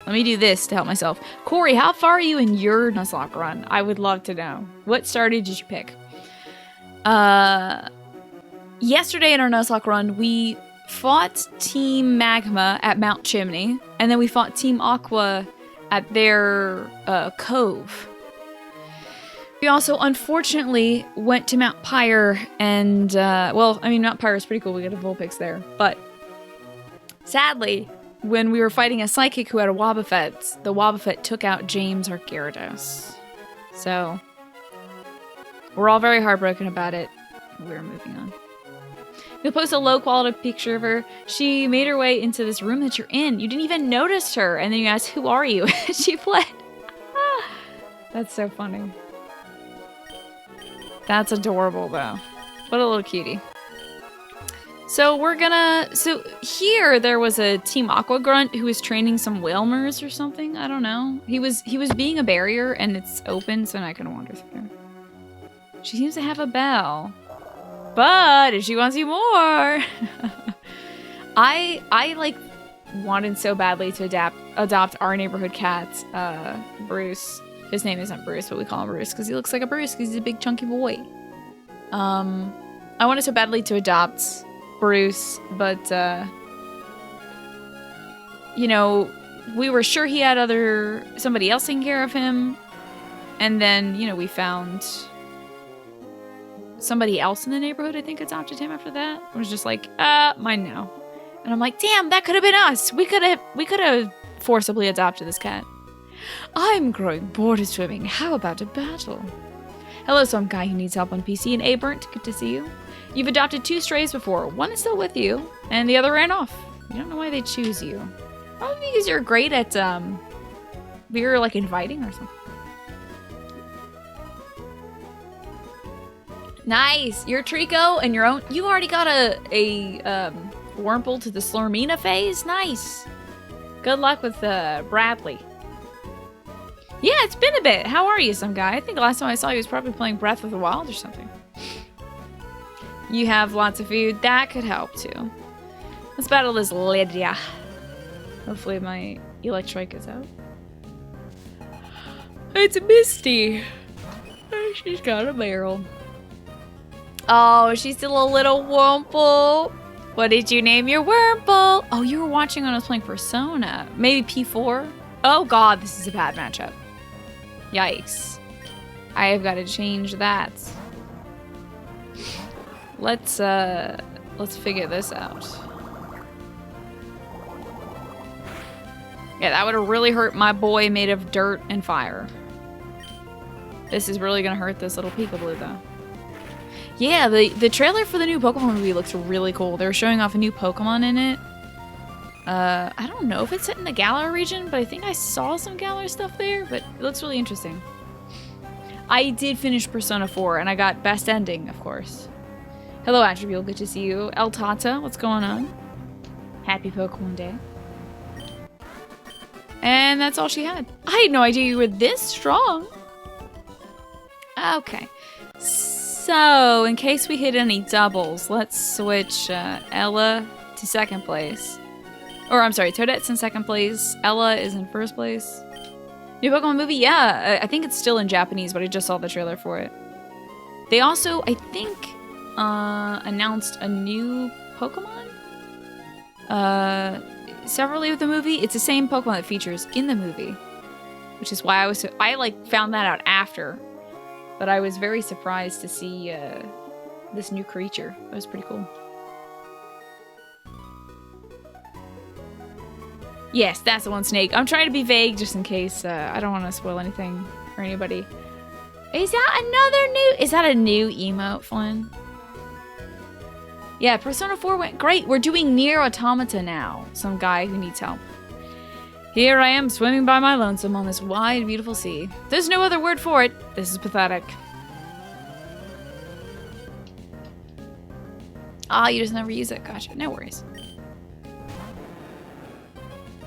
Let me do this to help myself. Corey, how far are you in your Nuzlocke run? I would love to know. What starter did you pick? Yesterday in our Nuzlocke run, we fought Team Magma at Mount Chimney, and then we fought Team Aqua at their cove. We also, unfortunately, went to Mount Pyre, and, well, I mean, Mount Pyre is pretty cool. We get a Vulpix there, but sadly, when we were fighting a Psychic who had a Wobbuffet, the Wobbuffet took out James, our Gyarados. So, we're all very heartbroken about it. We're moving on. You'll post a low-quality picture of her. She made her way into this room that you're in. You didn't even notice her, and then you asked, who are you? She fled. That's so funny. That's adorable, though. What a little cutie. So so here there was a Team Aqua Grunt who was training some Whalmers or something. I don't know. He was being a barrier and it's open, so now I can wander through. She seems to have a bell. But if she wants you more. I like wanted so badly to adopt our neighborhood cat, Bruce. His name isn't Bruce, but we call him Bruce because he looks like a Bruce because he's a big chunky boy. I wanted so badly to adopt Bruce, but you know, we were sure he had somebody else taking care of him, and then, you know, we found somebody else in the neighborhood, I think, adopted him after that. It was just like, mine now. And I'm like, damn, that could have been us. We could have forcibly adopted this cat. I'm growing bored of swimming. How about a battle? Hello, some guy who needs help on PC, and Burnt, good to see you. You've adopted 2 strays before. One is still with you, and the other ran off. You don't know why they choose you. Probably because you're great at, you're, like, inviting or something. Nice! You're Trico and your own. You already got a Wurmple to the Slurmina phase? Nice! Good luck with, Bradley. Yeah, it's been a bit. How are you, some guy? I think the last time I saw you was probably playing Breath of the Wild or something. You have lots of food. That could help, too. Let's battle this Lydia. Hopefully my Electrike is out. It's Misty. She's got a barrel. Oh, she's still a little Wurmple. What did you name your Wurmple? Oh, you were watching when I was playing Persona. Maybe P4? Oh god, this is a bad matchup. Yikes. I have got to change that. Let's figure this out. Yeah, that would have really hurt my boy made of dirt and fire. This is really gonna hurt this little Peekaboo, though. Yeah, the trailer for the new Pokemon movie looks really cool. They're showing off a new Pokemon in it. I don't know if it's set in the Galar region, but I think I saw some Galar stuff there, but it looks really interesting. I did finish Persona 4, and I got best ending, of course. Hello, Attribute, good to see you. El Tata, what's going on? Happy Pokemon Day. And that's all she had. I had no idea you were this strong. Okay. So, in case we hit any doubles, let's switch Ella to second place. Or, I'm sorry, Toadette's in second place. Ella is in first place. New Pokemon movie? Yeah, I think it's still in Japanese, but I just saw the trailer for it. They also, I think, announced a new Pokemon? Severally with the movie. It's the same Pokemon that features in the movie. Which is why I like found that out after. But I was very surprised to see this new creature. That was pretty cool. Yes, that's the one, Snake. I'm trying to be vague just in case. I don't want to spoil anything for anybody. Is that another new... Is that a new emote, Flynn? Yeah, Persona 4 went great. We're doing Nier Automata now. Some guy who needs help. Here I am, swimming by my lonesome on this wide, beautiful sea. There's no other word for it. This is pathetic. Ah, you just never use it. Gotcha. No worries.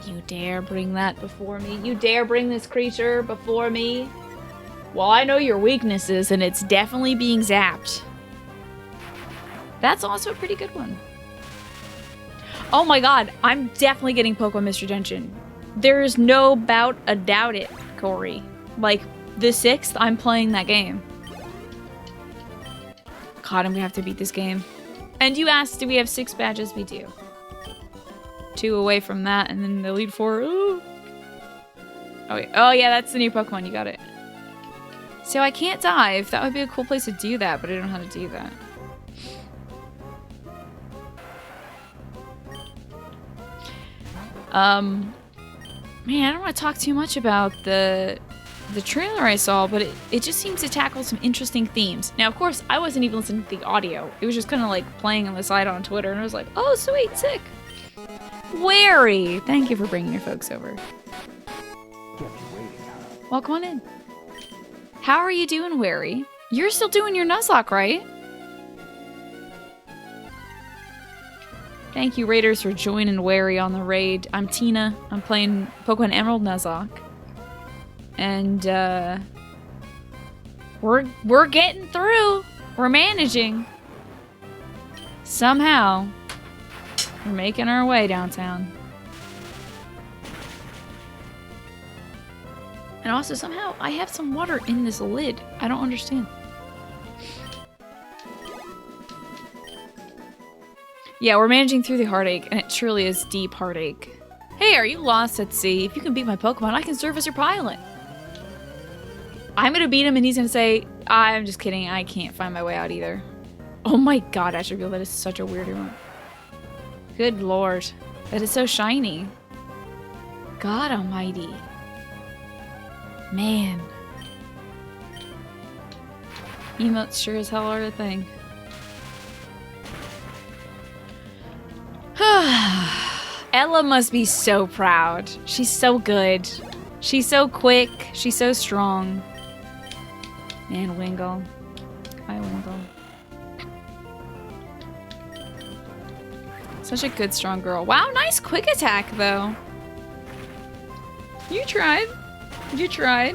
You dare bring that before me? You dare bring this creature before me? Well, I know your weaknesses, and it's definitely being zapped. That's also a pretty good one. Oh my god, I'm definitely getting Pokemon Mystery Dungeon. There's no doubt it, Corey. Like, the 6th, I'm playing that game. God, I'm gonna have to beat this game. And you asked, do we have 6 badges? We do. 2 away from that, and then the lead 4. Ooh. Oh, wait. Oh, yeah, that's the new Pokemon. You got it. So I can't dive. That would be a cool place to do that, but I don't know how to do that. Man, I don't want to talk too much about the trailer I saw, but it just seems to tackle some interesting themes. Now, of course, I wasn't even listening to the audio. It was just kind of like playing on the side on Twitter, and I was like, oh, sweet, sick. Wary! Thank you for bringing your folks over. Well, come on in. How are you doing, Wary? You're still doing your Nuzlocke, right? Thank you, Raiders, for joining Wary on the raid. I'm Tina. I'm playing Pokemon Emerald Nuzlocke. And, we're getting through. We're managing. Somehow, we're making our way downtown. And also, somehow, I have some water in this lid. I don't understand. Yeah, we're managing through the heartache, and it truly is deep heartache. Hey, are you lost at sea? If you can beat my Pokemon, I can serve as your pilot. I'm gonna beat him, and he's gonna say, I'm just kidding, I can't find my way out either. Oh my god, Attribute, that is such a weird one. Good lord. That is so shiny. God almighty. Man. Emotes sure as hell are a thing. Ella must be so proud. She's so good. She's so quick. She's so strong. Man, Wingull. Hi, Wingull. Such a good, strong girl. Wow, nice quick attack, though. You tried. You tried.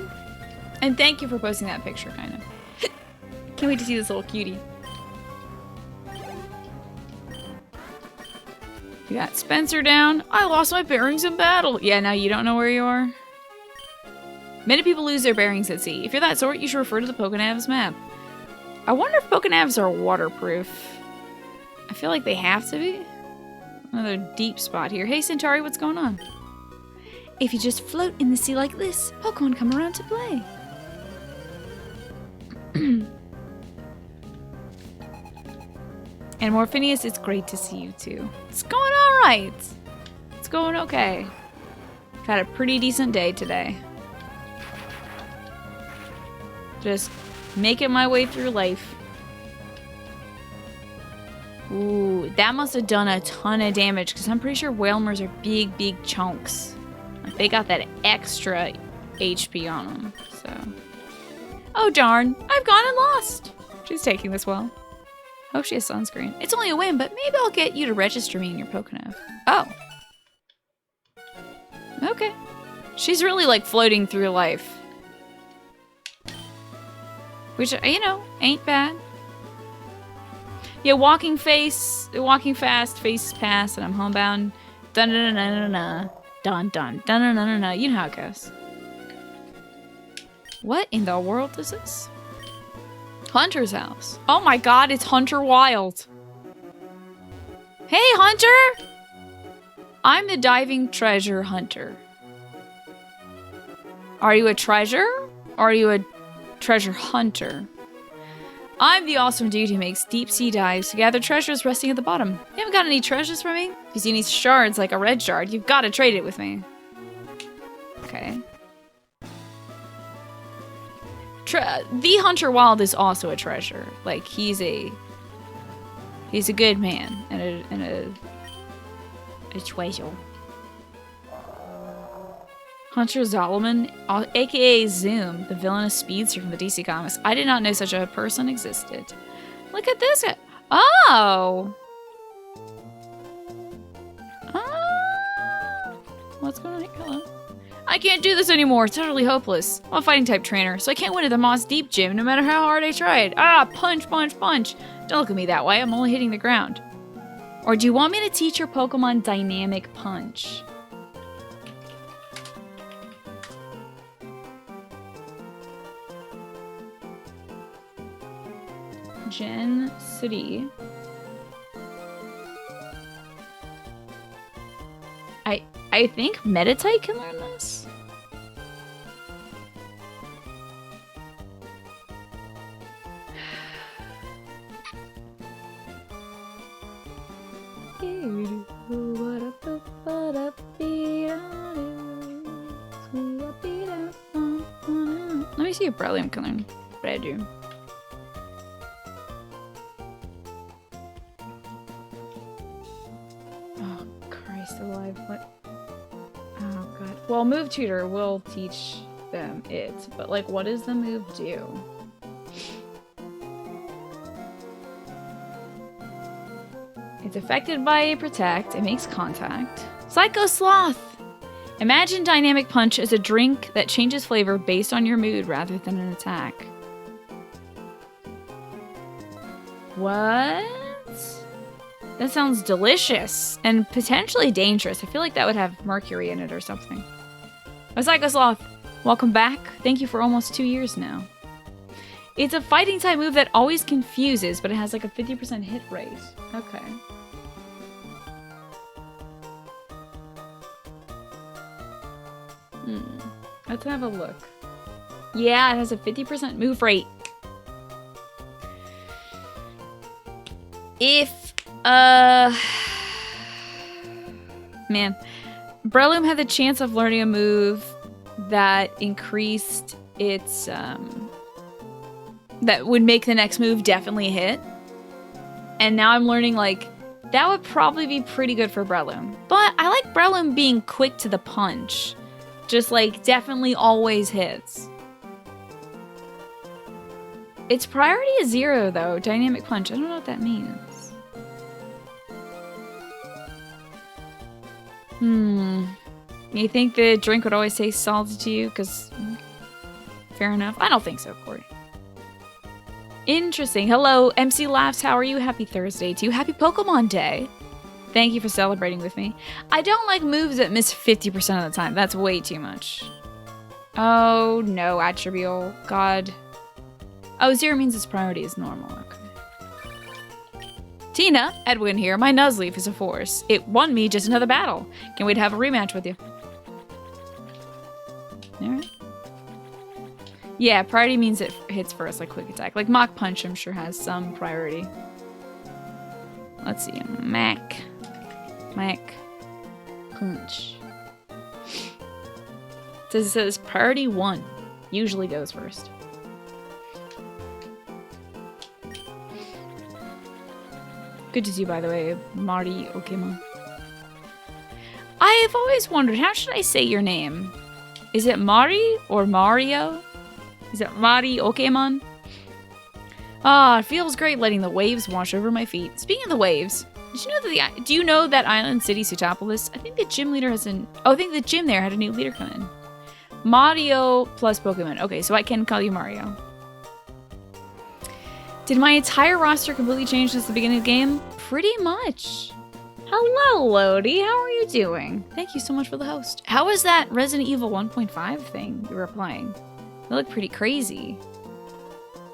And thank you for posting that picture, kind of. Can't wait to see this little cutie. You got Spencer down. I lost my bearings in battle. Yeah, now you don't know where you are. Many people lose their bearings at sea. If you're that sort, you should refer to the Pokénav's map. I wonder if Pokénavs are waterproof. I feel like they have to be. Another deep spot here. Hey, Centauri, what's going on? If you just float in the sea like this, Pokemon come around to play. And Morphinius, it's great to see you too. It's going all right. It's going okay. Had a pretty decent day today. Just making my way through life. Ooh, that must have done a ton of damage because I'm pretty sure Whalmers are big, big chunks. Like they got that extra HP on them, so. Oh darn, I've gone and lost. She's taking this well. Hope she has sunscreen. It's only a win, but maybe I'll get you to register me in your Pokénav. Oh. Okay. She's really like floating through life. Which, you know, ain't bad. Yeah, walking fast, face pass, and I'm homebound. Dun dun dun dun dun dun dun dun dun dun dun. You know how it goes. What in the world is this? Hunter's house. Oh my god, it's Hunter Wild. Hey, Hunter! I'm the diving treasure hunter. Are you a treasure? Or are you a treasure hunter? I'm the awesome dude who makes deep sea dives to gather treasures resting at the bottom. You haven't got any treasures for me? If you see any shards like a red shard, you've got to trade it with me. Okay. The Hunter Wild is also a treasure. Like, he's a good man and a treasure. Hunter Zolomon, aka Zoom, the villainous speedster from the DC Comics. I did not know such a person existed. Look at this guy. Oh! What's going on here? Hello. I can't do this anymore. It's totally hopeless. I'm a fighting type trainer, so I can't win at the Moss Deep Gym no matter how hard I tried. Ah, punch, punch, punch. Don't look at me that way. I'm only hitting the ground. Or do you want me to teach your Pokemon Dynamic Punch? Gen 3. I think Meditite can learn this. Let me see if Brilliant can learn what I do. Oh, Christ alive. What? Oh, God. Well, Move Tutor will teach them it, but, like, what does the move do? It's affected by Protect. It makes contact. Psycho Sloth! Imagine Dynamic Punch as a drink that changes flavor based on your mood rather than an attack. What? That sounds delicious and potentially dangerous. I feel like that would have mercury in it or something. Oh, Psycho Sloth, welcome back. Thank you for almost 2 years now. It's a fighting type move that always confuses, but it has like a 50% hit rate. Okay. Let's have a look. Yeah, it has a 50% move rate. If, man. Breloom had the chance of learning a move that increased its, that would make the next move definitely hit. And now I'm learning, like, that would probably be pretty good for Breloom. But I like Breloom being quick to the punch. Just, like, definitely always hits. Its priority is 0, though. Dynamic Punch. I don't know what that means. You think the drink would always taste salty to you? Because, fair enough. I don't think so, Corey. Interesting. Hello, MC Laughs. How are you? Happy Thursday to you. Happy Pokemon Day. Thank you for celebrating with me. I don't like moves that miss 50% of the time. That's way too much. Oh, no, Attribute. God. Oh, 0 means its priority is normal. Okay. Tina, Edwin here. My Nuzleaf is a force. It won me just another battle. Can't wait to have a rematch with you. Alright. Yeah, priority means it hits first, like quick attack. Like Mach Punch, I'm sure, has some priority. Let's see. Mach Punch. It says priority 1 usually goes first. Good to see you, by the way, Mari Okemon. I have always wondered, how should I say your name? Is it Mari or Mario? Is it Mari Okemon? Ah, it feels great letting the waves wash over my feet. Speaking of the waves, do you know that Island City Sutopolis? I think the gym leader has I think the gym there had a new leader come in. Mario plus Pokemon. Okay, so I can call you Mario. Did my entire roster completely change since the beginning of the game? Pretty much. Hello, Lodi. How are you doing? Thank you so much for the host. How was that Resident Evil 1.5 thing you were playing? It looked pretty crazy.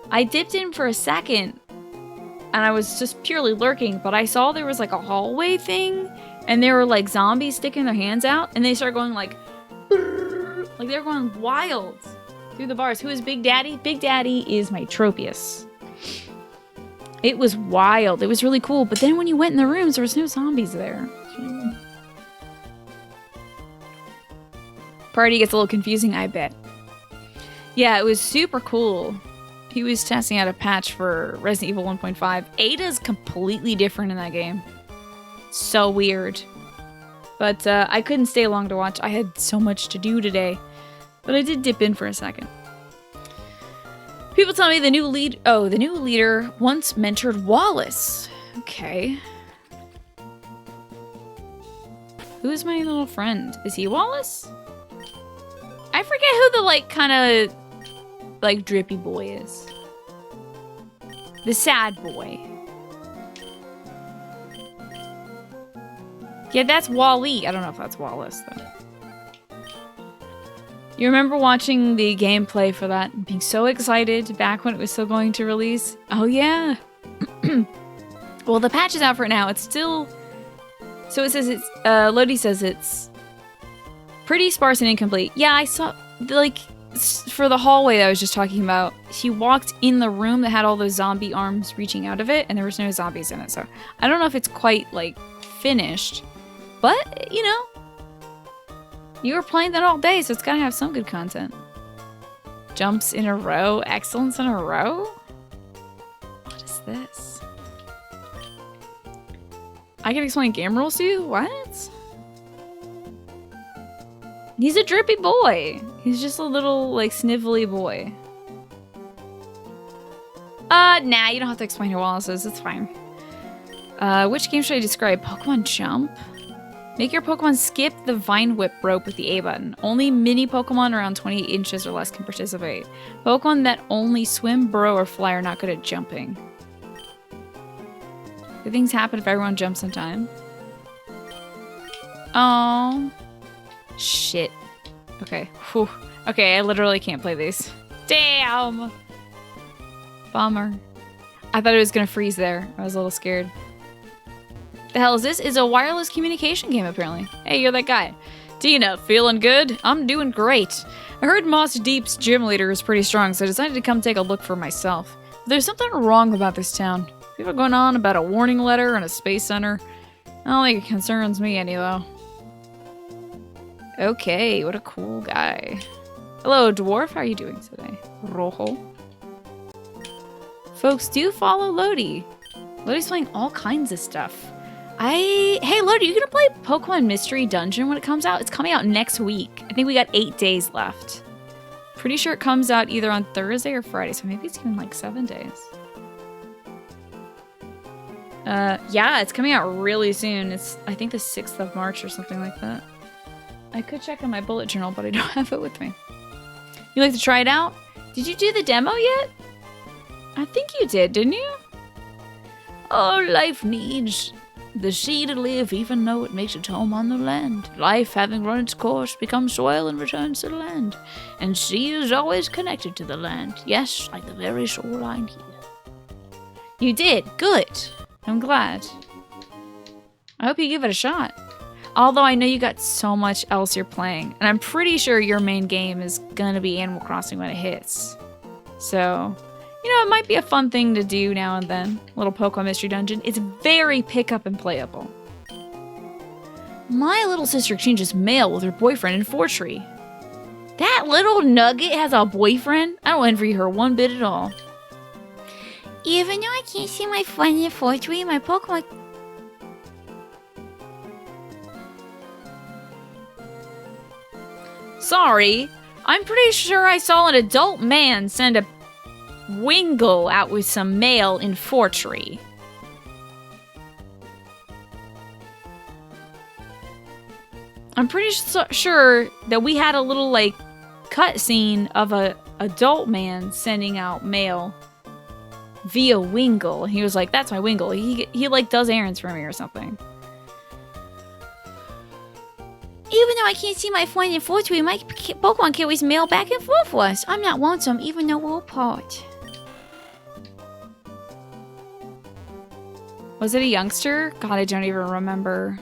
I dipped in for a second, and I was just purely lurking, but I saw there was like a hallway thing, and there were like zombies sticking their hands out, and they started going like they were going wild through the bars. Who is Big Daddy? Big Daddy is my Tropius. It was wild. It was really cool. But then when you went in the rooms, there was no zombies there. Party gets a little confusing, I bet. Yeah, it was super cool. He was testing out a patch for Resident Evil 1.5. Ada's completely different in that game. So weird. But I couldn't stay long to watch. I had so much to do today. But I did dip in for a second. People tell me the new leader once mentored Wallace. Okay. Who's my little friend? Is he Wallace? I forget who the, like, kind of, like, drippy boy is. The sad boy. Yeah, that's Wally. I don't know if that's Wallace, though. You remember watching the gameplay for that and being so excited back when it was still going to release? Oh yeah. Well, the patch is out for it now. It's still... So it says it's... Lodi says it's pretty sparse and incomplete. Yeah, I saw... Like, for the hallway that I was just talking about, she walked in the room that had all those zombie arms reaching out of it, and there was no zombies in it, so... I don't know if it's quite, like, finished. But, you know... You were playing that all day, so it's gotta have some good content. Jumps in a row? Excellence in a row? What is this? I can explain game rules to you? What? He's a drippy boy. He's just a little, like, snivelly boy. Nah, you don't have to explain who Wallace is. It's fine. Which game should I describe? Pokemon Jump? Make your Pokemon skip the Vine Whip rope with the A button. Only mini Pokemon around 28 inches or less can participate. Pokemon that only swim, burrow, or fly are not good at jumping. Good things happen if everyone jumps in time. Oh. Shit. Okay. Whew. Okay, I literally can't play these. Damn! Bummer. I thought it was gonna freeze there. I was a little scared. The hell is this? It's a wireless communication game, apparently. Hey, you're that guy. Tina, feeling good? I'm doing great. I heard Moss Deep's gym leader is pretty strong, so I decided to come take a look for myself. But there's something wrong about this town. People are going on about a warning letter and a space center. I don't think it concerns me any, though. Okay, what a cool guy. Hello, dwarf. How are you doing today? Rojo. Folks, do follow Lodi. Lodi's playing all kinds of stuff. Hey, Lodi, you gonna play Pokemon Mystery Dungeon when it comes out? It's coming out next week. I think we got 8 days left. Pretty sure it comes out either on Thursday or Friday, so maybe it's even like 7 days. Yeah, it's coming out really soon. It's, I think, the 6th of March or something like that. I could check on my bullet journal, but I don't have it with me. You like to try it out? Did you do the demo yet? I think you did, didn't you? All life needs the sea to live, even though it makes its home on the land. Life, having run its course, becomes soil and returns to the land. And sea is always connected to the land. Yes, like the very shoreline here. You did. Good. I'm glad. I hope you give it a shot. Although I know you got so much else you're playing. And I'm pretty sure your main game is gonna be Animal Crossing when it hits. So... You know, it might be a fun thing to do now and then. A little Pokemon Mystery Dungeon. It's very pick-up and playable. My little sister exchanges mail with her boyfriend in Fortree. That little nugget has a boyfriend? I don't envy her one bit at all. Even though I can't see my friend in Fortree, my Pokemon... Sorry, I'm pretty sure I saw an adult man send a Wingle out with some mail in Fortree. I'm pretty sure that we had a little, like, cutscene of a adult man sending out mail via Wingle. He was like, that's my Wingle. He like, does errands for me or something. Even though I can't see my friend in Fortree, my Pokemon carries mail back and forth for us. I'm not lonesome, even though we're apart. Was it a youngster? God, I don't even remember.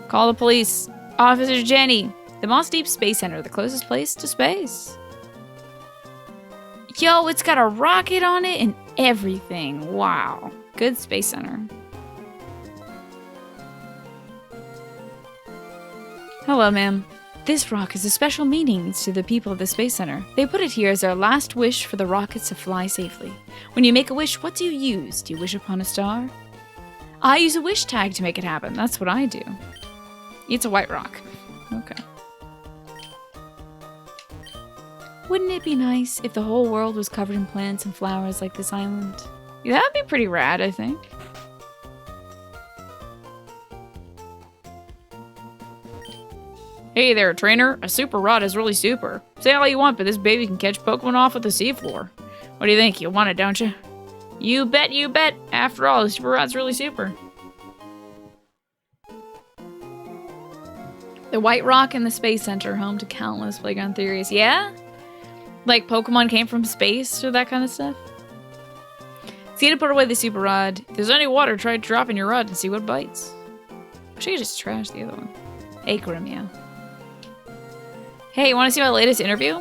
Call the police. Officer Jenny. The Moss Deep Space Center, the closest place to space. Yo, it's got a rocket on it and everything. Wow. Good Space Center. Hello, ma'am. This rock is a special meaning to the people of the Space Center. They put it here as their last wish for the rockets to fly safely. When you make a wish, what do you use? Do you wish upon a star? I use a wish tag to make it happen. That's what I do. It's a white rock. Okay. Wouldn't it be nice if the whole world was covered in plants and flowers like this island? Yeah, that'd be pretty rad, I think. Hey there, trainer. A super rod is really super. Say all you want, but this baby can catch Pokemon off with the seafloor. What do you think? You want it, don't you? You bet, you bet. After all, the super rod's really super. The White Rock and the Space Center, home to countless playground theories. Yeah? Like Pokemon came from space or that kind of stuff? See to put away the super rod. If there's any water, try dropping your rod and see what bites. Wish I could just trash the other one. Akram, yeah. Hey, you want to see my latest interview?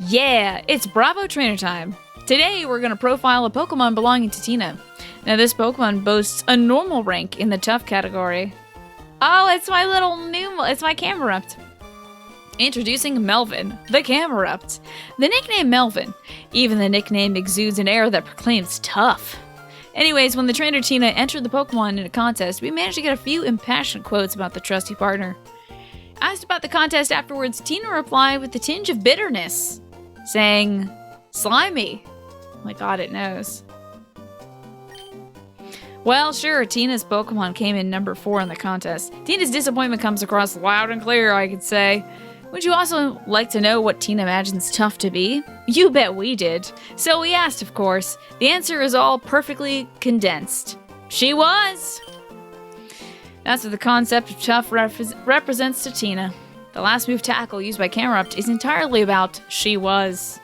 Yeah, it's Bravo Trainer time. Today, we're going to profile a Pokemon belonging to Tina. Now, this Pokemon boasts a normal rank in the tough category. Oh, it's my little new... It's my Camerupt. Introducing Melvin, the Camerupt. The nickname Melvin. Even the nickname exudes an air that proclaims tough. Anyways, when the trainer Tina entered the Pokemon in a contest, we managed to get a few impassioned quotes about the trusty partner. Asked about the contest afterwards, Tina replied with a tinge of bitterness, saying, "Slimy." Oh my god, it knows. Well, sure, Tina's Pokemon came in number 4 in the contest. Tina's disappointment comes across loud and clear, I could say. Would you also like to know what Tina imagines tough to be? You bet we did. So we asked, of course. The answer is all perfectly condensed. She was! That's what the concept of tough represents to Tina. The last move tackle used by Camerupt is entirely about she was.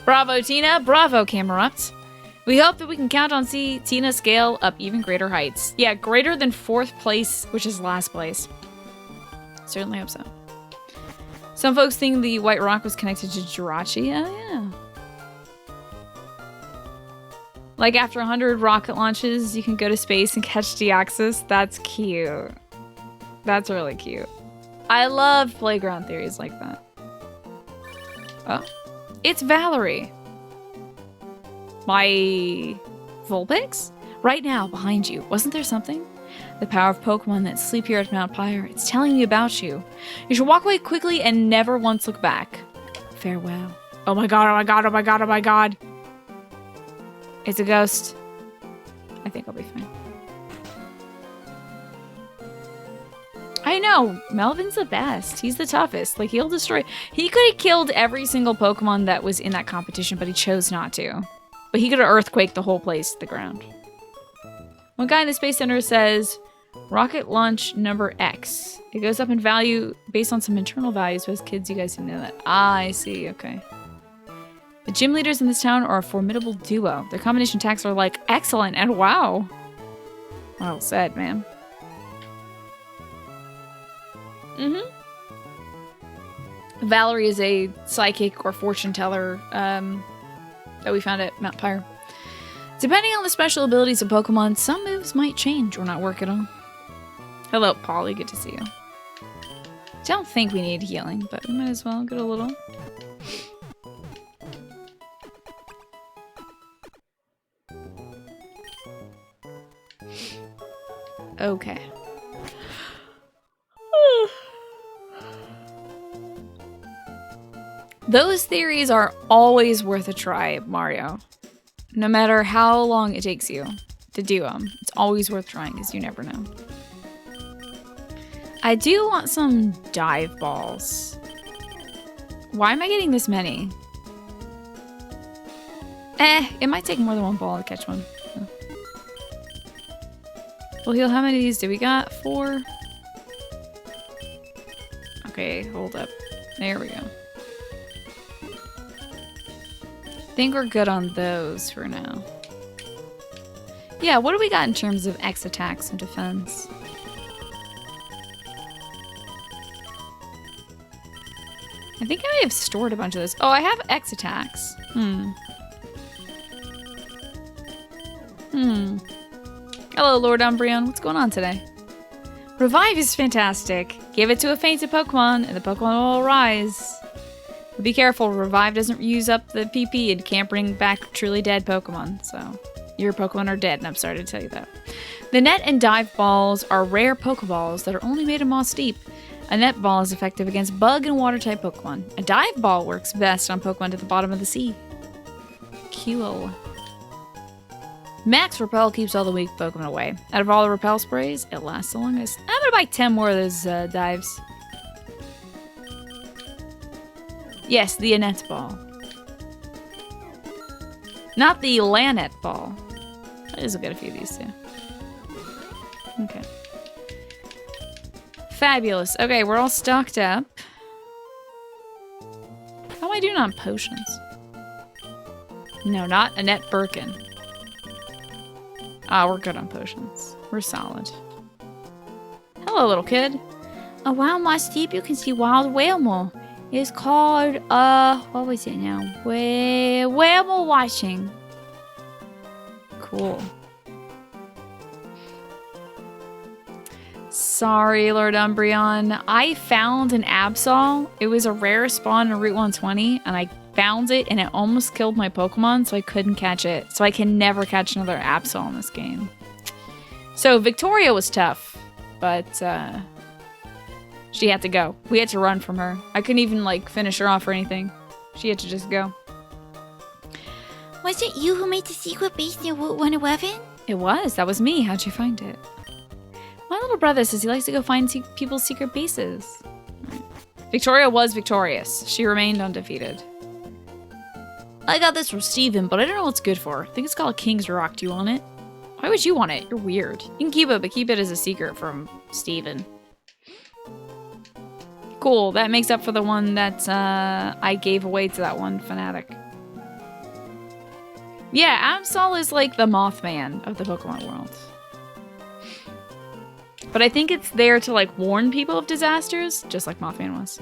Bravo, Tina. Bravo, Camerupt. We hope that we can count on see Tina scale up even greater heights. Yeah, greater than 4th place, which is last place. Certainly hope so. Some folks think the White Rock was connected to Jirachi. Oh, yeah. Like after 100 rocket launches, you can go to space and catch Deoxys. That's cute. That's really cute. I love playground theories like that. Oh. It's Valerie. My Vulpix? Right now, behind you. Wasn't there something? The power of Pokemon that sleep here at Mount Pyre. It's telling me about you. You should walk away quickly and never once look back. Farewell. Oh my god, oh my god, oh my god, oh my god. It's a ghost. I think I'll be fine. I know, Melvin's the best. He's the toughest. Like, he'll destroy... He could have killed every single Pokemon that was in that competition, but he chose not to. But he could have earthquaked the whole place to the ground. One guy in the Space Center says, rocket launch number X. It goes up in value based on some internal values. As kids, you guys didn't know that. Ah, I see. Okay. The gym leaders in this town are a formidable duo. Their combination attacks are like excellent and wow. Well said, man. Valerie is a psychic or fortune teller that we found at Mount Pyre. Depending on the special abilities of Pokemon, some moves might change or not work at all. Hello, Polly. Good to see you. I don't think we need healing, but we might as well get a little. Okay. Those theories are always worth a try, Mario. No matter how long it takes you to do them, it's always worth trying because you never know. I do want some dive balls. Why am I getting this many? It might take more than one ball to catch one. Oh. We'll heal. How many of these do we got? 4? Okay, hold up. There we go. I think we're good on those for now. Yeah, what do we got in terms of X attacks and defense? I think I may have stored a bunch of this. Oh, I have X attacks. Hello, Lord Umbreon. What's going on today? Revive is fantastic. Give it to a fainted Pokemon, and the Pokemon will rise. But be careful, Revive doesn't use up the PP and can't bring back truly dead Pokemon, so your Pokemon are dead, and I'm sorry to tell you that. The Net and Dive Balls are rare Pokeballs that are only made of Moss Deep. A Net Ball is effective against Bug and Water-type Pokemon. A Dive Ball works best on Pokemon at the bottom of the sea. Cool. Max Repel keeps all the weak Pokemon away. Out of all the Repel sprays, it lasts the longest. I'm gonna buy 10 more of those dives. Yes, the Annette Ball. Not the Lanette Ball. I just get a few of these too. Okay. Fabulous. Okay, we're all stocked up. How am I doing on potions? No, not Annette Birkin. Ah, we're good on potions. We're solid. Hello, little kid. Around my steep, you can see wild whale. It's called, what was it now? Whale watching. Cool. Sorry, Lord Umbreon. I found an Absol. It was a rare spawn in Route 120, and I found it, and it almost killed my Pokemon, so I couldn't catch it. So I can never catch another Absol in this game. So Victoria was tough, but she had to go. We had to run from her. I couldn't even, like, finish her off or anything. She had to just go. Was it you who made the secret base near Route 111? It was. That was me. How'd you find it? My little brother says he likes to go find people's secret bases. Victoria was victorious. She remained undefeated. I got this from Steven, but I don't know what it's good for. I think it's called King's Rock. Do you want it? Why would you want it? You're weird. You can keep it, but keep it as a secret from Steven. Cool. That makes up for the one that I gave away to that one fanatic. Yeah, Absol is like the Mothman of the Pokemon world. But I think it's there to, like, warn people of disasters, just like Mothman was.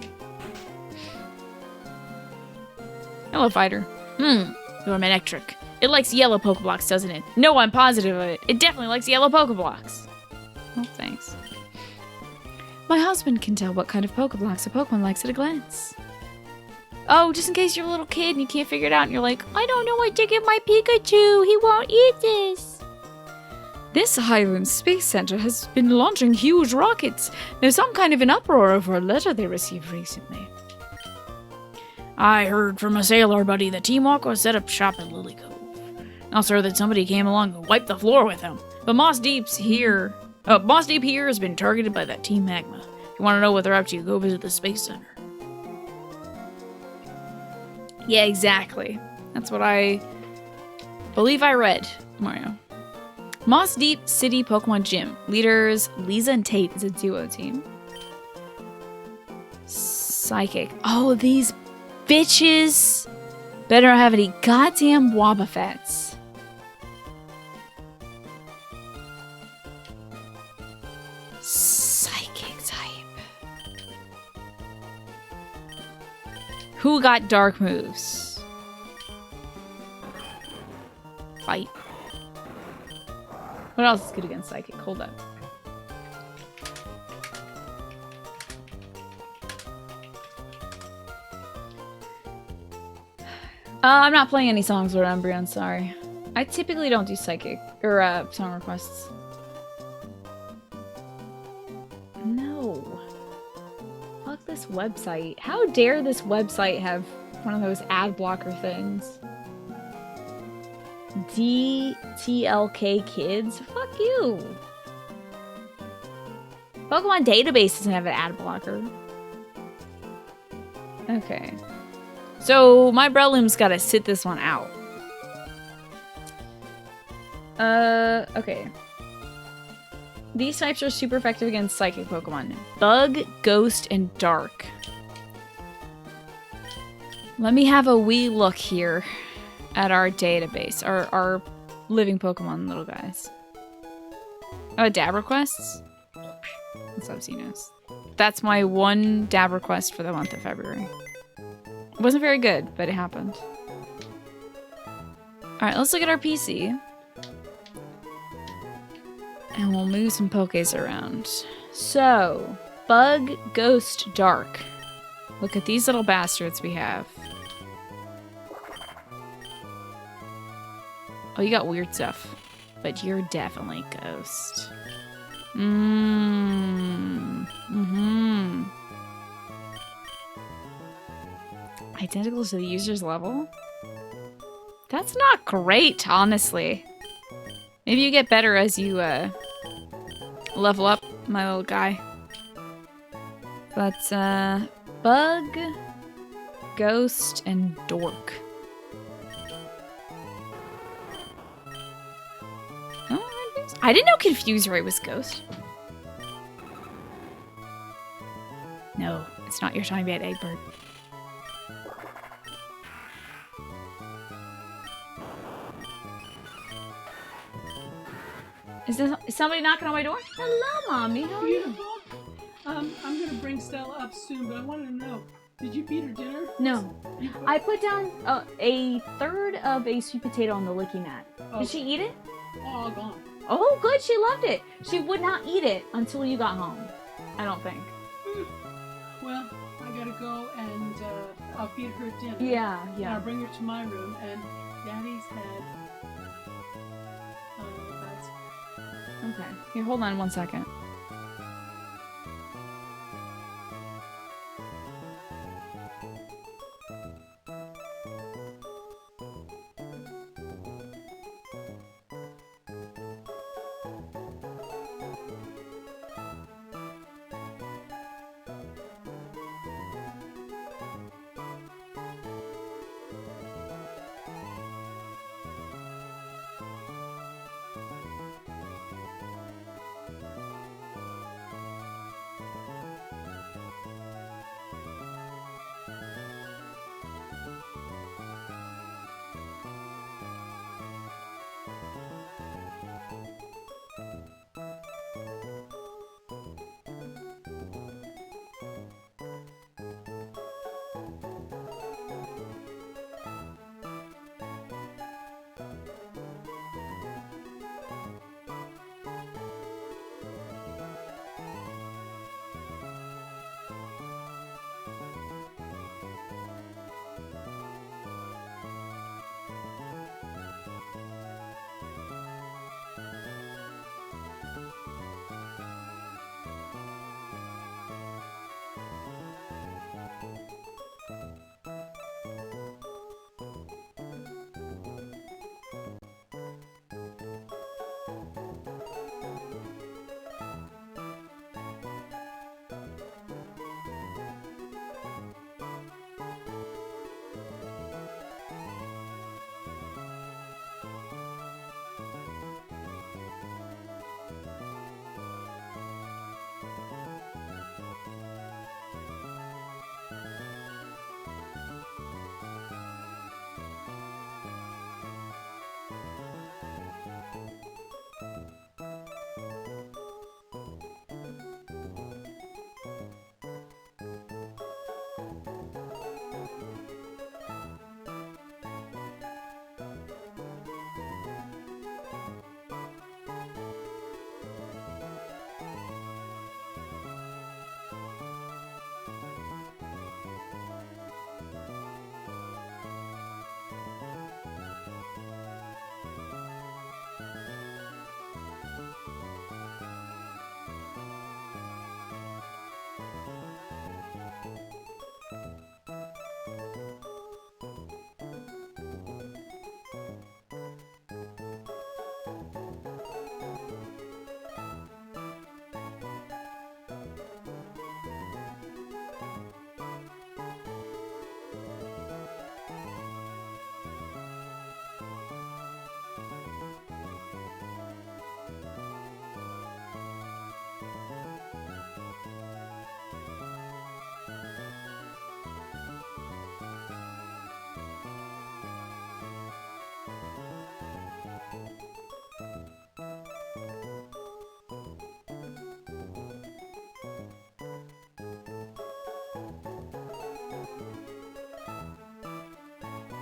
Hello, fighter. You're Manectric. It likes yellow Pokeblocks, doesn't it? No, I'm positive of it. It definitely likes yellow Pokeblocks. Oh, thanks. My husband can tell what kind of Pokeblocks a Pokemon likes at a glance. Oh, just in case you're a little kid and you can't figure it out and you're like, I don't know what to give my Pikachu. He won't eat this. This Highland Space Center has been launching huge rockets. There's some kind of an uproar over a letter they received recently. I heard from a sailor buddy that Team Aqua set up shop at Lily Cove. Also heard that somebody came along and wiped the floor with them. But Moss Deep here has been targeted by that Team Magma. If you want to know what they're up to, go visit the Space Center. Yeah, exactly. That's what I believe I read, Mario. Moss Deep City Pokemon Gym. Leaders Lisa and Tate is a duo team. Psychic. Oh, these bitches better not have any goddamn Wobbuffets. Psychic type. Who got dark moves? Fight. What else is good against Psychic? Hold up. I'm not playing any songs with Umbreon, sorry. I typically don't do Psychic, or song requests. No. Fuck this website. How dare this website have one of those ad blocker things? DTLK Kids? Fuck you. Pokemon Database doesn't have an ad blocker. Okay. So my Brelum's gotta sit this one out. Okay. These types are super effective against Psychic Pokemon. Bug, Ghost, and Dark. Let me have a wee look here at our database. Our living Pokemon little guys. Oh, dab requests? What's up, Xenos? That's my one dab request for the month of February. It wasn't very good, but it happened. Alright, let's look at our PC. And we'll move some Pokés around. So, Bug, Ghost, Dark. Look at these little bastards we have. Oh, you got weird stuff. But you're definitely Ghost. Identical to the user's level? That's not great, honestly. Maybe you get better as you level up, my little guy. But Bug, Ghost, and Dork. Oh, I didn't know Confusory was Ghost. No, it's not your tiny bad Eggbird. Is somebody knocking on my door? Hello, Mommy. How are you? Beautiful. I'm gonna bring Stella up soon, but I wanted to know, did you feed her dinner? No. I put down a third of a sweet potato on the licky mat. Oh. Did she eat it? All gone. Oh, good. She loved it. She would not eat it until you got home. I don't think. Well, I gotta go and I'll feed her dinner. Yeah. And I'll bring her to my room, and Daddy's had. Okay. Here, hold on 1 second.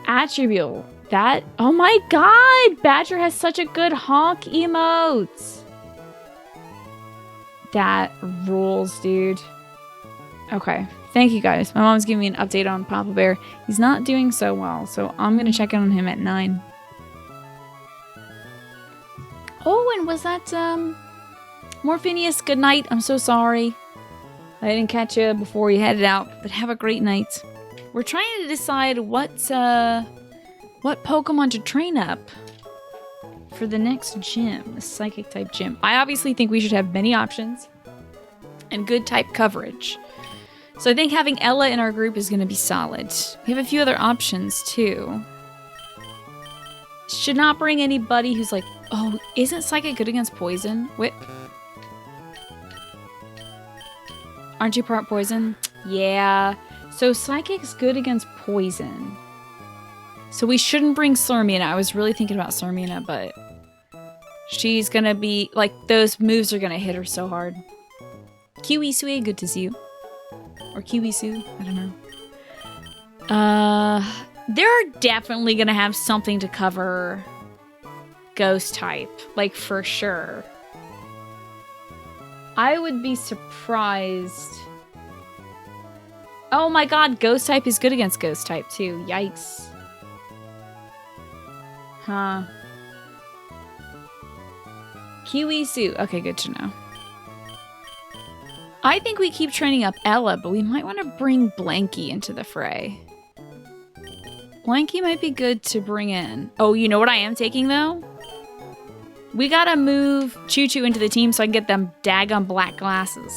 Attribute. That, oh my god! Badger has such a good honk emote! That rules, dude. Okay, thank you guys. My mom's giving me an update on Papa Bear. He's not doing so well, so I'm gonna check in on him at 9. Oh, and was that, Morphinius, good night. I'm so sorry. I didn't catch you before you headed out, but have a great night. We're trying to decide what Pokemon to train up for the next gym, the Psychic type gym. I obviously think we should have many options and good type coverage. So I think having Ella in our group is going to be solid. We have a few other options too. should not bring anybody who's like, oh, isn't Psychic good against poison? Wait. Aren't you part poison? Yeah. So Psychic's good against poison. So we shouldn't bring Slurmina. I was really thinking about Slurmina, but she's gonna be, like, those moves are gonna hit her so hard. Kiwisue, good to see you. Or Kiwisu, I don't know. They're definitely gonna have something to cover Ghost type, like, for sure. I would be surprised. Oh my god, Ghost type is good against Ghost type too. Yikes. Huh. Kiwisu. Okay, good to know. I think we keep training up Ella, but we might want to bring Blankie into the fray. Blankie might be good to bring in. Oh, you know what I am taking, though? We gotta move Choo Choo into the team so I can get them daggum black glasses.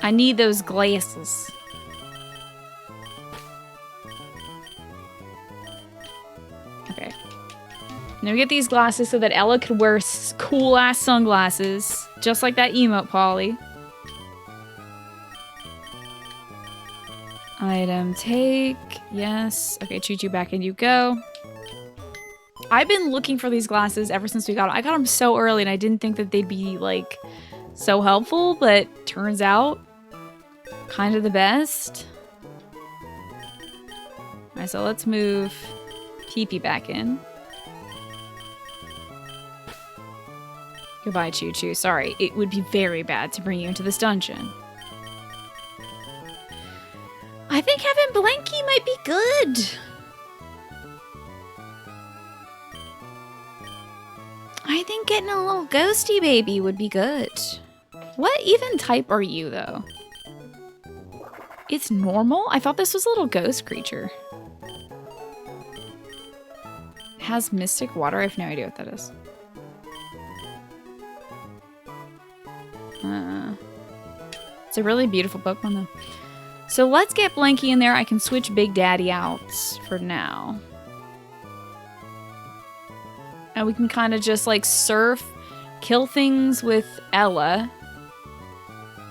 I need those glasses. Okay. Now we get these glasses so that Ella could wear cool-ass sunglasses, just like that emote Polly. Item take. Yes. Okay, Choo Choo, back in you go. I've been looking for these glasses ever since we got them. I got them so early and I didn't think that they'd be, like, so helpful, but turns out kind of the best. Alright, so let's move Pee-Pee back in. Goodbye, Choo Choo. Sorry, it would be very bad to bring you into this dungeon. I think having Blankie might be good. I think getting a little ghosty baby would be good. What even type are you, though? It's normal? I thought this was a little ghost creature. It has mystic water? I have no idea what that is. It's a really beautiful Pokemon, though. So let's get Blankie in there. I can switch Big Daddy out for now. And we can kind of just, like, surf, kill things with Ella,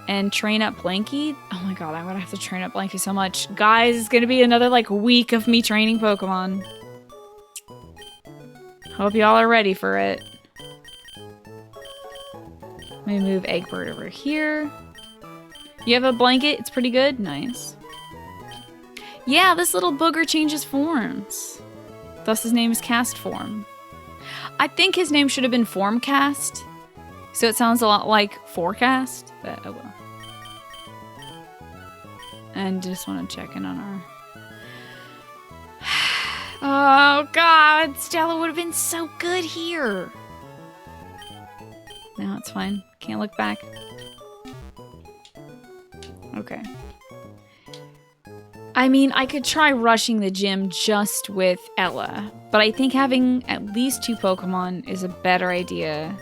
and train up Blankie. Oh my god, I'm gonna have to train up Blankie so much. Guys, it's gonna be another, like, week of me training Pokemon. Hope y'all are ready for it. Let me move Eggbird over here. You have a blanket? It's pretty good? Nice. Yeah, this little booger changes forms. Thus his name is Cast Form. I think his name should have been Formcast. So it sounds a lot like Forecast, but oh well. And just want to check in on our... Oh god, Stella would have been so good here. No, it's fine. Can't look back. Okay. I mean, I could try rushing the gym just with Ella, but I think having at least 2 Pokemon is a better idea.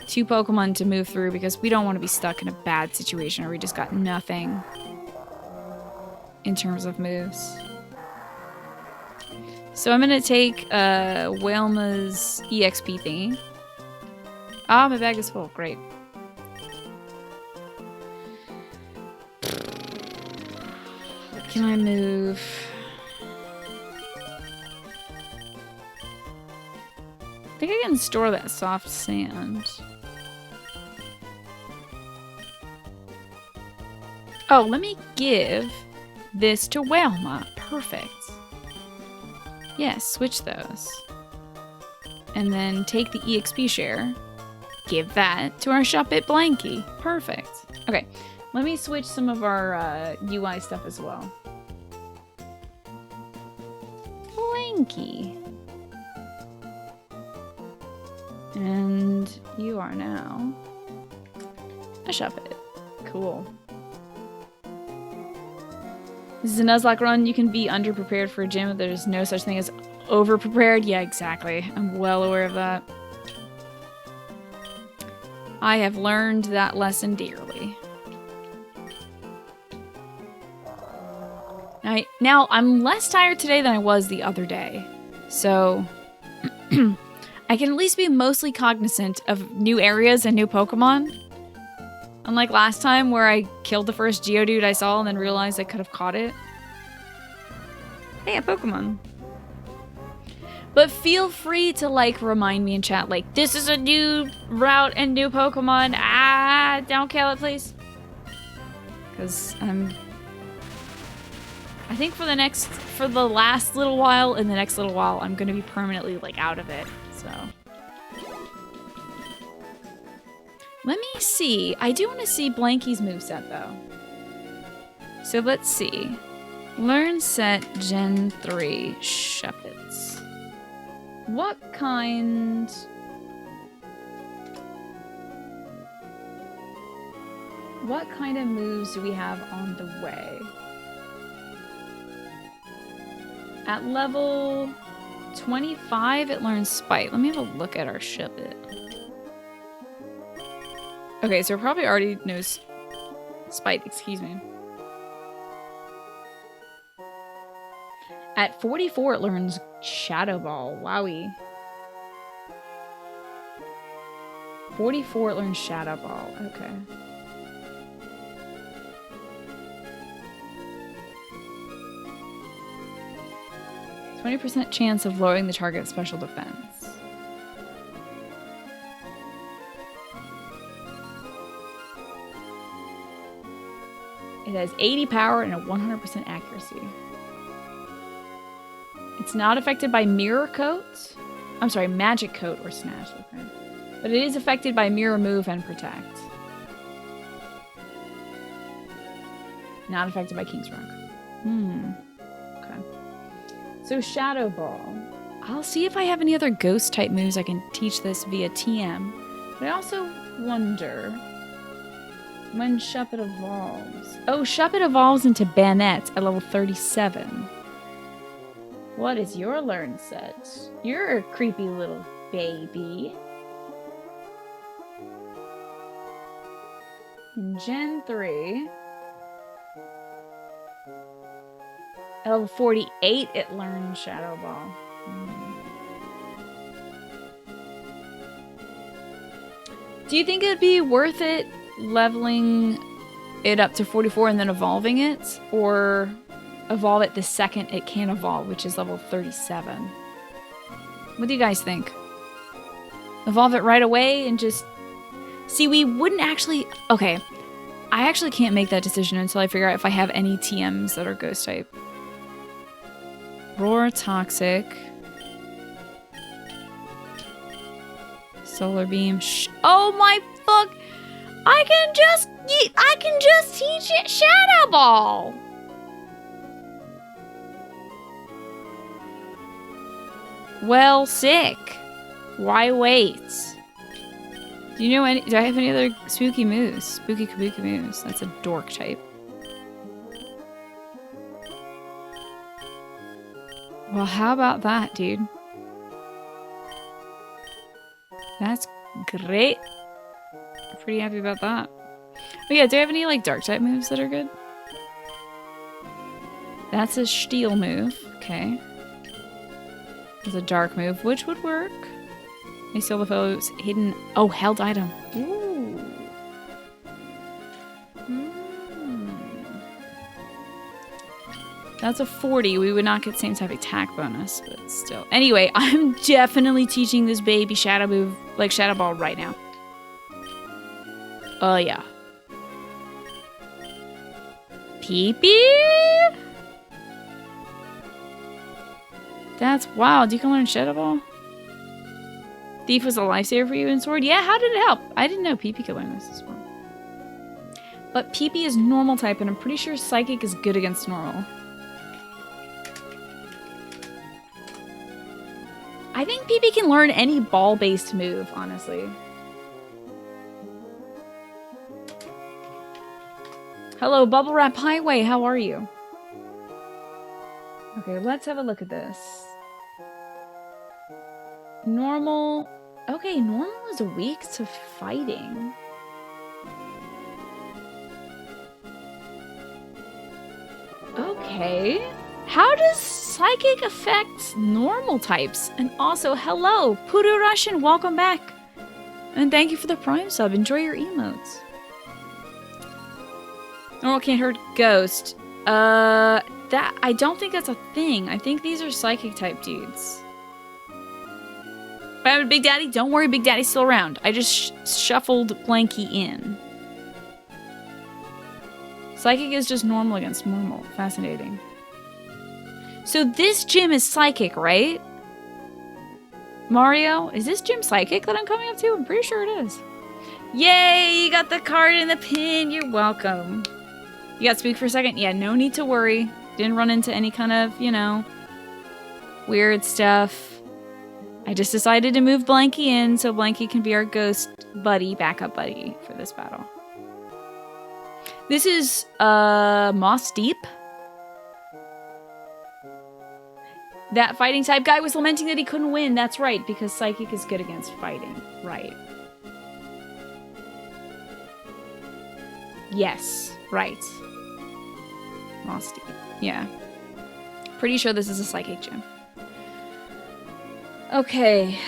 2 Pokemon to move through because we don't want to be stuck in a bad situation where we just got nothing in terms of moves. So I'm going to take Whalma's EXP thingy. Ah, my bag is full. Great. Can I move? I think I can store that soft sand. Oh, let me give this to Whalma. Perfect. Yes, switch those. And then take the EXP share. Give that to our shop at Blankie. Perfect. Okay, let me switch some of our UI stuff as well. Blankie. And you are now a Shuppet. Cool. This is a Nuzlocke run. You can be underprepared for a gym. There's no such thing as overprepared. Yeah, exactly. I'm well aware of that. I have learned that lesson dearly. Now, I'm less tired today than I was the other day. So, I can at least be mostly cognizant of new areas and new Pokemon. Unlike last time where I killed the first Geodude I saw and then realized I could have caught it. Hey, a Pokemon. But feel free to, like, remind me in chat, like, this is a new route and new Pokemon. Ah, don't kill it, please. Because I think for the last little while and the next little while, I'm going to be permanently, like, out of it. So. Let me see. I do want to see Blankie's moveset, though. So let's see. Learn set Gen 3 Shuppets. What kind... What kind of moves do we have on the way? At level 25, it learns Spite. Let me have a look at our Shuppet. Okay, so it probably already knows Spite, excuse me. At 44, it learns Shadow Ball. Wowie. 44, it learns Shadow Ball. Okay. %20 chance of lowering the target's special defense. It has 80 power and a 100% accuracy. It's not affected by Mirror Coat. I'm sorry, Magic Coat or Snatch. Okay. But it is affected by Mirror Move and Protect. Not affected by King's Rock. Okay. So Shadow Ball. I'll see if I have any other Ghost type moves I can teach this via TM. But I also wonder when Shuppet evolves. Oh, Shuppet evolves into Banette at level 37. What is your learn set? You're a creepy little baby. In Gen 3. At level 48, it learns Shadow Ball. Do you think it'd be worth it leveling it up to 44 and then evolving it? Or evolve it the second it can evolve, which is level 37? What do you guys think? Evolve it right away and just... See, we wouldn't actually... Okay. I actually can't make that decision until I figure out if I have any TMs that are Ghost type. Roar, Toxic. Solar Beam. Oh my fuck! I can just teach it Shadow Ball! Well, sick. Why wait? Do I have any other spooky moves? Spooky kabuki moves. That's a dork type. Well, how about that, dude? That's great. Pretty happy about that. Oh yeah, do I have any like dark type moves that are good? That's a steel move. Okay. It's a dark move, which would work. They steal the foe's hidden... Oh, held item. Ooh. That's a 40. We would not get same type attack bonus, but still. Anyway, I'm definitely teaching this baby Shadow move, like Shadow Ball right now. Oh, yeah. Pee-pee? That's wild. You can learn Shadow Ball? Thief was a lifesaver for you in Sword? Yeah, how did it help? I didn't know Pee-pee could learn this as well. But Pee-pee is normal type, and I'm pretty sure Psychic is good against normal. I think Pee-pee can learn any ball-based move, honestly. Hello, Bubble Wrap Highway, how are you? Okay, let's have a look at this. Normal. Okay, normal is weak to fighting. Okay. Okay. How does psychic affect normal types? And also, hello, Pudu Russian, welcome back. And thank you for the Prime sub. Enjoy your emotes. Normal can't hurt ghost. That I don't think that's a thing. I think these are psychic type dudes. But Big Daddy, don't worry, Big Daddy's still around. I just shuffled Blankie in. Psychic is just normal against normal. Fascinating. So this gym is psychic, right? Mario, is this gym psychic that I'm coming up to? I'm pretty sure it is. Yay, you got the card and the pin. You're welcome. You got to speak for a second? Yeah, no need to worry. Didn't run into any kind of, you know, weird stuff. I just decided to move Blankie in so Blankie can be our ghost buddy, backup buddy for this battle. This is, Moss Deep. That fighting type guy was lamenting that he couldn't win. That's right, because psychic is good against fighting. Right. Yes, right. Moss Deep. Yeah. Pretty sure this is a psychic gym. Okay.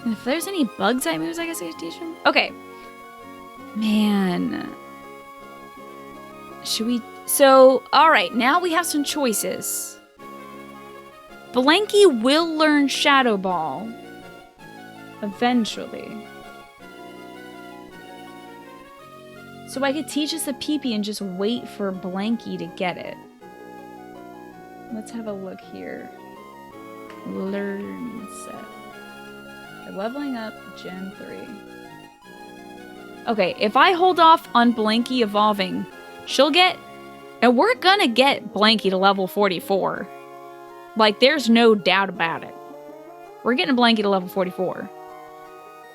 And if there's any bug type moves, I guess I could teach him. Okay. Man. Should we... So, alright, now we have some choices. Blankie will learn Shadow Ball. Eventually. So I could teach us a PP and just wait for Blankie to get it. Let's have a look here. Learn set. Leveling up Gen 3. Okay, if I hold off on Blankie evolving, she'll get... And we're gonna get Blankie to level 44. Like, there's no doubt about it. We're getting Blankie to level 44.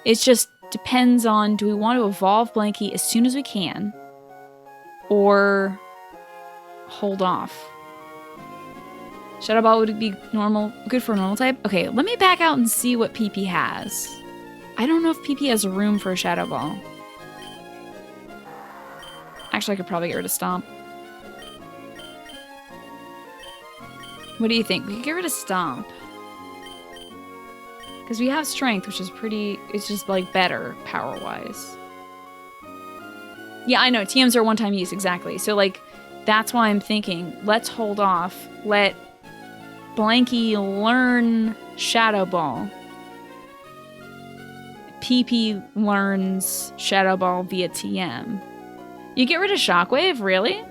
It just depends on, do we want to evolve Blankie as soon as we can? Or hold off? Shadow Ball would be normal, good for a normal type? Okay, let me back out and see what PP has. I don't know if PP has room for a Shadow Ball. Actually, I could probably get rid of Stomp. What do you think? We could get rid of Stomp. Because we have Strength, which is pretty... It's just, like, better, power-wise. Yeah, I know. TMs are one-time use, exactly. So, like, that's why I'm thinking, let's hold off. Let Blankie learn Shadow Ball. PP learns Shadow Ball via TM. You get rid of Shockwave? Really?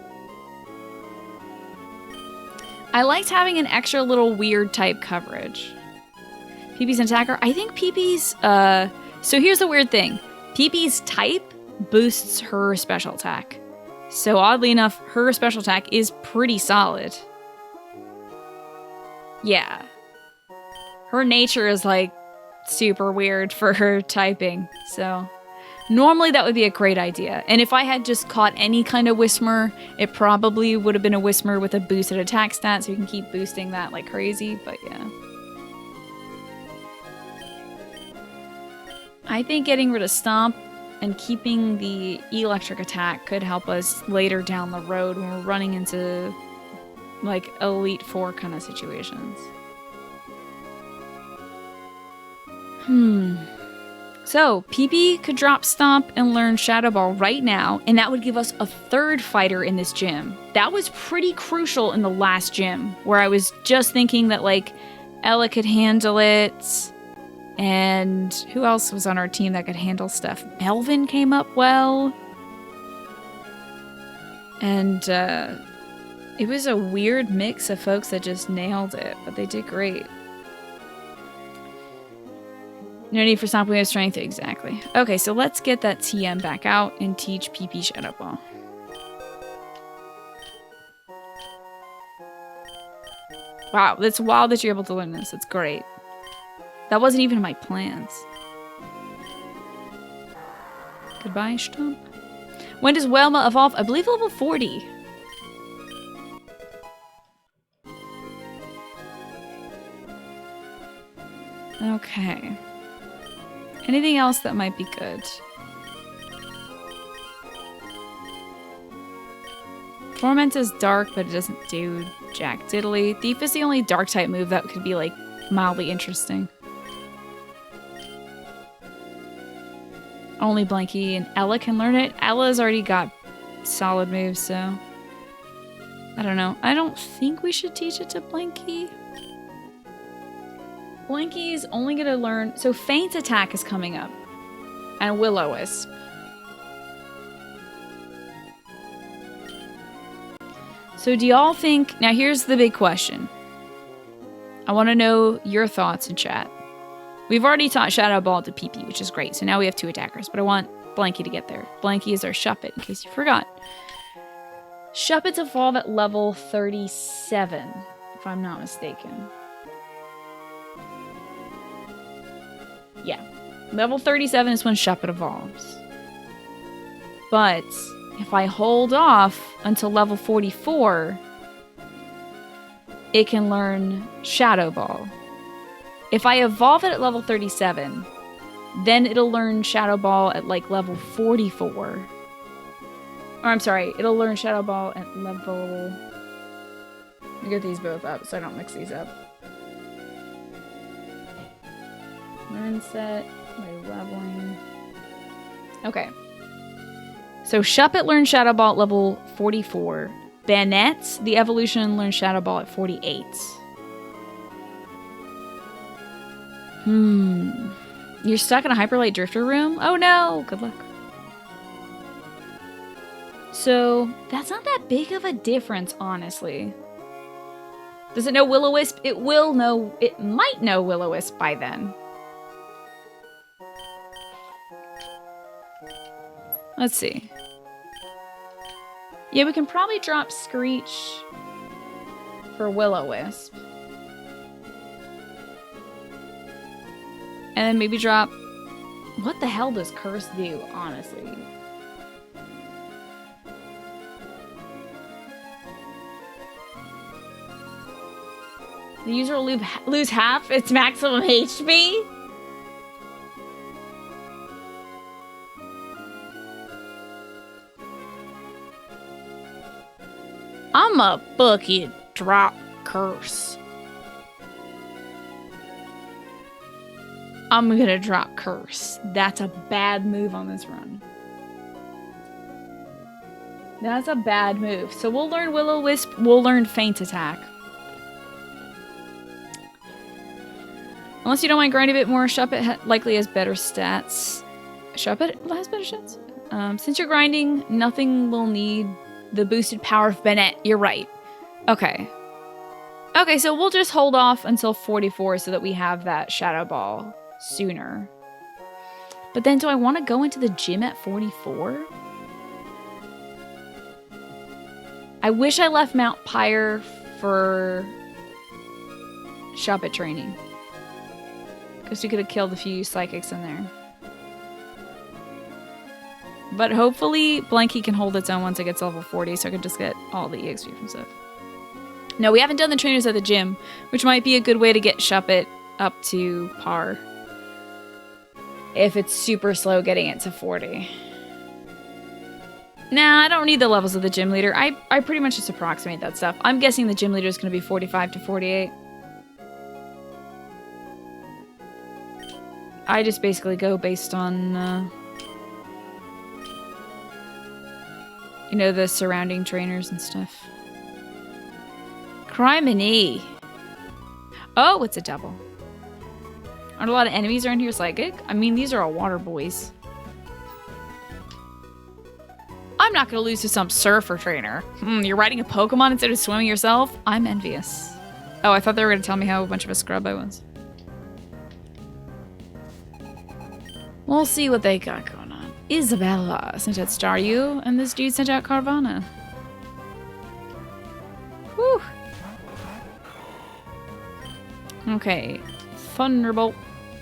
I liked having an extra little weird type coverage. PP's an attacker. I think PP's, so here's the weird thing. PP's type boosts her special attack. So oddly enough, her special attack is pretty solid. Yeah. Her nature is, like, super weird for her typing, so... Normally that would be a great idea. And if I had just caught any kind of Whismer, it probably would have been a Whismer with a boosted attack stat, so you can keep boosting that like crazy, but yeah. I think getting rid of Stomp and keeping the electric attack could help us later down the road when we're running into like Elite Four kind of situations. So, PP could drop Stomp and learn Shadow Ball right now, and that would give us a third fighter in this gym. That was pretty crucial in the last gym, where I was just thinking that, like, Ella could handle it, and who else was on our team that could handle stuff? Melvin came up well, and it was a weird mix of folks that just nailed it, but they did great. No need for Stomp, we have Strength. Exactly. Okay, so let's get that TM back out and teach PP Shadow Ball. Wow, that's wild that you're able to learn this. That's great. That wasn't even in my plans. Goodbye, Stomp. When does Welma evolve? I believe level 40. Okay. Anything else that might be good? Torment is dark, but it doesn't do jack diddly. Thief is the only dark type move that could be like mildly interesting. Only Blankie and Ella can learn it. Ella's already got solid moves, so I don't know. I don't think we should teach it to Blankie. Blankie's only gonna learn. So Feint Attack is coming up, and Will-O-Wisp. So do y'all think... Now here's the big question. I want to know your thoughts in chat. We've already taught Shadow Ball to PP, which is great. So now we have 2 attackers, but I want Blankie to get there. Blankie is our Shuppet, in case you forgot. Shuppets evolve at level 37, if I'm not mistaken. Yeah. Level 37 is when Shuppet evolves. But if I hold off until level 44, it can learn Shadow Ball. If I evolve it at level 37, then it'll learn Shadow Ball at like level 44. Or I'm sorry, it'll learn Shadow Ball at level... Let me get these both up so I don't mix these up. Learn set by leveling. Okay. So Shuppet learns Shadow Ball at level 44. Banette, the evolution, learns Shadow Ball at 48. You're stuck in a Hyperlight Drifter room? Oh no! Good luck. So, that's not that big of a difference, honestly. Does it know Will-O-Wisp? It will know... It might know Will-O-Wisp by then. Let's see. Yeah, we can probably drop Screech for Will-O-Wisp. And then maybe drop... What the hell does Curse do, honestly? The user will lose half its maximum HP? I'm a bucket drop Curse. I'm gonna drop Curse. That's a bad move on this run. That's a bad move. So we'll learn Will-O-Wisp. We'll learn Feint Attack. Unless you don't mind grinding a bit more, Shuppet likely has better stats. Shuppet has better stats? Since you're grinding, nothing will need the boosted power of Banette. You're right. Okay. Okay, so we'll just hold off until 44 so that we have that Shadow Ball sooner. But then do I want to go into the gym at 44? I wish I left Mount Pyre for Shuppet training. Because we could have killed a few psychics in there. But hopefully Blankie can hold its own once it gets level 40 so I can just get all the EXP from stuff. No, we haven't done the trainers at the gym, which might be a good way to get Shuppet up to par. If it's super slow getting it to 40. Nah, I don't need the levels of the gym leader. I pretty much just approximate that stuff. I'm guessing the gym leader is going to be 45 to 48. I just basically go based on, you know, the surrounding trainers and stuff. Criminy. Oh, it's a double. Aren't a lot of enemies around here psychic? I mean, these are all water boys. I'm not gonna lose to some surfer trainer. You're riding a Pokemon instead of swimming yourself? I'm envious. Oh, I thought they were gonna tell me how much of a scrub I was. We'll see what they got going on. Isabella sent out Staryu, and this dude sent out Carvana. Whew. Okay. Thunderbolt.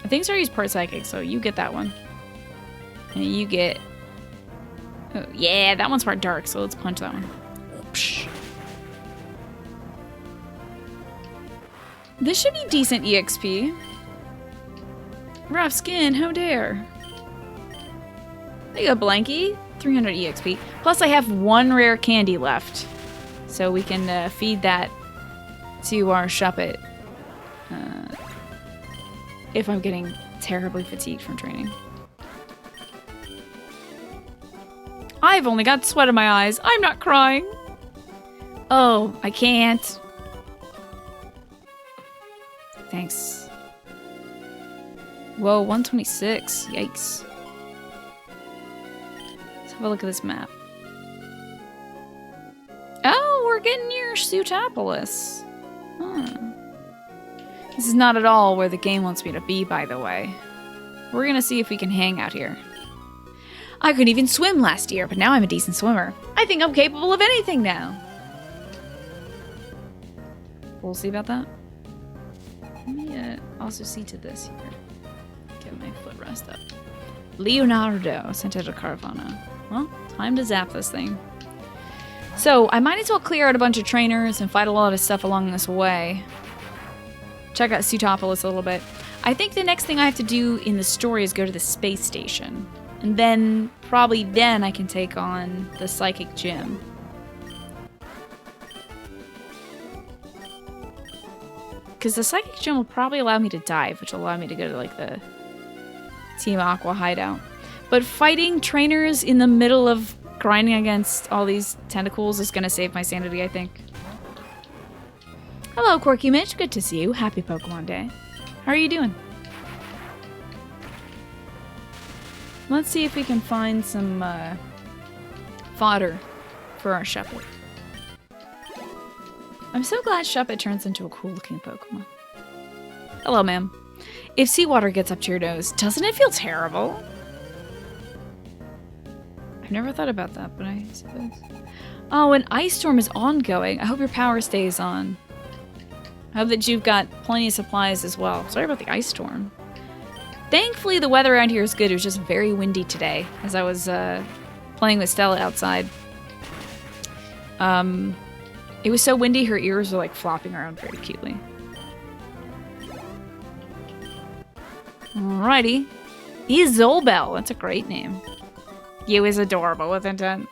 I think Staryu's part psychic, so you get that one. And you get... Oh, yeah, that one's part dark, so let's punch that one. Psh. This should be decent EXP. Rough skin, how dare. There you go, Blankie. 300 EXP. Plus I have one rare candy left. so we can feed that to our Shuppet if I'm getting terribly fatigued from training. I've only got sweat in my eyes. I'm not crying. Oh, I can't. Thanks. Whoa, 126. Yikes. Let's have a look at this map. Oh, we're getting near Sutopolis. Huh. This is not at all where the game wants me to be, by the way. We're gonna see if we can hang out here. I couldn't even swim last year, but now I'm a decent swimmer. I think I'm capable of anything now. We'll see about that. Let me also see to this here. Get my footrest up. Leonardo sent out a Caravana. Well, time to zap this thing. So, I might as well clear out a bunch of trainers and fight a lot of stuff along this way. Check out Sutopolis a little bit. I think the next thing I have to do in the story is go to the space station. And then, probably then, I can take on the Psychic Gym. Because the Psychic Gym will probably allow me to dive, which will allow me to go to, like, the Team Aqua hideout. But fighting trainers in the middle of grinding against all these tentacles is going to save my sanity, I think. Hello, Quirky Mitch. Good to see you. Happy Pokemon Day. How are you doing? Let's see if we can find some fodder for our Shuppet. I'm so glad Shuppet turns into a cool-looking Pokemon. Hello, ma'am. If seawater gets up to your nose, doesn't it feel terrible? I've never thought about that, but I suppose. Oh, an ice storm is ongoing. I hope your power stays on. I hope that you've got plenty of supplies as well. Sorry about the ice storm. Thankfully, the weather around here is good. It was just very windy today as I was playing with Stella outside. It was so windy, her ears were like flopping around very cutely. Alrighty. Isobel. That's a great name. You is adorable with intent.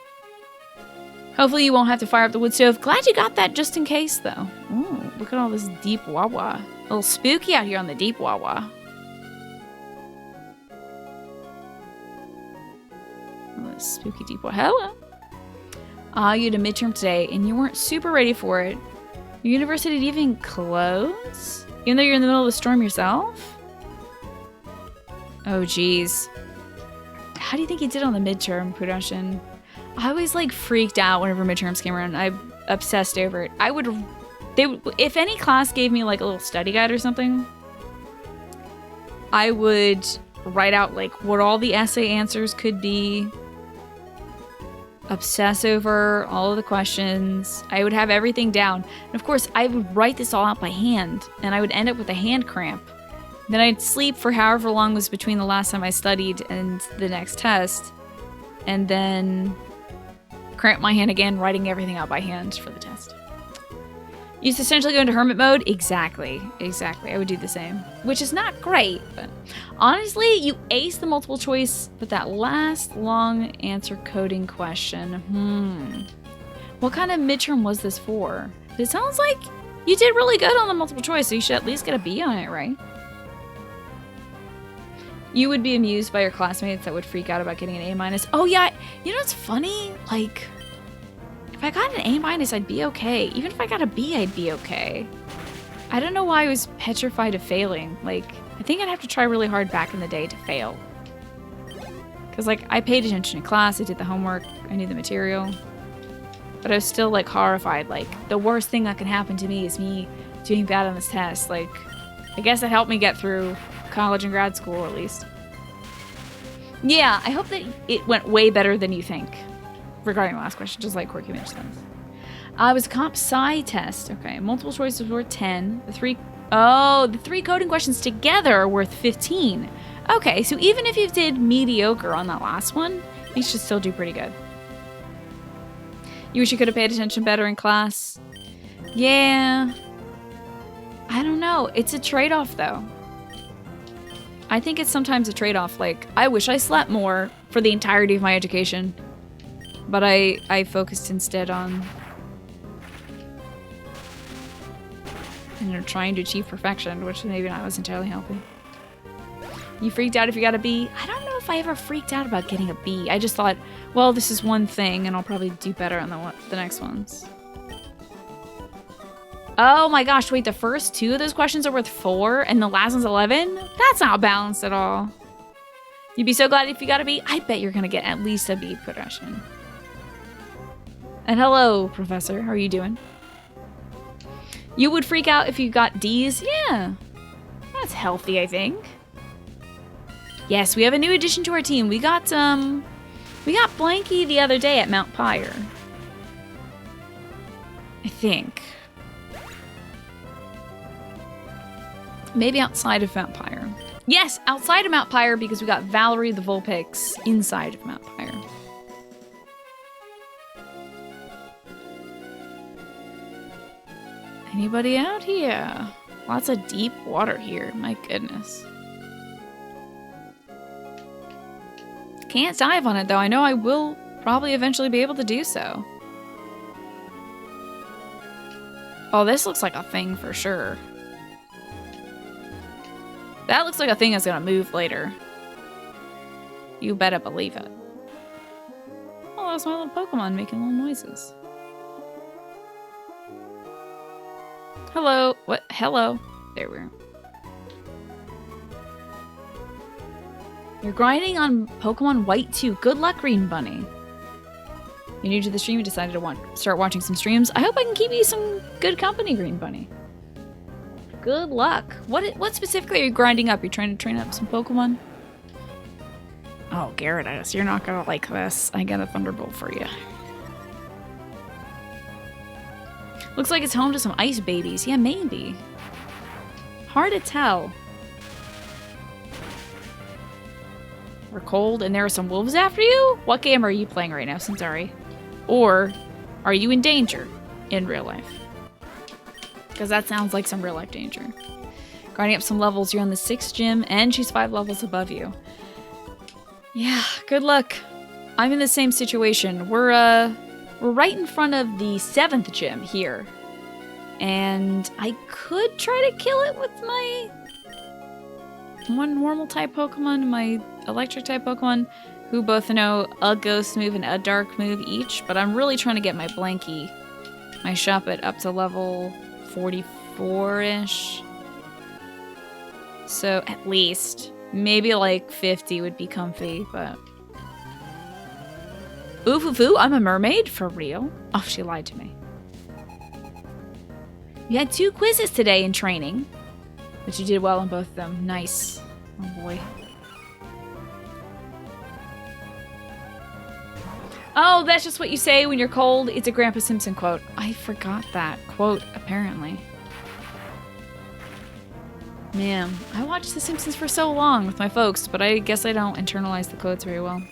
Hopefully you won't have to fire up the wood stove. Glad you got that just in case, though. Ooh, look at all this deep Wawa. A little spooky out here on the deep Wawa. Oh, spooky deep Wawa. Hello. You had a midterm today, and you weren't super ready for it. Your university didn't even close? Even though you're in the middle of the storm yourself? Oh, geez. How do you think you did on the midterm production? I always like freaked out whenever midterms came around. I obsessed over it. If any class gave me like a little study guide or something, I would write out like what all the essay answers could be, obsess over all of the questions. I would have everything down. And of course, I would write this all out by hand, and I would end up with a hand cramp. Then I'd sleep for however long was between the last time I studied and the next test, and then cramp my hand again, writing everything out by hand for the test. Used to essentially go into hermit mode? Exactly. I would do the same. Which is not great, but honestly, you aced the multiple choice, but that last long answer coding question, What kind of midterm was this for? It sounds like you did really good on the multiple choice, so you should at least get a B on it, right? You would be amused by your classmates that would freak out about getting an A-. Oh yeah, you know what's funny? Like, if I got an A-, I'd be okay. Even if I got a B, I'd be okay. I don't know why I was petrified of failing. Like, I think I'd have to try really hard back in the day to fail. Because, like, I paid attention in class, I did the homework, I knew the material. But I was still, like, horrified. Like, the worst thing that can happen to me is me doing bad on this test. Like, I guess it helped me get through college and grad school, at least. Yeah, I hope that it went way better than you think. Regarding the last question, just like Quirky Mitch says. It was a comp sci test. Okay, multiple choices were 10. The three coding questions together are worth 15. Okay, so even if you did mediocre on that last one, you should still do pretty good. You wish you could have paid attention better in class? Yeah. I don't know. It's a trade-off, though. I think it's sometimes a trade-off. Like, I wish I slept more for the entirety of my education. But I focused instead on and you're trying to achieve perfection, which maybe not was entirely healthy. You freaked out if you got a B? I don't know if I ever freaked out about getting a B. I just thought, well, this is one thing, and I'll probably do better on the next ones. Oh my gosh, wait, the first 2 of those questions are worth 4, and the last one's 11? That's not balanced at all. You'd be so glad if you got a B. I bet you're gonna get at least a B progression. And hello, Professor. How are you doing? You would freak out if you got D's? Yeah. That's healthy, I think. Yes, we have a new addition to our team. We got Blankie the other day at Mount Pyre. I think. Maybe outside of Mount Pyre. Yes, outside of Mount Pyre because we got Valerie the Vulpix inside of Mount Pyre. Anybody out here? Lots of deep water here. My goodness. Can't dive on it though. I know I will probably eventually be able to do so. Oh, this looks like a thing for sure. That looks like a thing that's gonna move later. You better believe it. Oh, that's my little Pokemon making little noises. Hello. What? Hello. There we are. You're grinding on Pokemon White 2. Good luck, Green Bunny. You're new to the stream. You decided to start watching some streams. I hope I can keep you some good company, Green Bunny. Good luck. What specifically are you grinding up? You're trying to train up some Pokemon? Oh, Gyarados, you're not gonna like this. I got a Thunderbolt for you. Looks like it's home to some ice babies. Yeah, maybe. Hard to tell. We're cold and there are some wolves after you? What game are you playing right now, Centauri? Or are you in danger in real life? Because that sounds like some real life danger. Grinding up some levels, you're on the 6th gym and she's 5 levels above you. Yeah, good luck. I'm in the same situation. We're right in front of the 7th gym here. And I could try to kill it with my one normal type Pokemon and my electric type Pokemon, who both know a ghost move and a dark move each, but I'm really trying to get my Blankie, my Shuppet, up to level 44-ish. So at least, maybe like 50 would be comfy, but... Ooh, I'm a mermaid? For real? Oh, she lied to me. You had 2 quizzes today in training, but you did well on both of them. Nice. Oh boy. Oh, that's just what you say when you're cold. It's a Grandpa Simpson quote. I forgot that quote, apparently. Man, I watched The Simpsons for so long with my folks, but I guess I don't internalize the quotes very well.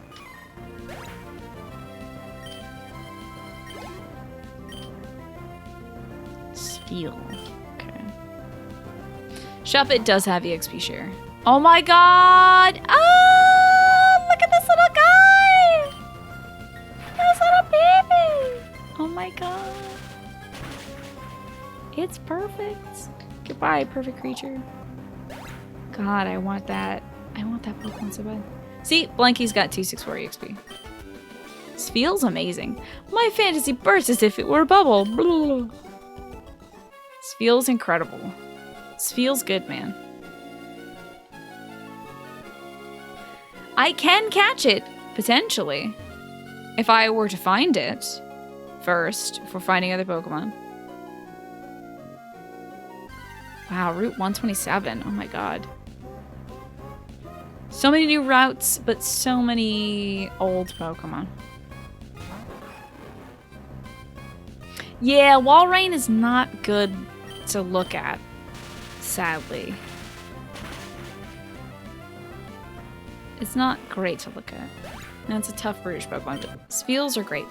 Spiel. Okay. Shuppet does have EXP share. Oh my god! Ah! Look at this little guy! This little baby! Oh my god. It's perfect. Goodbye, perfect creature. God, I want that. I want that Pokemon so bad. See, Blankie's got 264 EXP. This feels amazing. My fantasy bursts as if it were a bubble. Blah. This feels incredible. This feels good, man. I can catch it, potentially. If I were to find it first, before finding other Pokemon. Wow, Route 127. Oh my god. So many new routes, but so many old Pokemon. Yeah, Walrein is not good to look at, sadly. It's not great to look at. And it's a tough British Pokemon, but Spheals are great.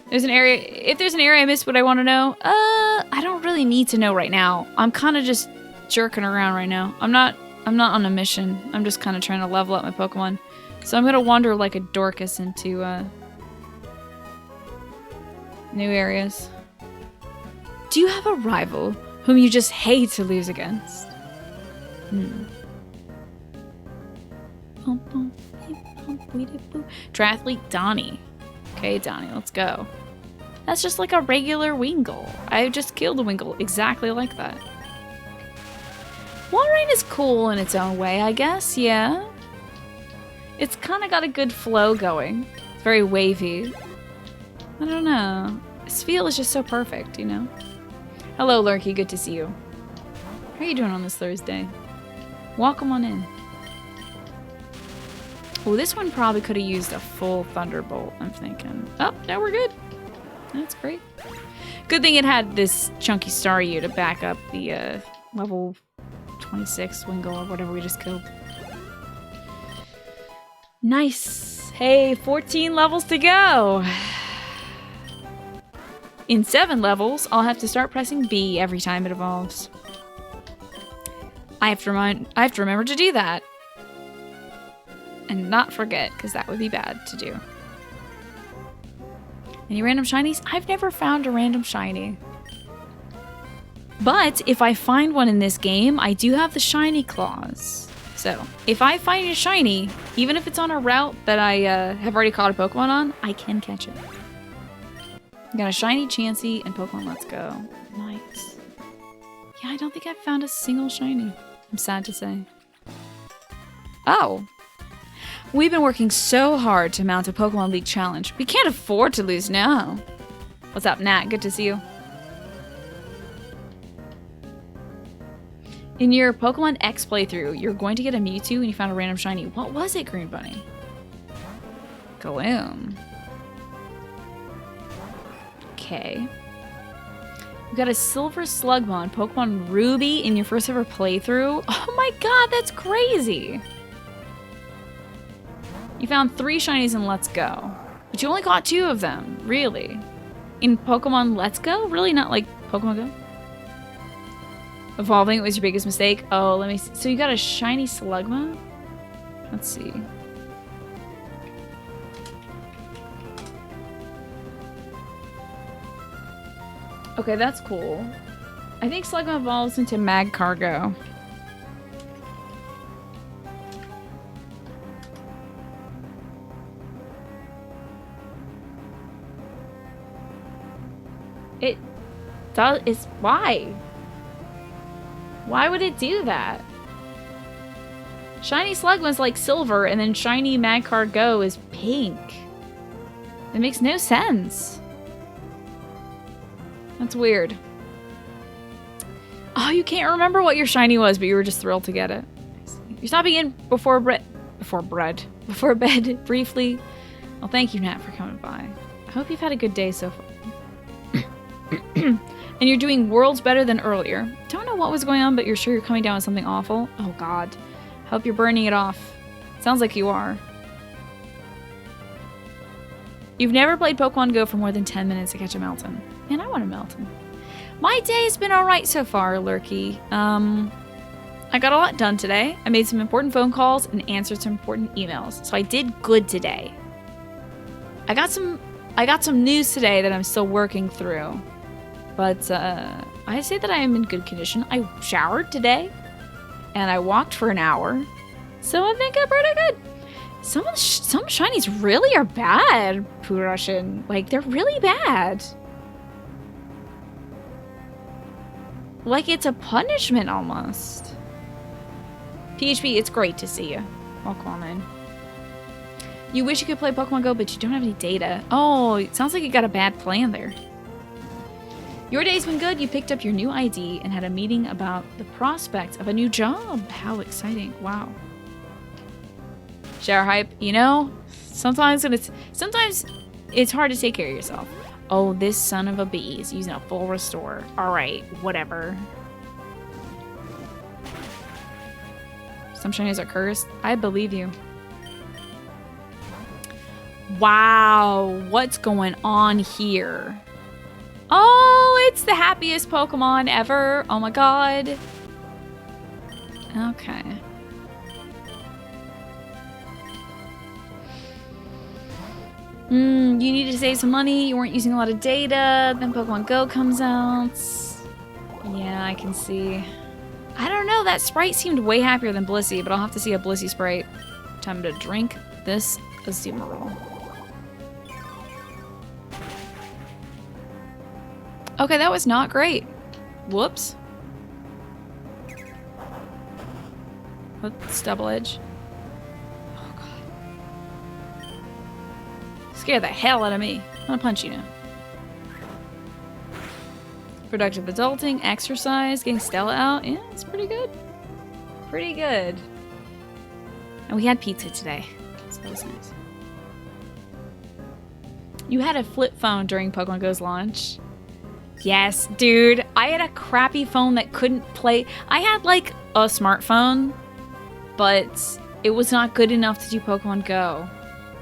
There's an area, if there's an area I missed, would I want to know? I don't really need to know right now. I'm kind of just jerking around right now. I'm not on a mission. I'm just kind of trying to level up my Pokemon. So I'm gonna wander like a Dorcas into new areas. Do you have a rival whom you just hate to lose against? Triathlete Donnie. Okay, Donnie, let's go. That's just like a regular Wingull. I just killed a Wingull exactly like that. Walrein is cool in its own way, I guess, yeah. It's kind of got a good flow going. It's very wavy. I don't know. This feel is just so perfect, you know? Hello, Lurky, good to see you. How are you doing on this Thursday? Welcome on in. Oh, this one probably could have used a full Thunderbolt, I'm thinking. Oh, now we're good. That's great. Good thing it had this chunky Staryu to back up the level 26 Wingull or whatever we just killed. Nice. Hey, 14 levels to go. In 7 levels, I'll have to start pressing B every time it evolves. I have to remember to do that. And not forget, because that would be bad to do. Any random shinies? I've never found a random shiny. But if I find one in this game, I do have the shiny claws. So if I find a shiny, even if it's on a route that I have already caught a Pokemon on, I can catch it. Got a shiny Chansey and Pokemon Let's Go. Nice. Yeah, I don't think I've found a single shiny. I'm sad to say. Oh. We've been working so hard to mount a Pokemon League challenge. We can't afford to lose now. What's up, Nat? Good to see you. In your Pokemon X playthrough, you're going to get a Mewtwo and you found a random shiny. What was it, Green Bunny? Gloom. Okay. You got a Silver Slugma, Pokemon Ruby in your first ever playthrough. Oh my god, that's crazy. You found 3 shinies in Let's Go, but you only caught 2 of them, really. In Pokemon Let's Go? Really, not like Pokemon Go? Evolving was your biggest mistake? Oh, let me see. So you got a shiny Slugma? Let's see. Okay, that's cool. I think Slugma evolves into Magcargo. It does. It's why? Why would it do that? Shiny Slugma's like silver, and then shiny Magcargo is pink. It makes no sense. That's weird. Oh, you can't remember what your shiny was, but you were just thrilled to get it. You're stopping in before bed briefly. Well, thank you, Nat, for coming by. I hope you've had a good day so far. And you're doing worlds better than earlier. Don't know what was going on, but you're sure you're coming down with something awful. Oh god. Hope you're burning it off. Sounds like you are. You've never played Pokemon Go for more than 10 minutes to catch a Melton. Man, I want a Melton. My day's been alright so far, Lurky. I got a lot done today. I made some important phone calls and answered some important emails. So I did good today. I got some news today that I'm still working through. But I say that I am in good condition. I showered today, and I walked for an hour, so I think I'm pretty good. Some shinies really are bad, Purushin. Like, they're really bad. Like, it's a punishment almost. PHP, it's great to see you. Welcome on in. You wish you could play Pokemon Go, but you don't have any data. Oh, it sounds like you got a bad plan there. Your day's been good. You picked up your new ID and had a meeting about the prospects of a new job. How exciting. Wow. Shower hype. You know, sometimes it's hard to take care of yourself. Oh, this son of a bee is using a full restore. Alright, whatever. Some shinies are cursed. I believe you. Wow, what's going on here? Oh, it's the happiest Pokemon ever. Oh my god. Okay. You need to save some money. You weren't using a lot of data. Then Pokemon Go comes out. Yeah, I can see. I don't know. That Sprite seemed way happier than Blissey, but I'll have to see a Blissey Sprite. Time to drink this Azumarill. Okay, that was not great. Whoops. What's double edge? Oh, God. Scare the hell out of me. I'm gonna punch you now. Productive adulting, exercise, getting Stella out. Yeah, it's pretty good. Pretty good. And we had pizza today, so that was nice. You had a flip phone during Pokemon Go's launch. Yes, dude. I had a crappy phone that couldn't play. I had like a smartphone, but it was not good enough to do Pokemon Go.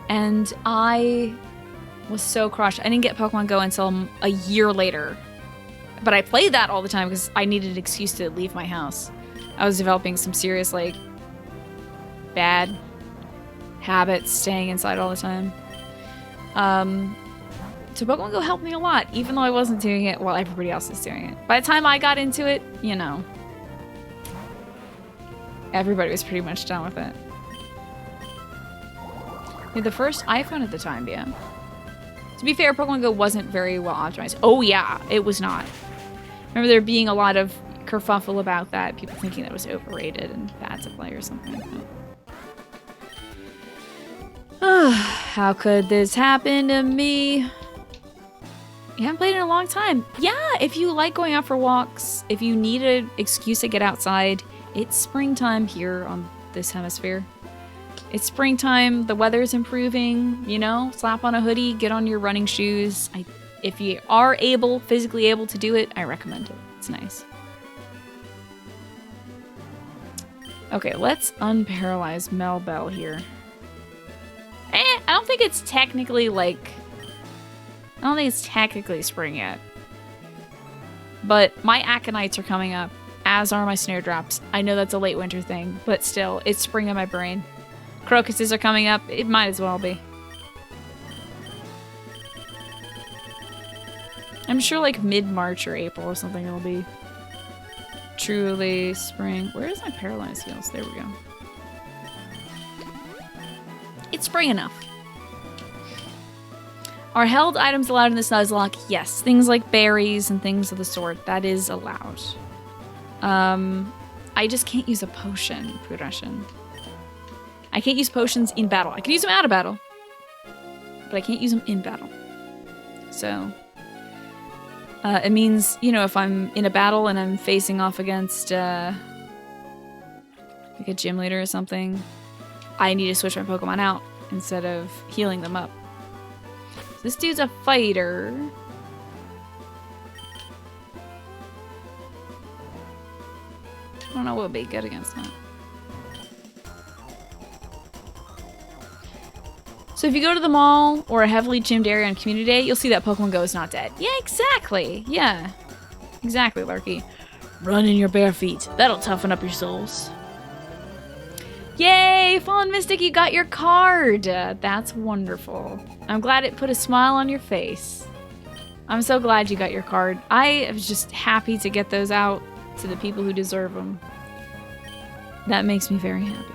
And I was so crushed. I didn't get Pokemon Go until a year later. But I played that all the time because I needed an excuse to leave my house. I was developing some serious, like, bad habits, staying inside all the time. So Pokemon Go helped me a lot, even though I wasn't doing it while everybody else was doing it. By the time I got into it, you know, everybody was pretty much done with it. We had the first iPhone at the time, yeah. To be fair, Pokemon Go wasn't very well optimized. Oh yeah, it was not. Remember there being a lot of kerfuffle about that, people thinking that it was overrated and bad to play or something like that. How could this happen to me? You haven't played in a long time. Yeah, if you like going out for walks, if you need an excuse to get outside, it's springtime here on this hemisphere. It's springtime, the weather's improving, you know? Slap on a hoodie, get on your running shoes. If you are physically able to do it, I recommend it. It's nice. Okay, let's unparalyze Melbell here. I don't think it's technically spring yet. But my Aconites are coming up, as are my Snowdrops. I know that's a late winter thing, but still, it's spring in my brain. Crocuses are coming up. It might as well be. I'm sure like mid-March or April or something it'll be truly spring. Where is my paralyzed heals? There we go. It's spring enough. Are held items allowed in this Nuzlocke? Yes. Things like berries and things of the sort. That is allowed. I just can't use a potion progression. I can't use potions in battle. I can use them out of battle, but I can't use them in battle. So, it means, you know, if I'm in a battle and I'm facing off against, like a gym leader or something, I need to switch my Pokemon out instead of healing them up. So this dude's a fighter. I don't know what would be good against that. So if you go to the mall or a heavily gymmed area on Community Day, you'll see that Pokemon Go is not dead. Yeah, exactly. Yeah. Exactly, Larky. Run in your bare feet. That'll toughen up your souls. Yay! Fallen Mystic, you got your card! That's wonderful. I'm glad it put a smile on your face. I'm so glad you got your card. I am just happy to get those out to the people who deserve them. That makes me very happy.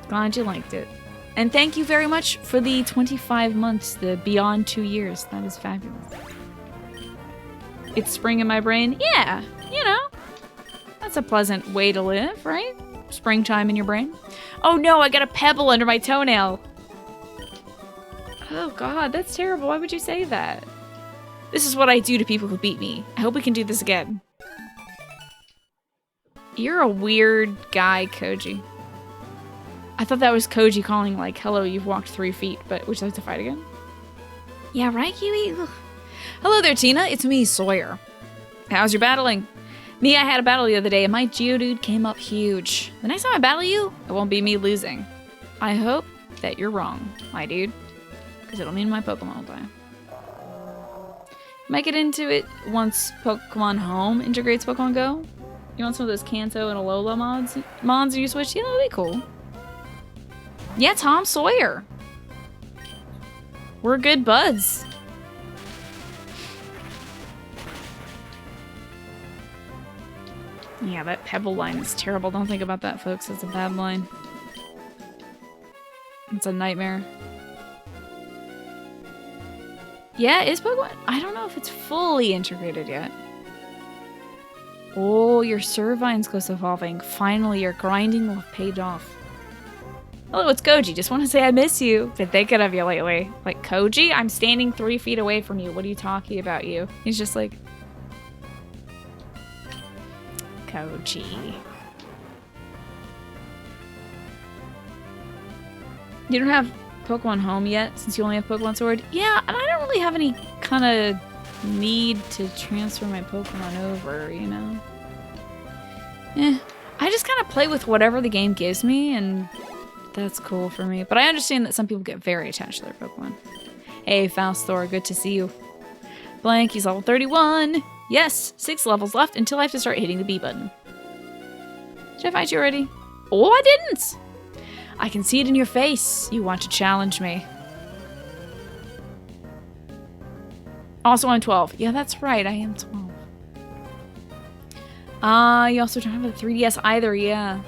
Glad you liked it. And thank you very much for the 25 months, the beyond 2 years. That is fabulous. It's spring in my brain. Yeah, you know, that's a pleasant way to live, right? Springtime in your brain. Oh no, I got a pebble under my toenail. Oh god, that's terrible. Why would you say that? This is what I do to people who beat me. I hope we can do this again. You're a weird guy, Koji. I thought that was Koji calling like, hello, you've walked 3 feet, but would you like to fight again? Yeah, right, Kiwi? Ugh. Hello there, Tina. It's me, Sawyer. How's your battling? Me, I had a battle the other day, and my Geodude came up huge. The next time I battle you, it won't be me losing. I hope that you're wrong, my dude. Because it'll mean my Pokemon will die. Might get into it once Pokemon Home integrates Pokemon Go. You want some of those Kanto and Alola mods and you switch? Yeah, that'd be cool. Yeah, Tom Sawyer. We're good buds. Yeah, that pebble line is terrible. Don't think about that, folks. It's a bad line. It's a nightmare. Yeah, is Pokemon? I don't know if it's fully integrated yet. Oh, your Servine's close to evolving. Finally, your grinding will have paid off. Hello, it's Koji. Just want to say I miss you. Been thinking of you lately. Like, Koji? I'm standing 3 feet away from you. What are you talking about, you? He's just like... Koji. You don't have Pokemon Home yet, since you only have Pokemon Sword? Yeah, and I don't really have any kind of need to transfer my Pokemon over, you know? I just kind of play with whatever the game gives me, and that's cool for me. But I understand that some people get very attached to their Pokemon. Hey, Faustor, good to see you. Blankie's level 31. Yes, 6 levels left until I have to start hitting the B button. Did I fight you already? Oh, I didn't! I can see it in your face. You want to challenge me. Also, I'm 12. Yeah, that's right. I am 12. You also don't have a 3DS either, yeah.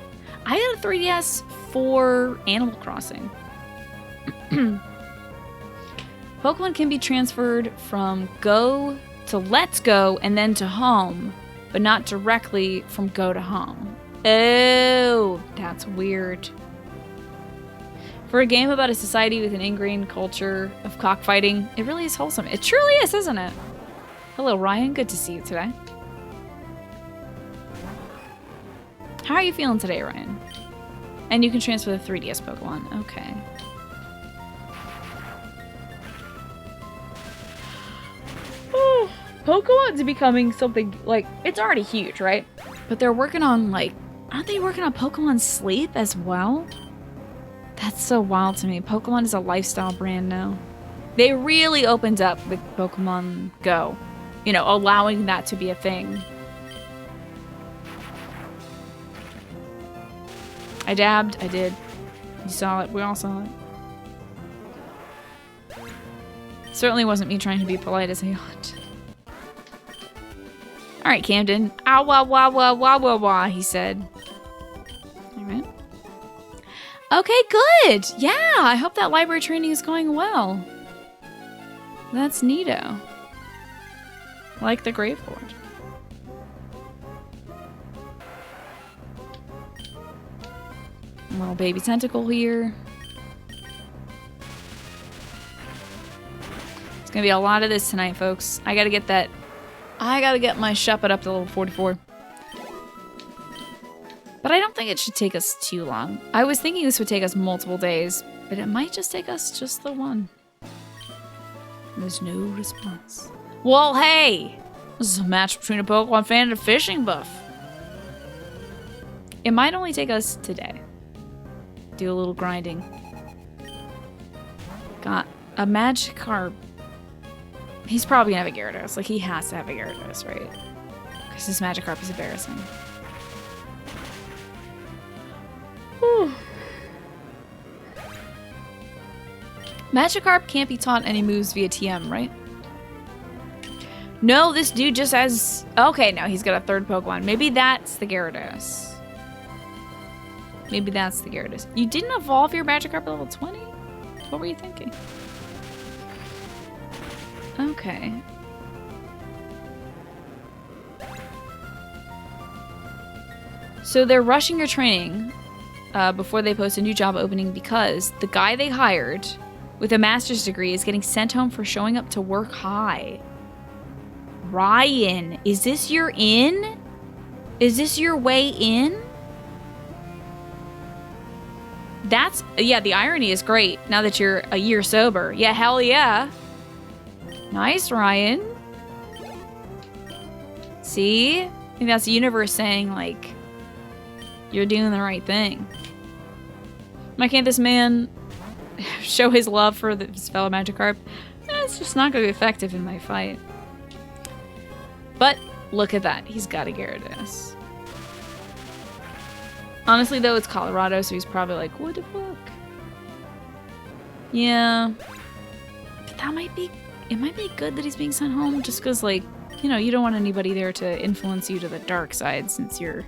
I got a 3DS for Animal Crossing. Pokemon can be transferred from Go to Let's Go and then to Home, but not directly from Go to Home. Oh, that's weird. For a game about a society with an ingrained culture of cockfighting, it really is wholesome. It truly is, isn't it? Hello, Ryan. Good to see you today. How are you feeling today, Ryan? And you can transfer the 3DS Pokemon. Okay. Oh, Pokemon's becoming something, like, it's already huge, right? But they're working on, like, aren't they working on Pokemon Sleep as well? That's so wild to me. Pokemon is a lifestyle brand now. They really opened up with Pokemon Go. You know, allowing that to be a thing. I dabbed. I did. You saw it. We all saw it. Certainly wasn't me trying to be polite as I ought. Alright, Camden. Ah, wah, wah, wah, wah, wah, wah, he said. Alright. Okay, good. Yeah, I hope that library training is going well. That's neato. Like the Graveboard. Little baby tentacle here. It's gonna be a lot of this tonight, folks. I gotta get that. I gotta get my Shuppet up to level 44. But I don't think it should take us too long. I was thinking this would take us multiple days, but it might just take us just the one. There's no response. Well, hey! This is a match between a Pokemon fan and a fishing buff. It might only take us today. Do a little grinding. Got a Magikarp. He's probably gonna have a Gyarados. Like, he has to have a Gyarados, right? Because this Magikarp is embarrassing. Whew. Magikarp can't be taught any moves via TM, right? No, this dude just has... Okay, no, he's got a third Pokemon. Maybe that's the Gyarados. Maybe that's the Gyarados. You didn't evolve your Magikarp at level 20? What were you thinking? Okay. So they're rushing your training before they post a new job opening because the guy they hired with a master's degree is getting sent home for showing up to work high. Ryan, is this your in? Is this your way in? That's, yeah, the irony is great now that you're a year sober. Yeah, hell yeah. Nice, Ryan. See? I think that's the universe saying, like, you're doing the right thing. Why can't this man show his love for his fellow Magikarp? It's just not going to be effective in my fight. But look at that. He's got a Gyarados. Honestly, though, it's Colorado, so he's probably like, what the fuck? Yeah. it might be good that he's being sent home just because, like, you know, you don't want anybody there to influence you to the dark side since you're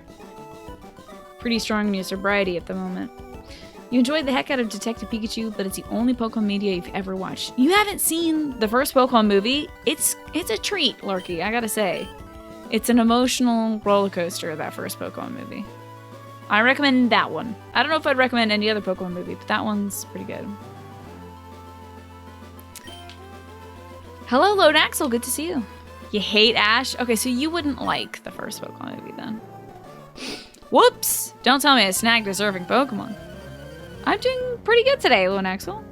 pretty strong in your sobriety at the moment. You enjoyed the heck out of Detective Pikachu, but it's the only Pokemon media you've ever watched. You haven't seen the first Pokemon movie? It's a treat, Larky, I gotta say. It's an emotional roller coaster, that first Pokemon movie. I recommend that one. I don't know if I'd recommend any other Pokemon movie, but that one's pretty good. Hello, Lone Axel. Good to see you. You hate Ash? Okay, so you wouldn't like the first Pokemon movie then. Whoops! Don't tell me I snagged deserving Pokemon. I'm doing pretty good today, Lone Axel.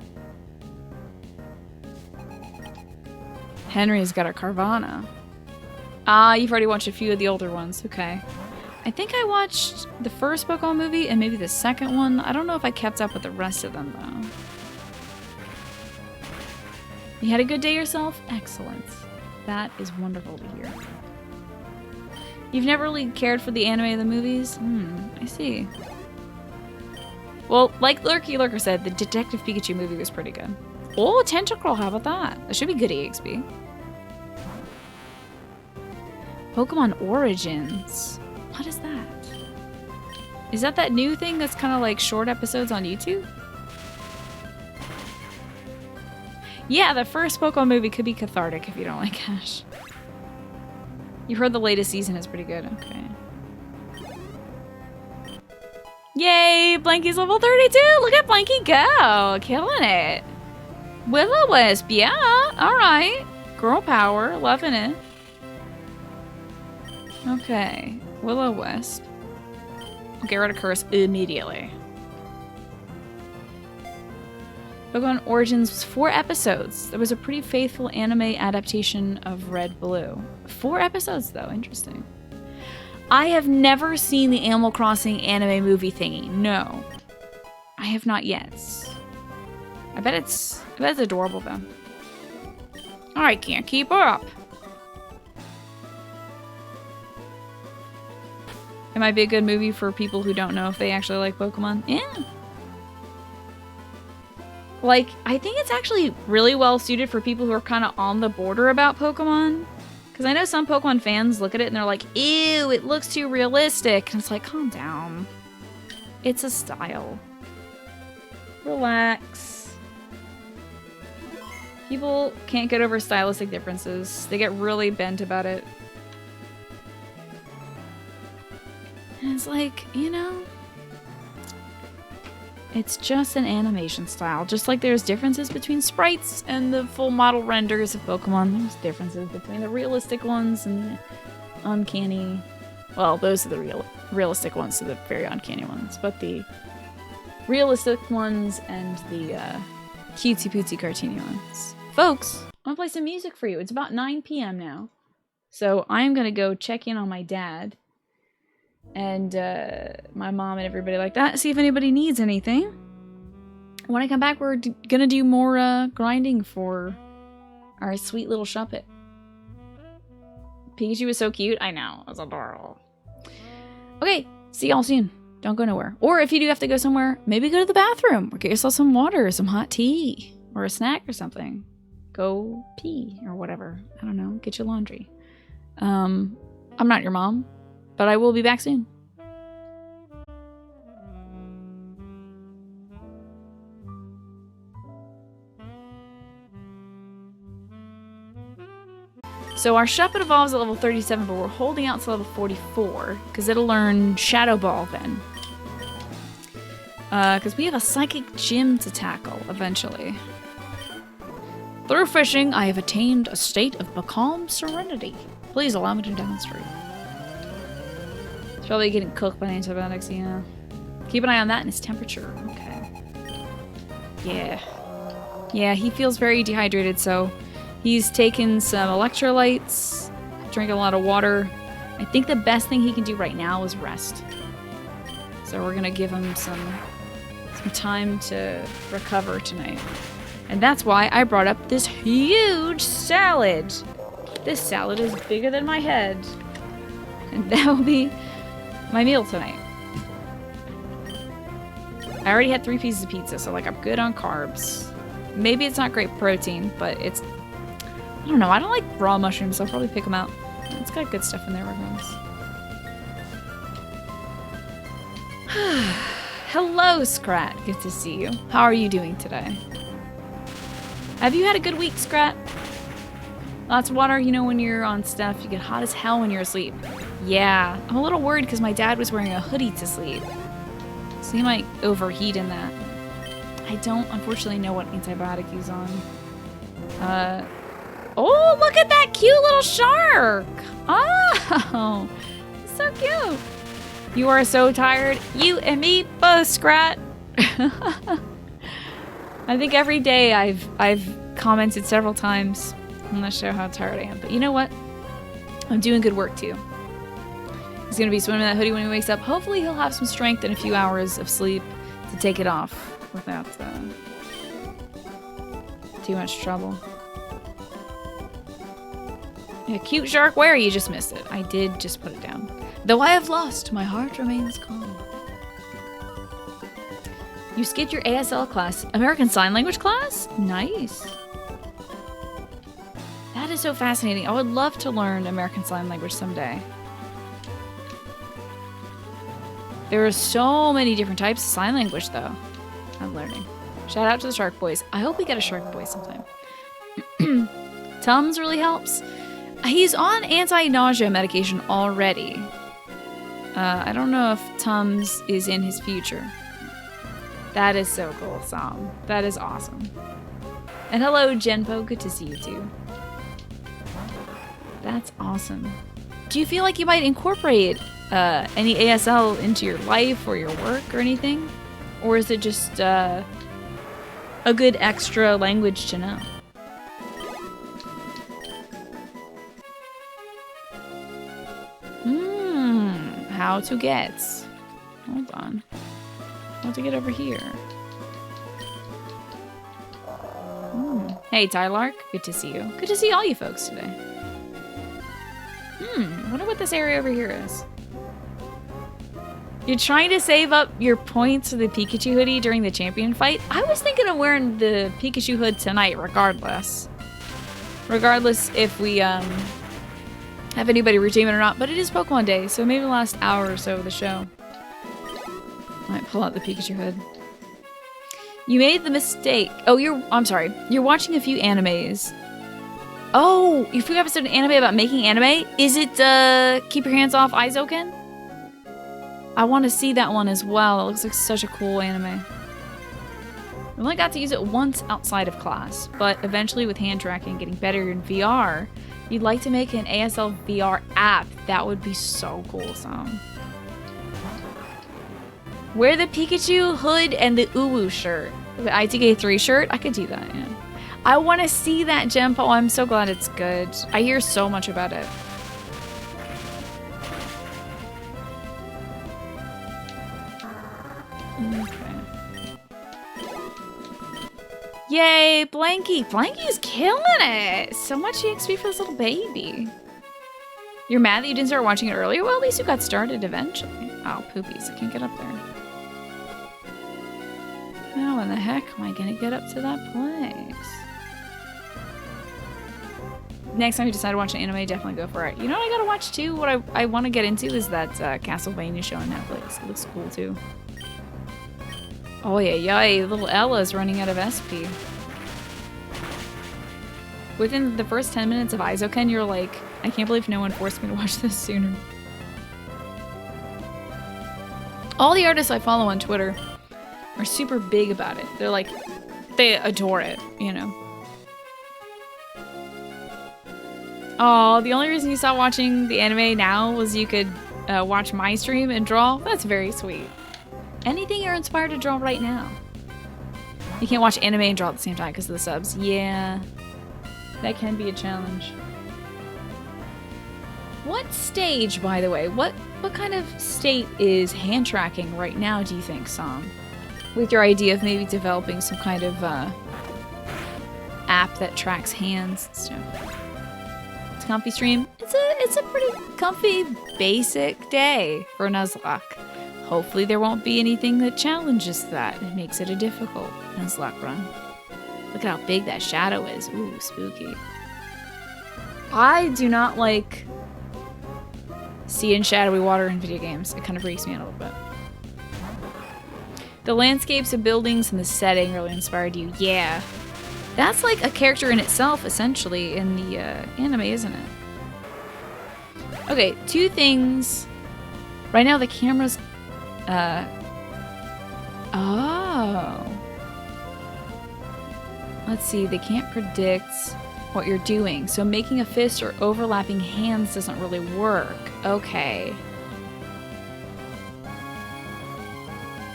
Henry's got a Carvana. Ah, you've already watched a few of the older ones. Okay. I think I watched the first Pokemon movie and maybe the second one. I don't know if I kept up with the rest of them, though. You had a good day yourself? Excellent. That is wonderful to hear. You've never really cared for the anime of the movies? I see. Well, like Lurky Lurker said, the Detective Pikachu movie was pretty good. Oh, Tentacruel, how about that? That should be good EXP. Pokemon Origins. What is that? Is that new thing that's kind of like short episodes on YouTube? Yeah, the first Pokemon movie could be cathartic if you don't like Ash. You heard the latest season is pretty good. Okay. Yay! Blankie's level 32! Look at Blankie go! Killing it! Will-O-Wisp, yeah! Alright. Girl power, loving it. Okay. Will-O-Wisp. I'll get rid of Curse immediately. Pokemon Origins was 4 episodes. There was a pretty faithful anime adaptation of Red Blue. 4 episodes, though. Interesting. I have never seen the Animal Crossing anime movie thingy. No. I have not yet. I bet it's adorable, though. I can't keep up. It might be a good movie for people who don't know if they actually like Pokemon. Yeah. Like, I think it's actually really well suited for people who are kind of on the border about Pokemon. Because I know some Pokemon fans look at it and they're like, ew, it looks too realistic. And it's like, calm down. It's a style. Relax. People can't get over stylistic differences. They get really bent about it. And it's like, you know, it's just an animation style. Just like there's differences between sprites and the full model renders of Pokemon. There's differences between the realistic ones and the uncanny. Well, those are the realistic ones, so the very uncanny ones. But the realistic ones and the cutesy-pootsy cartoony ones. Folks, I want to play some music for you. It's about 9 p.m. now. So I'm going to go check in on my dad and my mom and everybody like that, see if anybody needs anything. When I come back, we're gonna do more grinding for our sweet little Shuppet. Pikachu was so cute. I know, it was adorable. Okay, see y'all soon. Don't go nowhere. Or if you do have to go somewhere, maybe go to the bathroom or get yourself some water or some hot tea or a snack or something. Go pee or whatever. I don't know. Get your laundry. I'm not your mom, but I will be back soon. So our Shuppet evolves at level 37, but we're holding out to level 44, because it'll learn Shadow Ball then. Because we have a Psychic Gym to tackle, eventually. Through fishing, I have attained a state of calm serenity. Please allow me to demonstrate. It's probably getting cooked by antibiotics, yeah. Keep an eye on that and his temperature. Okay. Yeah. Yeah, he feels very dehydrated, so he's taken some electrolytes, drinking a lot of water. I think the best thing he can do right now is rest. So we're gonna give him some time to recover tonight. And that's why I brought up this huge salad. This salad is bigger than my head. And that will be my meal tonight. I already had 3 pieces of pizza, so like I'm good on carbs. Maybe it's not great protein, but it's... I don't know. I don't like raw mushrooms, so I'll probably pick them out. It's got good stuff in there regardless. Hello, Scrat. Good to see you. How are you doing today? Have you had a good week, Scrat? Lots of water, you know, when you're on stuff. You get hot as hell when you're asleep. Yeah. I'm a little worried because my dad was wearing a hoodie to sleep. So he might overheat in that. I don't, unfortunately, know what antibiotic he's on. Oh, look at that cute little shark! Oh, so cute. You are so tired. You and me both, Scrat. I think every day I've commented several times on the show how tired I am. But you know what? I'm doing good work too. He's gonna be swimming in that hoodie when he wakes up. Hopefully he'll have some strength and a few hours of sleep to take it off without too much trouble. Yeah, cute shark, where? You just missed it. I did just put it down. Though I have lost, my heart remains calm. You skipped your ASL class. American Sign Language class? Nice. That is so fascinating. I would love to learn American Sign Language someday. There are so many different types of sign language, though. I'm learning. Shout out to the Shark Boys. I hope we get a Shark Boy sometime. Tums really helps. He's on anti-nausea medication already. I don't know if Tums is in his future. That is so cool, Sam. That is awesome. And hello, Genpo. Good to see you, too. That's awesome. Do you feel like you might incorporate any ASL into your life or your work or anything? Or is it just a good extra language to know? How to get. Hold on. How to get over here. Hey, Tylark. Good to see you. Good to see all you folks today. I wonder what this area over here is. You're trying to save up your points for the Pikachu hoodie during the champion fight? I was thinking of wearing the Pikachu hood tonight regardless. Regardless if we have anybody redeem it or not, but it is Pokemon Day, so maybe the last hour or so of the show. Might pull out the Pikachu hood. You made the mistake. Oh, I'm sorry. You're watching a few animes. Oh, you forgot episode of anime about making anime? Is it Keep Your Hands Off Aizoken? I want to see that one as well. It looks like such a cool anime. I only got to use it once outside of class, but eventually with hand tracking getting better in VR, you'd like to make an ASL VR app. That would be so cool, Sam. Wear the Pikachu hood and the Uwu shirt. The ITK3 shirt? I could do that, yeah. I want to see that, Gempo. I'm so glad it's good. I hear so much about it. Okay. Yay, Blankie. Blankie's killing it. So much EXP for this little baby. You're mad that you didn't start watching it earlier? Well, at least you got started eventually. Oh, poopies. I can't get up there. How in the heck am I going to get up to that place? Next time you decide to watch an anime, definitely go for it. You know what I gotta watch too? What I want to get into is that Castlevania show on Netflix. It looks cool too. Oh yeah, little Ella's running out of SP. Within the first 10 minutes of Aizoken, you're like, I can't believe no one forced me to watch this sooner. All the artists I follow on Twitter are super big about it. They're like, they adore it, you know. Oh, the only reason you stopped watching the anime now was you could watch my stream and draw? That's very sweet. Anything you're inspired to draw right now. You can't watch anime and draw at the same time because of the subs. Yeah, that can be a challenge. What stage, by the way, what kind of state is hand tracking right now, do you think, Sam? With your idea of maybe developing some kind of app that tracks hands and stuff. Comfy stream. It's a pretty comfy, basic day for Nuzlocke. Hopefully there won't be anything that challenges that and makes it a difficult Nuzlocke run. Look at how big that shadow is. Ooh, spooky. I do not like seeing shadowy water in video games. It kind of freaks me out a little bit. The landscapes of buildings and the setting really inspired you. Yeah. That's like a character in itself, essentially, in the anime, isn't it? Okay, 2 things. Right now the camera's... Oh. Let's see, they can't predict what you're doing, so making a fist or overlapping hands doesn't really work. Okay.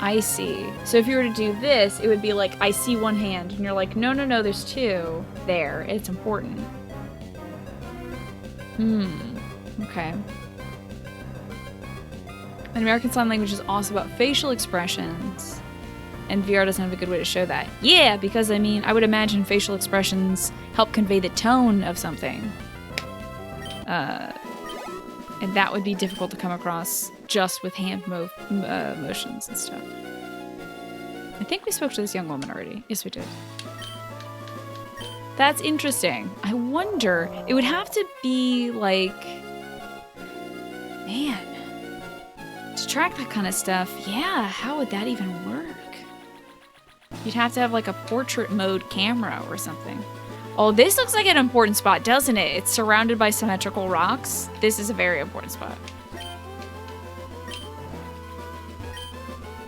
I see. So if you were to do this, it would be like, I see one hand, and you're like, no, no, no, there's 2 there. It's important. Okay. And American Sign Language is also about facial expressions, and VR doesn't have a good way to show that. Yeah, because, I mean, I would imagine facial expressions help convey the tone of something. And that would be difficult to come across just with hand motions and stuff. I think we spoke to this young woman already. Yes, we did. That's interesting. I wonder, it would have to be like, man, to track that kind of stuff, yeah, how would that even work? You'd have to have like a portrait mode camera or something. Oh, this looks like an important spot, doesn't it? It's surrounded by symmetrical rocks. This is a very important spot.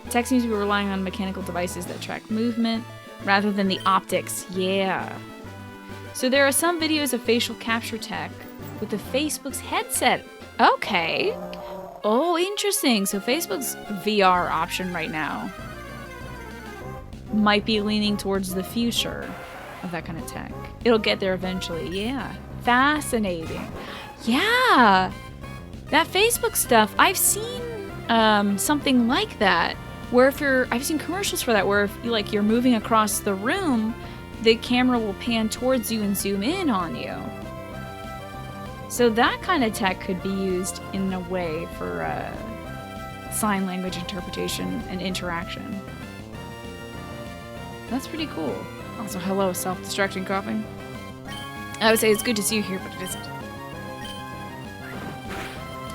Tech seems to be relying on mechanical devices that track movement rather than the optics. Yeah. So there are some videos of facial capture tech with the Facebook's headset. Okay. Oh, interesting. So Facebook's VR option right now might be leaning towards the future of that kind of tech. It'll get there eventually. Yeah. Fascinating. Yeah. That Facebook stuff, I've seen something like that. Where if I've seen commercials for that where if you're moving across the room, the camera will pan towards you and zoom in on you. So that kind of tech could be used in a way for sign language interpretation and interaction. That's pretty cool. Also, hello, self-destructing coughing. I would say it's good to see you here, but it isn't.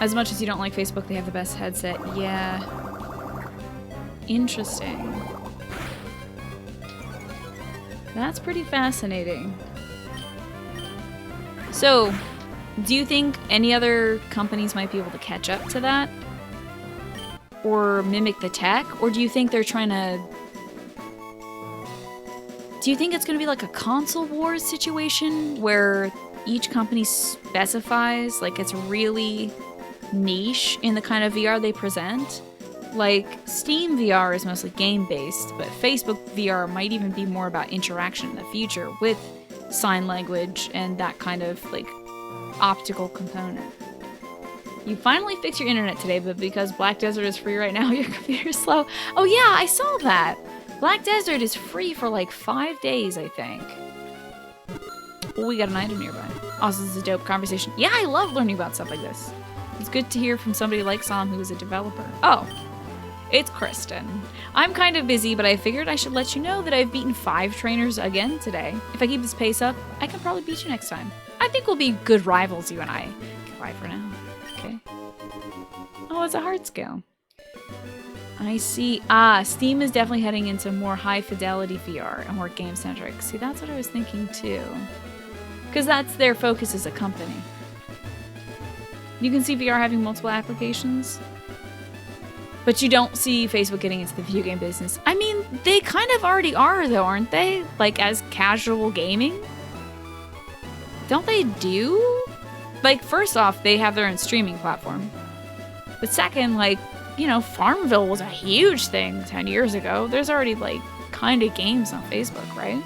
As much as you don't like Facebook, they have the best headset. Yeah. Interesting. That's pretty fascinating. So, do you think any other companies might be able to catch up to that? Or mimic the tech? Or do you think they're trying to... Do you think it's going to be like a console wars situation where each company specifies, like it's really niche in the kind of VR they present? Like, Steam VR is mostly game-based, but Facebook VR might even be more about interaction in the future with sign language and that kind of, like, optical component. You finally fixed your internet today, but because Black Desert is free right now, your computer's slow. Oh yeah, I saw that! Black Desert is free for like 5 days, I think. Oh, we got an item nearby. Also, this is a dope conversation. Yeah, I love learning about stuff like this. It's good to hear from somebody like Sam who is a developer. Oh, it's Kristen. I'm kind of busy, but I figured I should let you know that I've beaten 5 trainers again today. If I keep this pace up, I can probably beat you next time. I think we'll be good rivals, you and I. Goodbye for now. Okay. Oh, it's a hard scale. I see. Ah, Steam is definitely heading into more high-fidelity VR and more game-centric. See, that's what I was thinking, too. Because that's their focus as a company. You can see VR having multiple applications, but you don't see Facebook getting into the video game business. I mean, they kind of already are, though, aren't they? Like, as casual gaming? Don't they do? Like, first off, they have their own streaming platform. But second, like, you know, Farmville was a huge thing 10 years ago. There's already, like, kind of games on Facebook, right?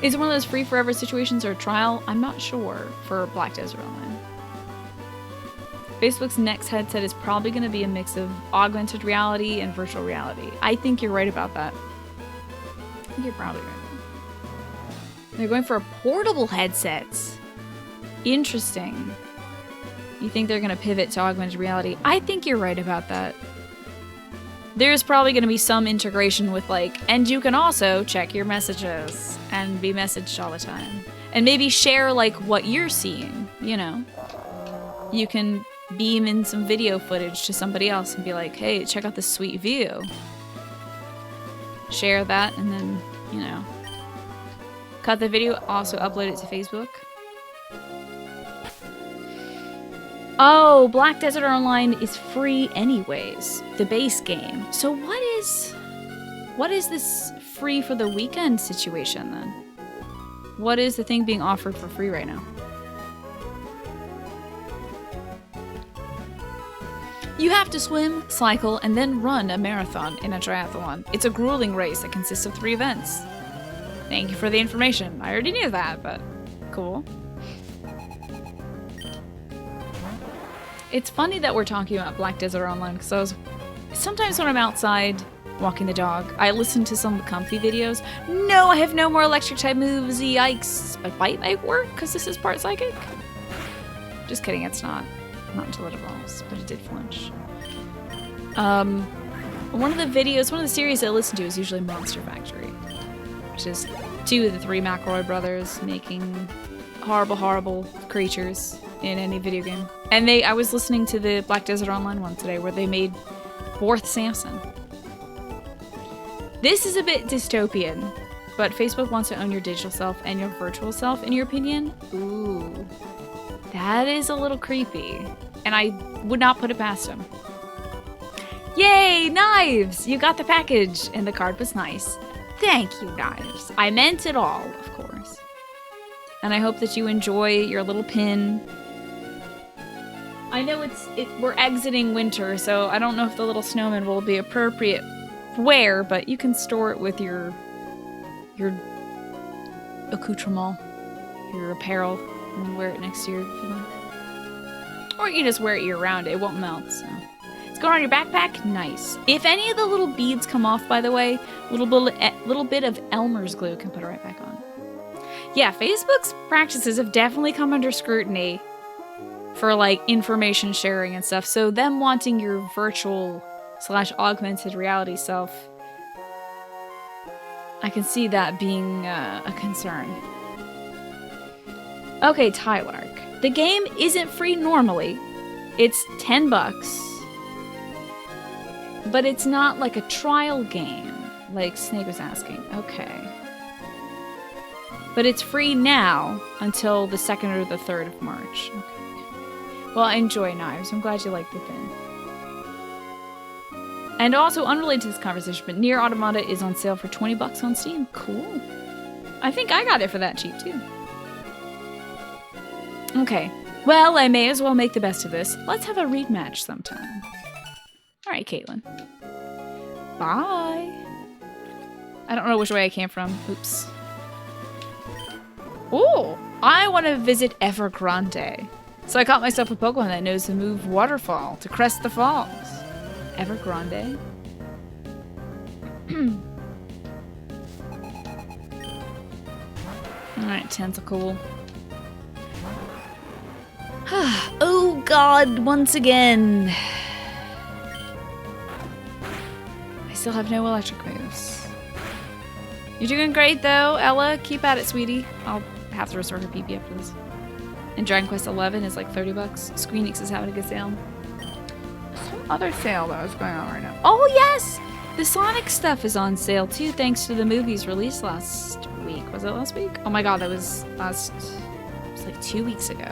Is it one of those free forever situations or a trial? I'm not sure for Black Desert Online. Facebook's next headset is probably going to be a mix of augmented reality and virtual reality. I think you're right about that. I think you're probably right. They're going for a portable headset. Interesting. You think they're going to pivot to augmented reality? I think you're right about that. There's probably going to be some integration with like, and you can also check your messages and be messaged all the time. And maybe share like what you're seeing, you know. You can beam in some video footage to somebody else and be like, hey, check out this sweet view. Share that and then, you know, cut the video, also upload it to Facebook. Oh, Black Desert Online is free anyways, the base game. So what is this free for the weekend situation then? What is the thing being offered for free right now? You have to swim, cycle, and then run a marathon in a triathlon. It's a grueling race that consists of 3 events. Thank you for the information. I already knew that, but cool. It's funny that we're talking about Black Desert Online because sometimes when I'm outside walking the dog, I listen to some comfy videos. No, I have no more electric type moves, yikes. But bite might work because this is part psychic. Just kidding, it's not. Not until it evolves, but it did flinch. One of the series I listen to is usually Monster Factory, which is 2 of the 3 McElroy brothers making horrible, horrible creatures in any video game. And I was listening to the Black Desert Online one today where they made Fourth Samson. This is a bit dystopian, but Facebook wants to own your digital self and your virtual self, in your opinion? Ooh. That is a little creepy, and I would not put it past him. Yay, Knives! You got the package, and the card was nice. Thank you, Knives. I meant it all, of course. And I hope that you enjoy your little pin. I know we're exiting winter, so I don't know if the little snowman will be appropriate wear, but you can store it with your accoutrement, your apparel. And wear it next to your pillow. Or you can just wear it year-round. It won't melt, so. It's going on your backpack? Nice. If any of the little beads come off, by the way, little bit of Elmer's glue can put it right back on. Yeah, Facebook's practices have definitely come under scrutiny for, like, information sharing and stuff. So them wanting your virtual/augmented reality self, I can see that being a concern. Okay, Tylark. The game isn't free normally. It's $10. But it's not like a trial game, like Snake was asking. Okay. But it's free now until the 2nd or the 3rd of March. Okay. Well, enjoy, Knives. I'm glad you like the pin. And also, unrelated to this conversation, but Nier Automata is on sale for $20 on Steam. Cool. I think I got it for that cheap, too. Okay, well, I may as well make the best of this. Let's have a read match sometime. Alright, Caitlin. Bye. I don't know which way I came from. Oops. Oh, I want to visit Evergrande. So I caught myself a Pokemon that knows the move Waterfall to crest the falls. Evergrande? Alright, Tentacle. Oh god, once again. I still have no electric moves. You're doing great though, Ella. Keep at it, sweetie. I'll have to restore her PP after this. And Dragon Quest 11 is like $30. Squeenix is having a good sale. Some other sale that was going on right now. Oh yes! The Sonic stuff is on sale too, thanks to the movies released last week. Was it last week? Oh my god, that was it was like 2 weeks ago.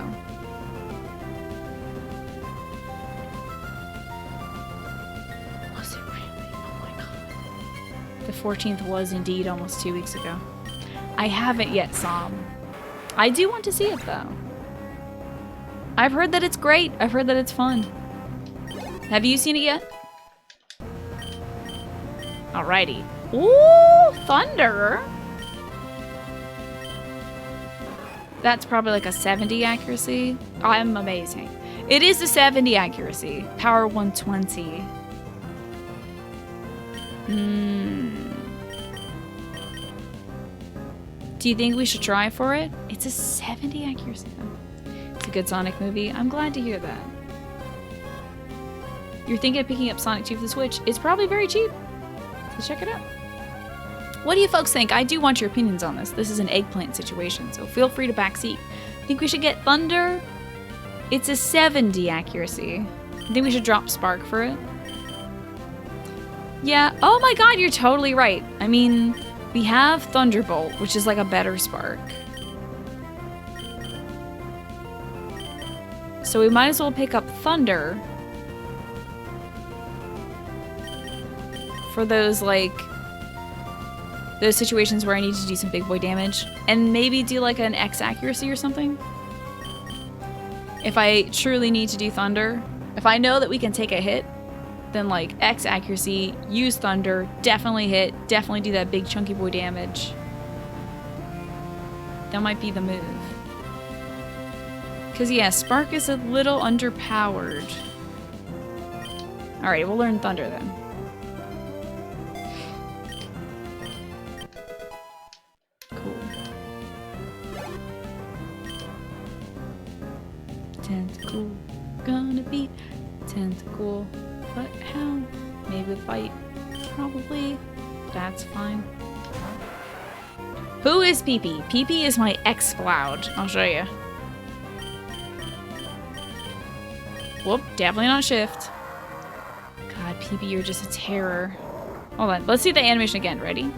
The 14th was indeed almost 2 weeks ago. I haven't yet saw him. I do want to see it though. I've heard that it's great. I've heard that it's fun. Have you seen it yet? Alrighty. Ooh, thunder. That's probably like a 70 accuracy. I'm amazing. It is a 70 accuracy. Power 120. Do you think we should try for it? It's a 70 accuracy though. It's a good Sonic movie. I'm glad to hear that. you're thinking of picking up Sonic 2 for the Switch, it's probably very cheap. So check it out. What do you folks think? I do want your opinions on this. This is an eggplant situation, so feel free to backseat. Think we should get Thunder? It's a 70 accuracy. Think we should drop Spark for it? Yeah. Oh my god, you're totally right. I mean, we have Thunderbolt, which is like a better Spark. So we might as well pick up Thunder for those, like, those situations where I need to do some big boy damage. And maybe do, like, an X accuracy or something. If I truly need to do Thunder. If I know that we can take a hit, then, like, X accuracy, use Thunder, definitely hit, definitely do that big chunky boy damage. That might be the move. Because, yeah, Spark is a little underpowered. Alright, we'll learn Thunder then. Cool. Tentacle. Gonna be tentacle. But how? Maybe a fight. Probably. That's fine. Who is Pee-Pee? Pee-Pee is my ex-Cloud. I'll show you. Whoop, definitely not shift. God, Pee-Pee, you're just a terror. Hold on, let's see the animation again. Ready?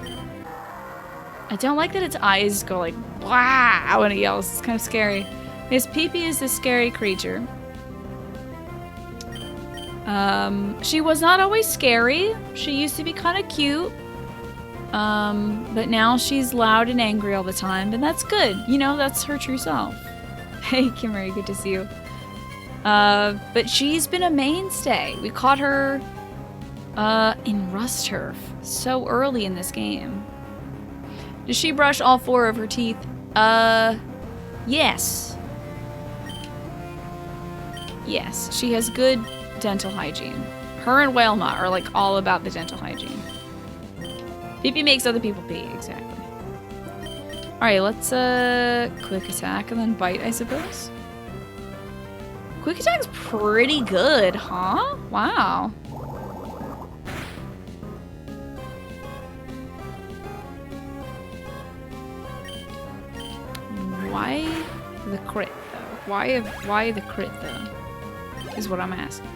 I don't like that its eyes go like, wow, when it yells. It's kind of scary. Because Pee-Pee is this scary creature. She was not always scary. She used to be kind of cute. But now she's loud and angry all the time, and that's good. You know, that's her true self. Hey, Kimmery, good to see you. But she's been a mainstay. We caught her in Rust Turf so early in this game. Does she brush all 4 of her teeth? Yes. Yes, she has good dental hygiene. Her and Whalema are like all about the dental hygiene. Pee-Pee makes other people pee, exactly. Alright, let's quick attack and then bite, I suppose. Quick attack's pretty good, huh? Wow. Why the crit though? Why the crit though? Is what I'm asking.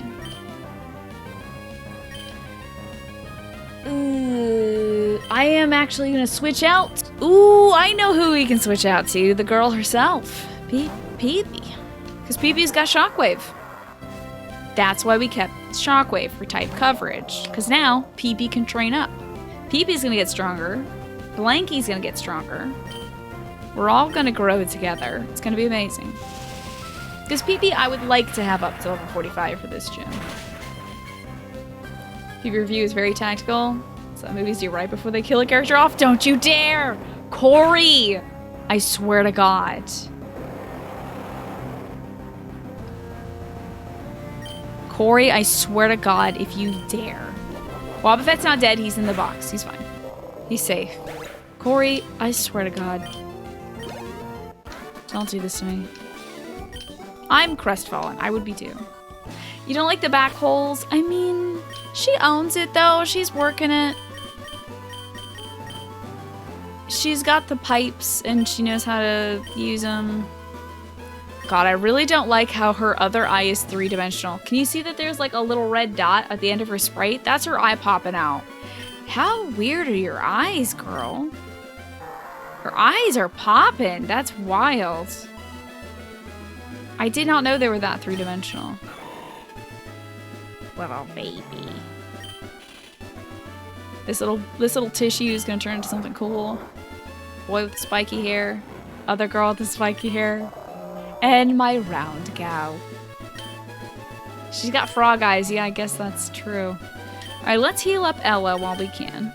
I am actually gonna switch out. Ooh, I know who we can switch out to. The girl herself. Pee-Pee. Because Pee-Pee's got Shockwave. That's why we kept Shockwave for type coverage. Because now, Pee-Pee can train up. Pee-Pee's gonna get stronger. Blankie's gonna get stronger. We're all gonna grow together. It's gonna be amazing. Because Pee-Pee, I would like to have up to level 45 for this gym. Pee-Pee review is very tactical. Some movies do right before they kill a character off. Don't you dare! Corey! I swear to God. Corey, I swear to God, if you dare. Wobbuffet's not dead. He's in the box. He's fine. He's safe. Corey, I swear to God. Don't do this to me. I'm crestfallen. I would be too. You don't like the back holes? I mean, she owns it though. She's working it. She's got the pipes and she knows how to use them. God, I really don't like how her other eye is 3-dimensional. Can you see that there's like a little red dot at the end of her sprite? That's her eye popping out. How weird are your eyes, girl? Her eyes are popping. That's wild. I did not know they were that 3-dimensional. Little baby. This little tissue is gonna turn into something cool. Boy with spiky hair. Other girl with the spiky hair. And my round gal. She's got frog eyes. Yeah, I guess that's true. Alright, let's heal up Ella while we can.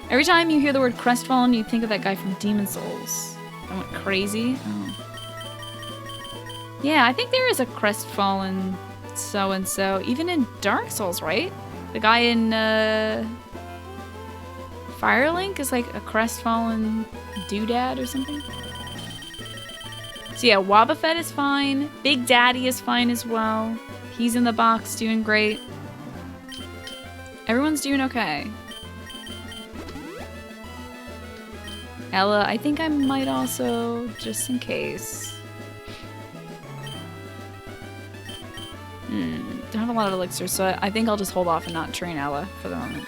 Every time you hear the word crestfallen, you think of that guy from Demon Souls. I went crazy. Oh. Yeah, I think there is a crestfallen so-and-so. Even in Dark Souls, right? The guy in Firelink is like a crestfallen doodad or something. So yeah, Wobbuffet is fine. Big Daddy is fine as well. He's in the box, doing great. Everyone's doing okay. Ella, I think I might also, just in case. Don't have a lot of elixirs, so I think I'll just hold off and not train Ella for the moment.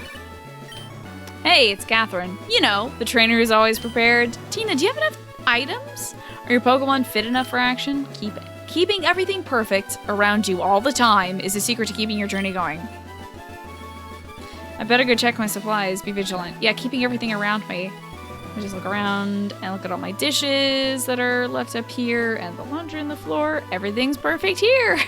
Hey, it's Catherine. You know, the trainer who's always prepared. Tina, do you have enough items? Are your Pokemon fit enough for action? Keeping everything perfect around you all the time is the secret to keeping your journey going. I better go check my supplies. Be vigilant. Yeah, keeping everything around me. I just look around and look at all my dishes that are left up here and the laundry on the floor. Everything's perfect here.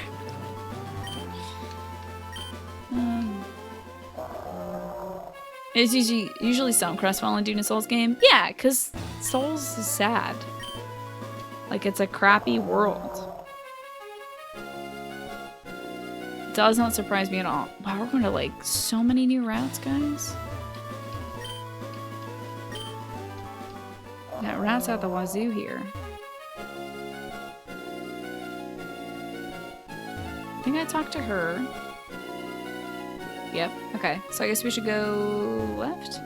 Is usually some crestfallen due to Soul's game? Yeah, because Soul's is sad. Like, it's a crappy world. Does not surprise me at all. Wow, we're going to, like, so many new routes, guys. That routes out the wazoo here. I think I talked to her. Yep, okay. So I guess we should go left?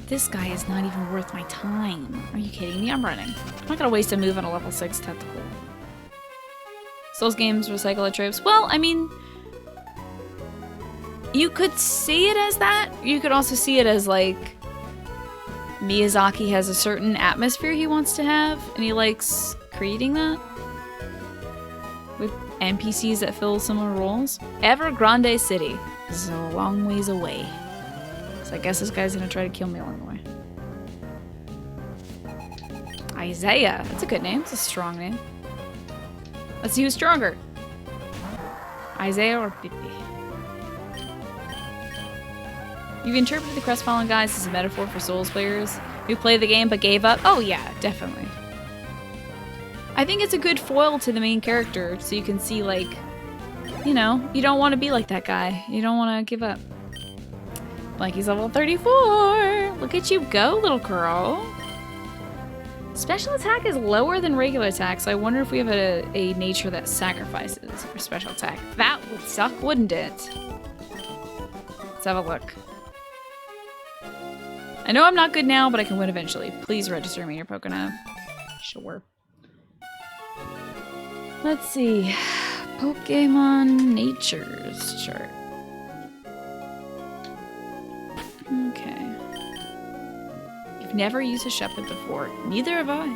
This guy is not even worth my time. Are you kidding me? I'm running. I'm not gonna waste a move on a level 6 tentacle. Souls games recycle tropes. Well, I mean, you could see it as that. You could also see it as, like, Miyazaki has a certain atmosphere he wants to have, and he likes creating that with NPCs that fill similar roles. Evergrande City. This is a long ways away. So I guess this guy's gonna try to kill me along the way. Isaiah. That's a good name. It's a strong name. Let's see who's stronger. Isaiah or Pippi. You've interpreted the Crestfallen guys as a metaphor for Souls players who play the game but gave up? Oh yeah, definitely. I think it's a good foil to the main character, so you can see, like, you know, you don't want to be like that guy. You don't want to give up. Blankie's level 34! Look at you go, little girl! Special attack is lower than regular attack, so I wonder if we have a nature that sacrifices for special attack. That would suck, wouldn't it? Let's have a look. I know I'm not good now, but I can win eventually. Please register me in your Pokénav. Sure. Let's see. Pokemon Natures chart. Okay. You've never used a Shuppet before. Neither have I.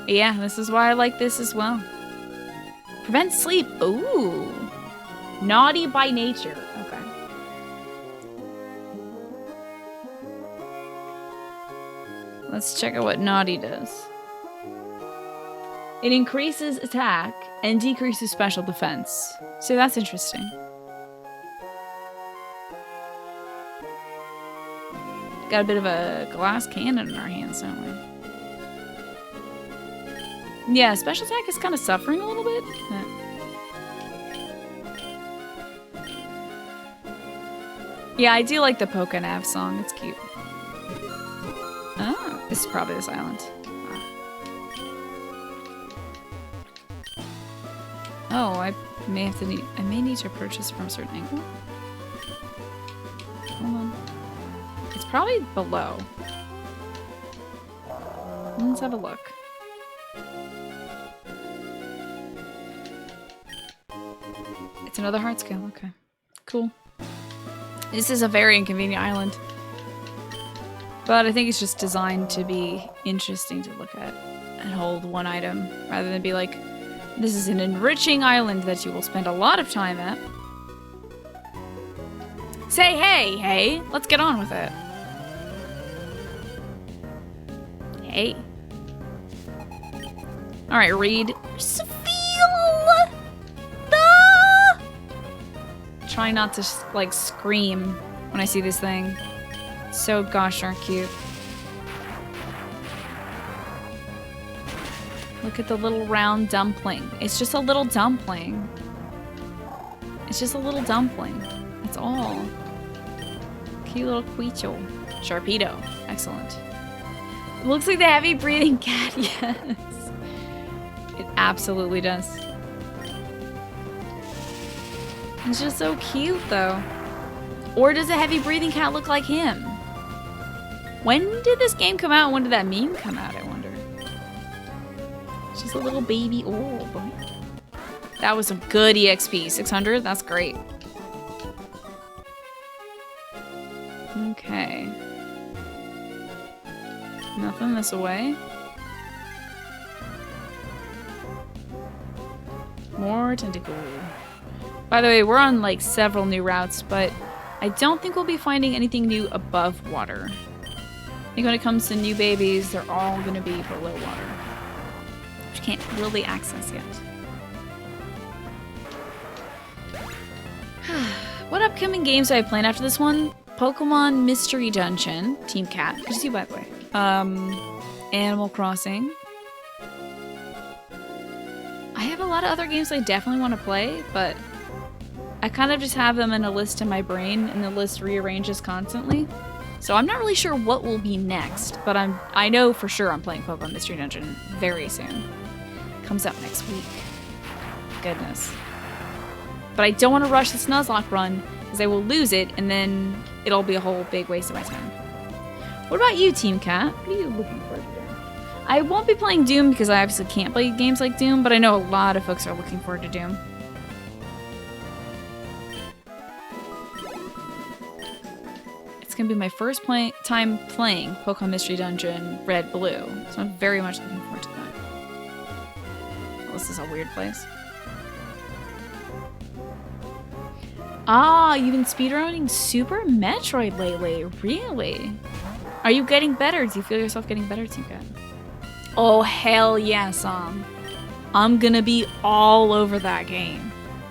Yeah, this is why I like this as well. Prevent sleep. Ooh. Naughty by nature. Okay. Let's check out what Naughty does. It increases attack and decreases special defense. So that's interesting. Got a bit of a glass cannon in our hands, don't we? Yeah, special attack is kind of suffering a little bit. Yeah, I do like the Pokénav song. It's cute. Oh, this is probably this island. Oh, I may need to approach this from a certain angle. Hold on. It's probably below. Let's have a look. It's another hard scale. Okay. Cool. This is a very inconvenient island. But I think it's just designed to be interesting to look at and hold one item rather than be like, this is an enriching island that you will spend a lot of time at. Say hey, hey, let's get on with it. Hey. All right, Reed. Feel the... Try not to, like, scream when I see this thing. So gosh darn cute. Look at the little round dumpling. It's just a little dumpling. It's just a little dumpling. That's all. Cute little Queechel. Sharpedo. Excellent. It looks like the heavy breathing cat. Yes. It absolutely does. He's just so cute, though. Or does a heavy breathing cat look like him? When did this game come out? When did that meme come out, I wonder? It's just a little baby orb. That was some good EXP. 600? That's great. Okay. Nothing this way. More tentacle. By the way, we're on like several new routes, but I don't think we'll be finding anything new above water. I think when it comes to new babies, they're all gonna be below water, which can't really access yet. What upcoming games do I plan after this one? Pokemon Mystery Dungeon, Team Cat. Good to see you, by the way. Animal Crossing. I have a lot of other games I definitely want to play, but I kind of just have them in a list in my brain, and the list rearranges constantly. So I'm not really sure what will be next, but I know for sure I'm playing Pokemon Mystery Dungeon very soon. Comes out next week. Goodness. But I don't want to rush this Nuzlocke run, because I will lose it, and then it'll be a whole big waste of my time. What about you, Team Cat? What are you looking for today? I won't be playing Doom, because I obviously can't play games like Doom, but I know a lot of folks are looking forward to Doom. It's going to be my first time playing Pokemon Mystery Dungeon Red Blue, so I'm very much looking forward to that. Well, this is a weird place. Ah, you've been speedrunning Super Metroid lately. Really? Are you getting better? Do you feel yourself getting better, Team Cat? Oh, hell yes, I'm gonna be all over that game.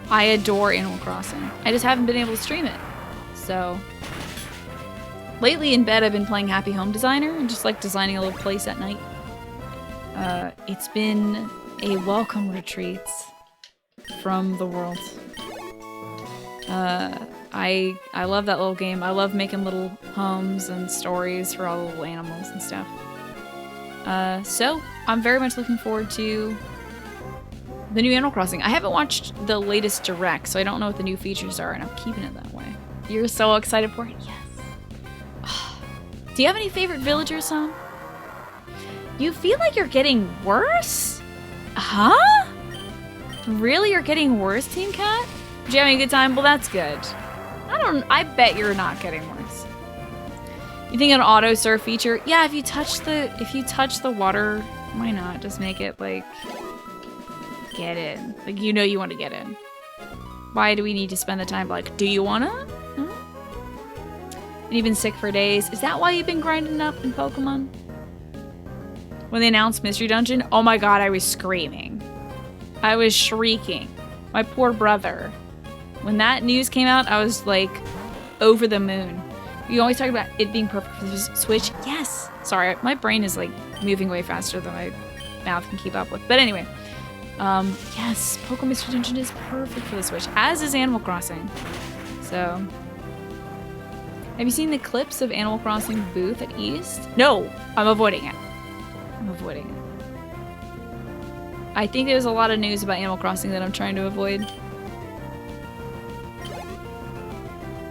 I adore Animal Crossing. I just haven't been able to stream it. So, lately in bed I've been playing Happy Home Designer and just like designing a little place at night. It's been a welcome retreat from the world. I love that little game. I love making little homes and stories for all the little animals and stuff. So I'm very much looking forward to the new Animal Crossing. I haven't watched the latest direct, so I don't know what the new features are, and I'm keeping it that way. You're so excited for it? Yes. Do you have any favorite villagers, Sam? You feel like you're getting worse? Huh? Really? You're getting worse, Team Cat? Did you have a good time? Well, that's good. I bet you're not getting worse. You think an auto surf feature? Yeah, if you touch the water, why not? Just make it like get in. Like you know you want to get in. Why do we need to spend the time like, do you wanna? Huh? And you've been sick for days. Is that why you've been grinding up in Pokemon? When they announced Mystery Dungeon, oh my god, I was screaming. I was shrieking. My poor brother. When that news came out, I was like over the moon. You always talk about it being perfect for the Switch. Yes. Sorry, my brain is like moving way faster than my mouth can keep up with. But anyway, yes, Pokemon Mystery Dungeon is perfect for the Switch, as is Animal Crossing. So, have you seen the clips of Animal Crossing booth at East? No, I'm avoiding it. I'm avoiding it. I think there's a lot of news about Animal Crossing that I'm trying to avoid.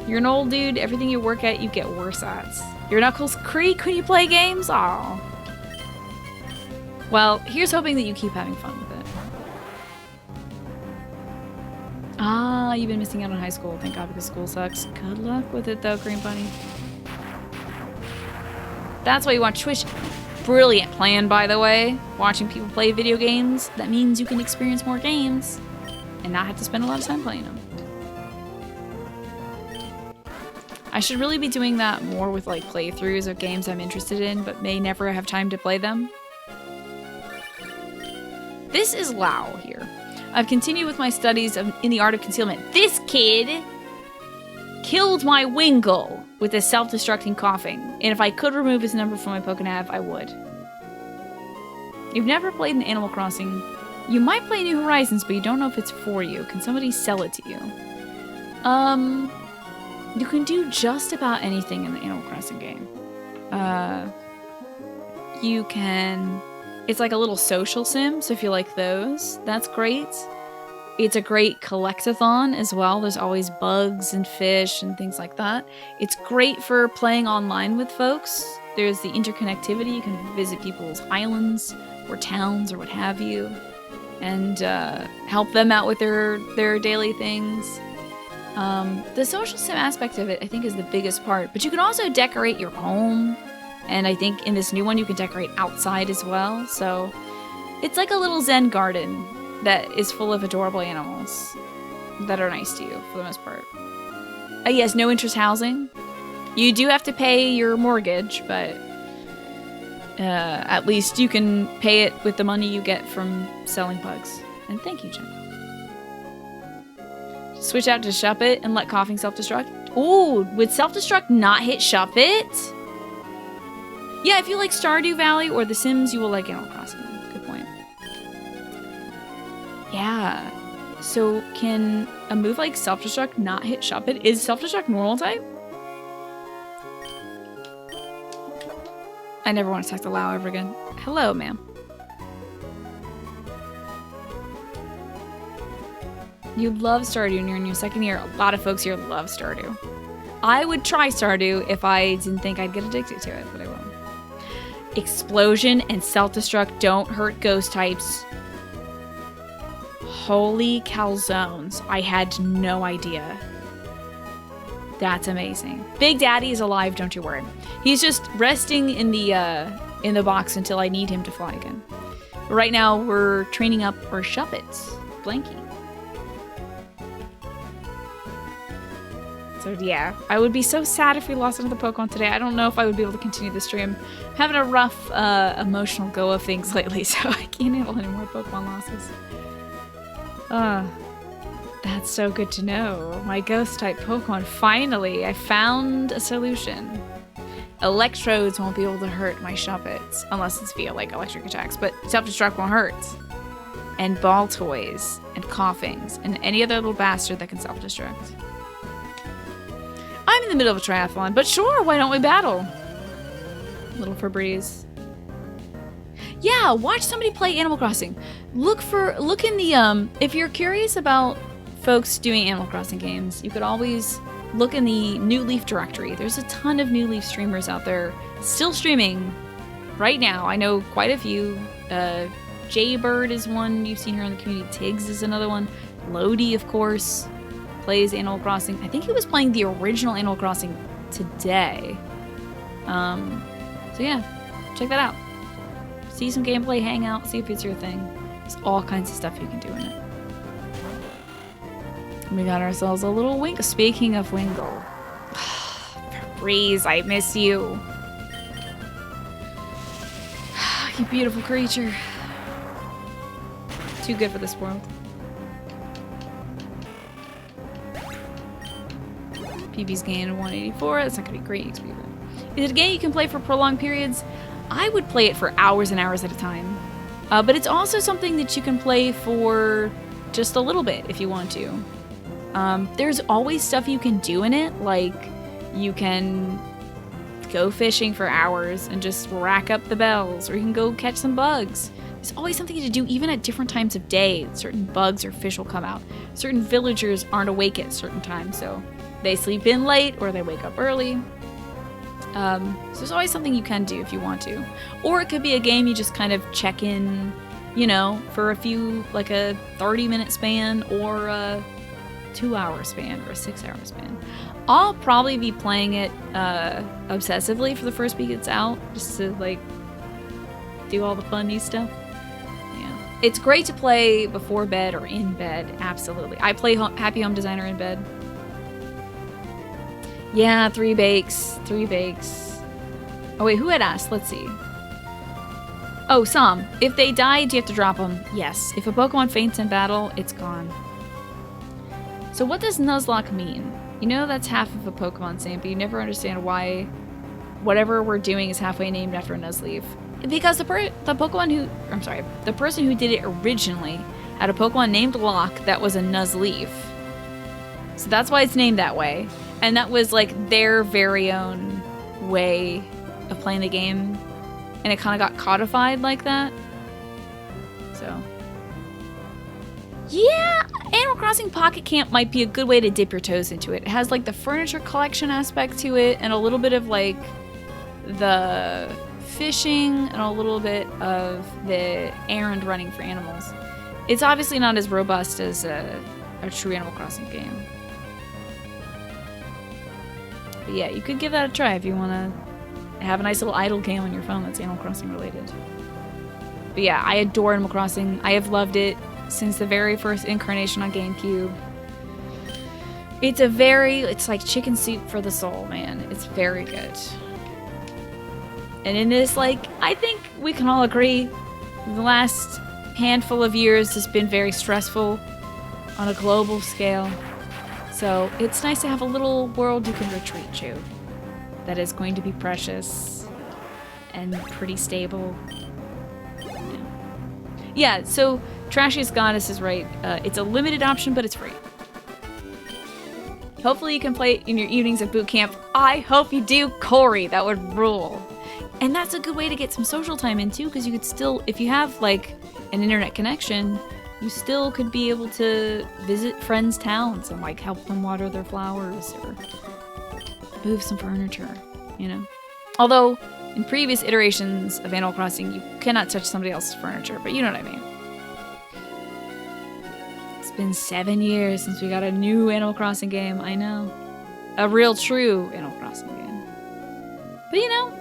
You're an old dude. Everything you work at, you get worse at. Your knuckles creak when you play games? Aw. Well, here's hoping that you keep having fun with it. Ah, you've been missing out on high school. Thank God, because school sucks. Good luck with it, though, Green Bunny. That's why you watch Twitch. Brilliant plan, by the way. Watching people play video games. That means you can experience more games and not have to spend a lot of time playing them. I should really be doing that more with like playthroughs of games I'm interested in, but may never have time to play them. This is Lao here. I've continued with my studies in the art of concealment. This kid killed my Wingull with a self-destructing coughing, and if I could remove his number from my Pokénav, I would. You've never played an Animal Crossing. You might play New Horizons, but you don't know if it's for you. Can somebody sell it to you? You can do just about anything in the Animal Crossing game. You can... It's like a little social sim, so if you like those, that's great. It's a great collectathon as well. There's always bugs and fish and things like that. It's great for playing online with folks. There's the interconnectivity. You can visit people's islands or towns or what have you, and help them out with their daily things. The social sim aspect of it, I think, is the biggest part. But you can also decorate your home, and I think in this new one you can decorate outside as well. So it's like a little Zen garden that is full of adorable animals that are nice to you for the most part. Yes, no interest housing. You do have to pay your mortgage, but at least you can pay it with the money you get from selling bugs. And thank you, Jim. Switch out to Shop It and let coughing self-destruct. Ooh, would self-destruct not hit Shop It? Yeah, if you like Stardew Valley or The Sims, you will like Animal Crossing. Good point. Yeah. So can a move like self-destruct not hit Shop It? Is self-destruct normal type? I never want to talk to Lau ever again. Hello, ma'am. You love Stardew and you're in your second year. A lot of folks here love Stardew. I would try Stardew if I didn't think I'd get addicted to it, but I won't. Explosion and self-destruct don't hurt ghost types. Holy calzones. I had no idea. That's amazing. Big Daddy is alive, don't you worry. He's just resting in the box until I need him to fly again. But right now, we're training up our Shuppets. Blankie. So yeah, I would be so sad if we lost another Pokemon today. I don't know if I would be able to continue the stream. I'm having a rough emotional go of things lately, so I can't handle any more Pokemon losses. That's so good to know. My ghost-type Pokemon, finally! I found a solution. Electrodes won't be able to hurt my Shuppets, unless it's via, like, electric attacks, but self-destruct won't hurt. And ball toys, and coughings, and any other little bastard that can self-destruct. I'm in the middle of a triathlon, but sure, why don't we battle? Little Febreze. Yeah, watch somebody play Animal Crossing. Look in the, if you're curious about folks doing Animal Crossing games, you could always look in the New Leaf directory. There's a ton of New Leaf streamers out there still streaming right now. I know quite a few. Jaybird is one you've seen here in the community. Tiggs is another one. Lodi, of course, plays Animal Crossing. I think he was playing the original Animal Crossing today. So yeah, check that out. See some gameplay, hang out, see if it's your thing. There's all kinds of stuff you can do in it. We got ourselves a little Wingle. Speaking of Wingle. Febreze, I miss you. You beautiful creature. Too good for this world. PB's gained 184. That's not gonna be great XP. Is it a game you can play for prolonged periods? I would play it for hours and hours at a time. But it's also something that you can play for just a little bit if you want to. There's always stuff you can do in it, like you can go fishing for hours and just rack up the bells, or you can go catch some bugs. There's always something to do even at different times of day. Certain bugs or fish will come out. Certain villagers aren't awake at certain times, so they sleep in late or they wake up early. So there's always something you can do if you want to. Or it could be a game you just kind of check in, you know, for a few, like a 30-minute span or a 2-hour span or a 6-hour span. I'll probably be playing it obsessively for the first week it's out, just to like do all the fun new stuff. Yeah, it's great to play before bed or in bed. Absolutely, I play Happy Home Designer in bed. Yeah, 3 bakes. Oh wait, who had asked? Let's see. Oh, Sam. If they die, do you have to drop them? Yes. If a Pokemon faints in battle, it's gone. So what does Nuzlocke mean? You know that's half of a Pokemon saying, but you never understand why whatever we're doing is halfway named after a Nuzleaf. because the person who did it originally had a Pokemon named Locke that was a Nuzleaf. So that's why it's named that way. And that was like their very own way of playing the game. And it kind of got codified like that. So. Yeah, Animal Crossing Pocket Camp might be a good way to dip your toes into it. It has like the furniture collection aspect to it and a little bit of like the fishing and a little bit of the errand running for animals. It's obviously not as robust as a true Animal Crossing game. But yeah, you could give that a try if you want to have a nice little idle game on your phone that's Animal Crossing related. But yeah, I adore Animal Crossing. I have loved it since the very first incarnation on GameCube. It's like chicken soup for the soul, man. It's very good. And in this, like, I think we can all agree the last handful of years has been very stressful on a global scale. So it's nice to have a little world you can retreat to that is going to be precious and pretty stable. Yeah, so Trashiest Goddess is right. It's a limited option, but it's free. Hopefully you can play it in your evenings at boot camp. I hope you do, Corey. That would rule. And that's a good way to get some social time in too, because you could still, if you have like an internet connection, you still could be able to visit friends' towns and like help them water their flowers or move some furniture, you know? Although in previous iterations of Animal Crossing, you cannot touch somebody else's furniture, but you know what I mean. It's been 7 years since we got a new Animal Crossing game, I know. A real true Animal Crossing game. But you know,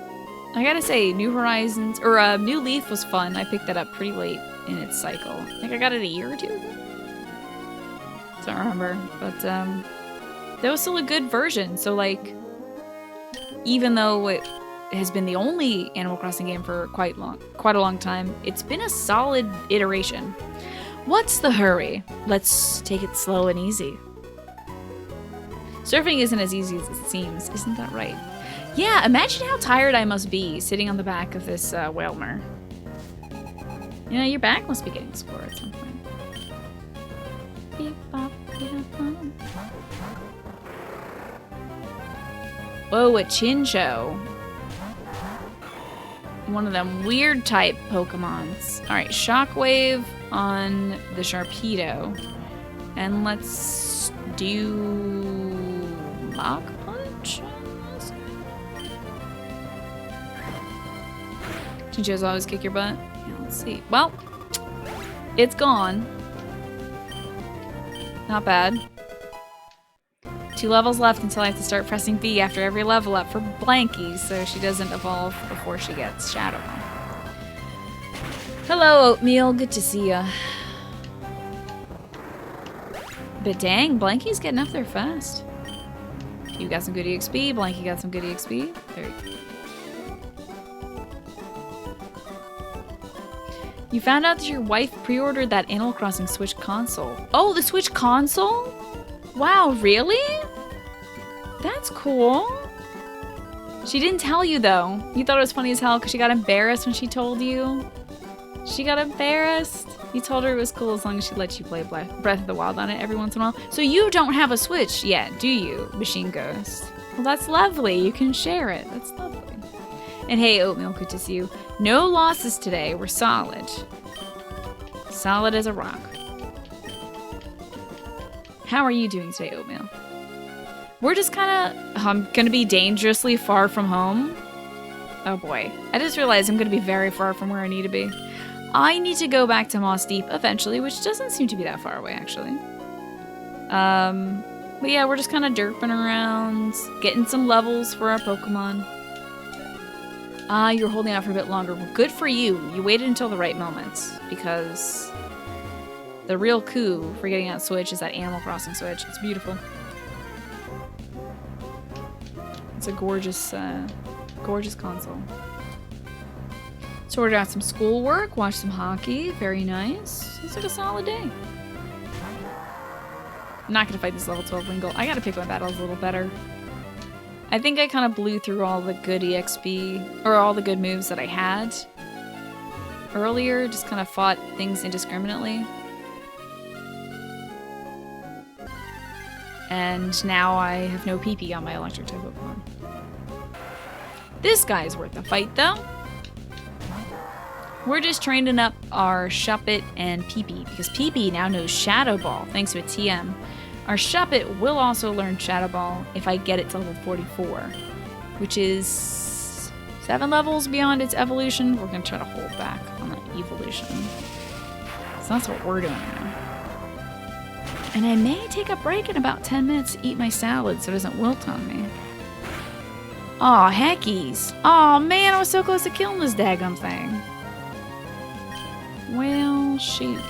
I gotta say, New Horizons, or New Leaf was fun. I picked that up pretty late in its cycle. I think I got it a year or two ago. Don't remember, but that was still a good version. So like, even though it has been the only Animal Crossing game for quite a long time, it's been a solid iteration. What's the hurry? Let's take it slow and easy. Surfing isn't as easy as it seems, isn't that right? Yeah, imagine how tired I must be sitting on the back of this Whalmer. You know, your back must be getting sore at some point. Whoa, a Chinchou. One of them weird type Pokemons. Alright, Shockwave on the Sharpedo. And let's do Mach Punch? Chinchous always kick your butt? Yeah, let's see. Well, it's gone. Not bad. 2 levels left until I have to start pressing B after every level up for Blankie, so she doesn't evolve before she gets Shadow. Hello, Oatmeal. Good to see ya. But dang, Blankie's getting up there fast. You got some good EXP. Blankie got some good EXP. There you go. You found out that your wife pre-ordered that Animal Crossing Switch console. Oh, the Switch console? Wow, really? That's cool. She didn't tell you, though. You thought it was funny as hell because she got embarrassed when she told you. She got embarrassed. You told her it was cool as long as she let you play Breath of the Wild on it every once in a while. So you don't have a Switch yet, do you, Machine Ghost? Well, that's lovely. You can share it. That's lovely. And hey, Oatmeal, good to see you. No losses today. We're solid. Solid as a rock. How are you doing today, Oatmeal? We're just kind of gonna be dangerously far from home. Oh boy. I just realized I'm gonna be very far from where I need to be. I need to go back to Moss Deep eventually, which doesn't seem to be that far away, actually. But yeah, we're just kind of derping around, getting some levels for our Pokemon. You're holding out for a bit longer. Well, good for you. You waited until the right moment, because the real coup for getting that Switch is that Animal Crossing Switch. It's beautiful. It's a gorgeous, gorgeous console. Sorted out some schoolwork, watched some hockey. Very nice. It's like a solid day. I'm not gonna fight this level 12 Wingull. I gotta pick my battles a little better. I think I kind of blew through all the good EXP, or all the good moves that I had earlier, just kind of fought things indiscriminately. And now I have no PP on my electric type Pokemon. This guy's worth a fight though. We're just training up our Shuppet and PP because PP now knows Shadow Ball thanks to a TM. Our Shuppet will also learn Shadow Ball if I get it to level 44, which is 7 levels beyond its evolution. We're going to try to hold back on that evolution. So that's what we're doing now. And I may take a break in about 10 minutes to eat my salad so it doesn't wilt on me. Aw, heckies. Aw, man, I was so close to killing this daggum thing. Well, shoot.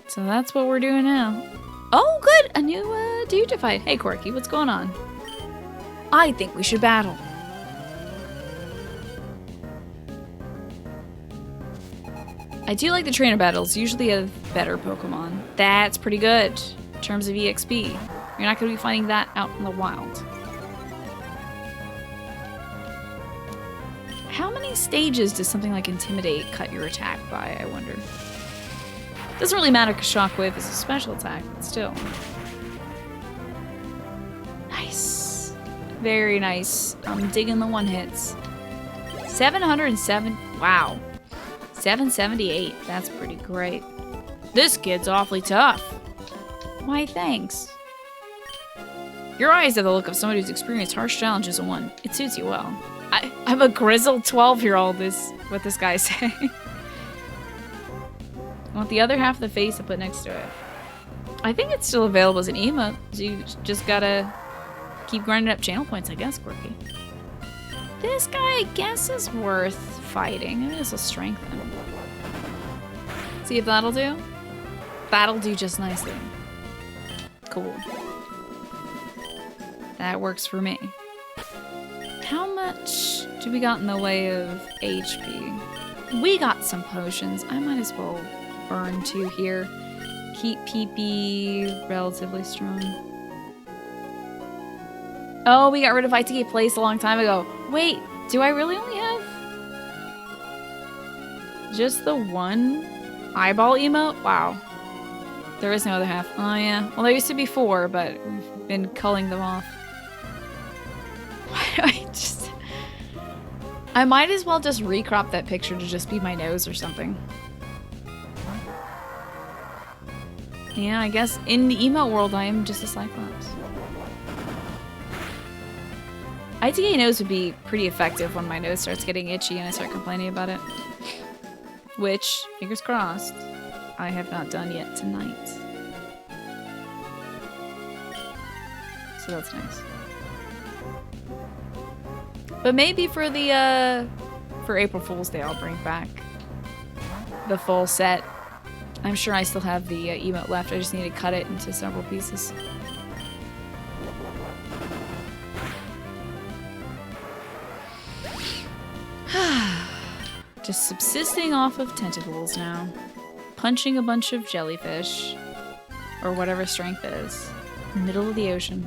So that's what we're doing now. Oh, good! A new dude to fight. Hey, Corky, what's going on? I think we should battle. I do like the trainer battles. Usually have better Pokemon. That's pretty good in terms of EXP. You're not going to be finding that out in the wild. How many stages does something like Intimidate cut your attack by, I wonder? Doesn't really matter because Shockwave is a special attack, but still. Nice. Very nice. I'm digging the one hits. 707. Wow. 778. That's pretty great. This kid's awfully tough. Why, thanks. Your eyes have the look of somebody who's experienced harsh challenges and won. It suits you well. I'm a grizzled 12-year-old is what this guy's saying. I want the other half of the face to put next to it. I think it's still available as an emote, so you just gotta keep grinding up channel points, I guess, Quirky. This guy, I guess, is worth fighting. Maybe this will strengthen. See if that'll do? That'll do just nicely. Cool. That works for me. How much do we got in the way of HP? We got some potions. I might as well burn 2 here. Keep PP relatively strong. Oh, we got rid of ITK Place a long time ago. Wait, do I really only have just the one eyeball emote? Wow. There is no other half. Oh, yeah. Well, there used to be 4, but we've been culling them off. Why do I just... I might as well just recrop that picture to just be my nose or something. Yeah, I guess in the emote world, I am just a Cyclops. ITK nose would be pretty effective when my nose starts getting itchy and I start complaining about it. Which, fingers crossed, I have not done yet tonight. So that's nice. But maybe for the, for April Fool's Day, I'll bring back the full set. I'm sure I still have the emote left. I just need to cut it into several pieces. Just subsisting off of tentacles now. Punching a bunch of jellyfish. Or whatever strength is. Middle of the ocean.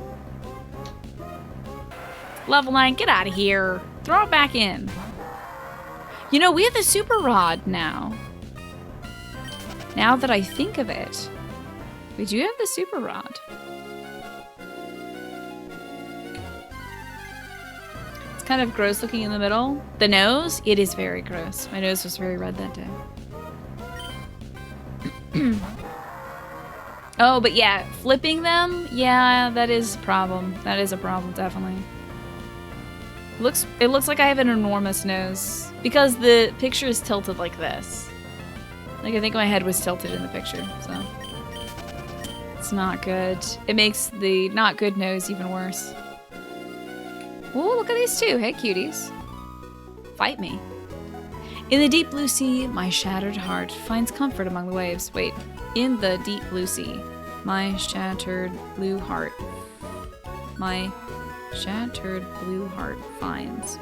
Level 9, get out of here. Throw it back in. You know, we have the super rod now. Now that I think of it, we do have the super rod. It's kind of gross looking in the middle. The nose, it is very gross. My nose was very red that day. Oh, but yeah, flipping them, yeah, that is a problem. That is a problem, definitely. It looks like I have an enormous nose because the picture is tilted like this. Like, I think my head was tilted in the picture, so. It's not good. It makes the not good nose even worse. Ooh, look at these two. Hey, cuties. Fight me. In the deep blue sea, my shattered heart finds comfort among the waves. Wait. In the deep blue sea, my shattered blue heart. My shattered blue heart finds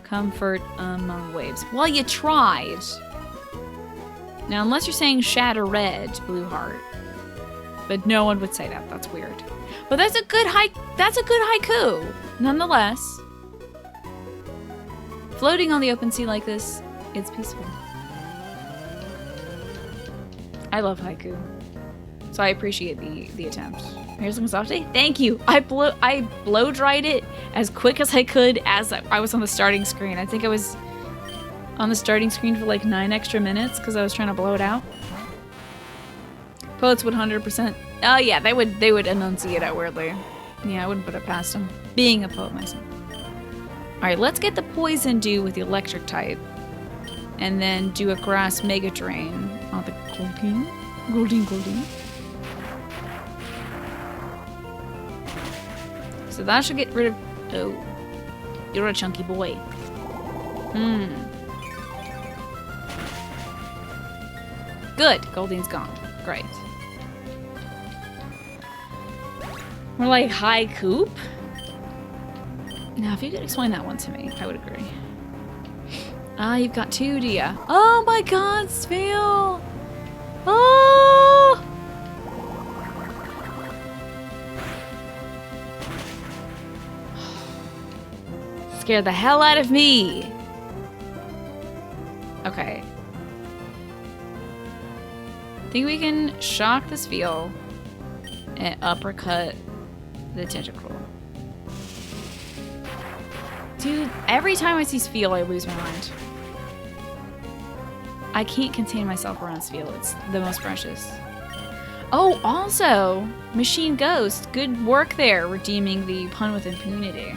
comfort among waves. Well, you tried. Now, unless you're saying shatter red blue heart, but no one would say that. That's weird. But that's a good haiku, nonetheless. Floating on the open sea like this, it's peaceful. I love haiku, so I appreciate the attempt. Here's some softy. Thank you. I blow dried it as quick as I could as I was on the starting screen. I think I was on the starting screen for like 9 extra minutes because I was trying to blow it out. Poets would 100%. Oh yeah, they would enunciate it weirdly. Yeah, I wouldn't put it past them. Being a poet myself. All right, let's get the poison dew with the electric type, and then do a grass mega drain on the Goldeen. So that should get rid of. Oh, you're a chunky boy. Good, Goldeen's gone. Great. More like high coop. Now, if you could explain that one to me, I would agree. Ah, you've got 2, do ya? Oh my god, Spheel! Oh! Scared the hell out of me! Okay. Think we can shock the Spheel and uppercut the tentacle. Dude, every time I see Spheel, I lose my mind. I can't contain myself around Spheel. It's the most precious. Oh, also, Machine Ghost. Good work there, redeeming the pun with impunity.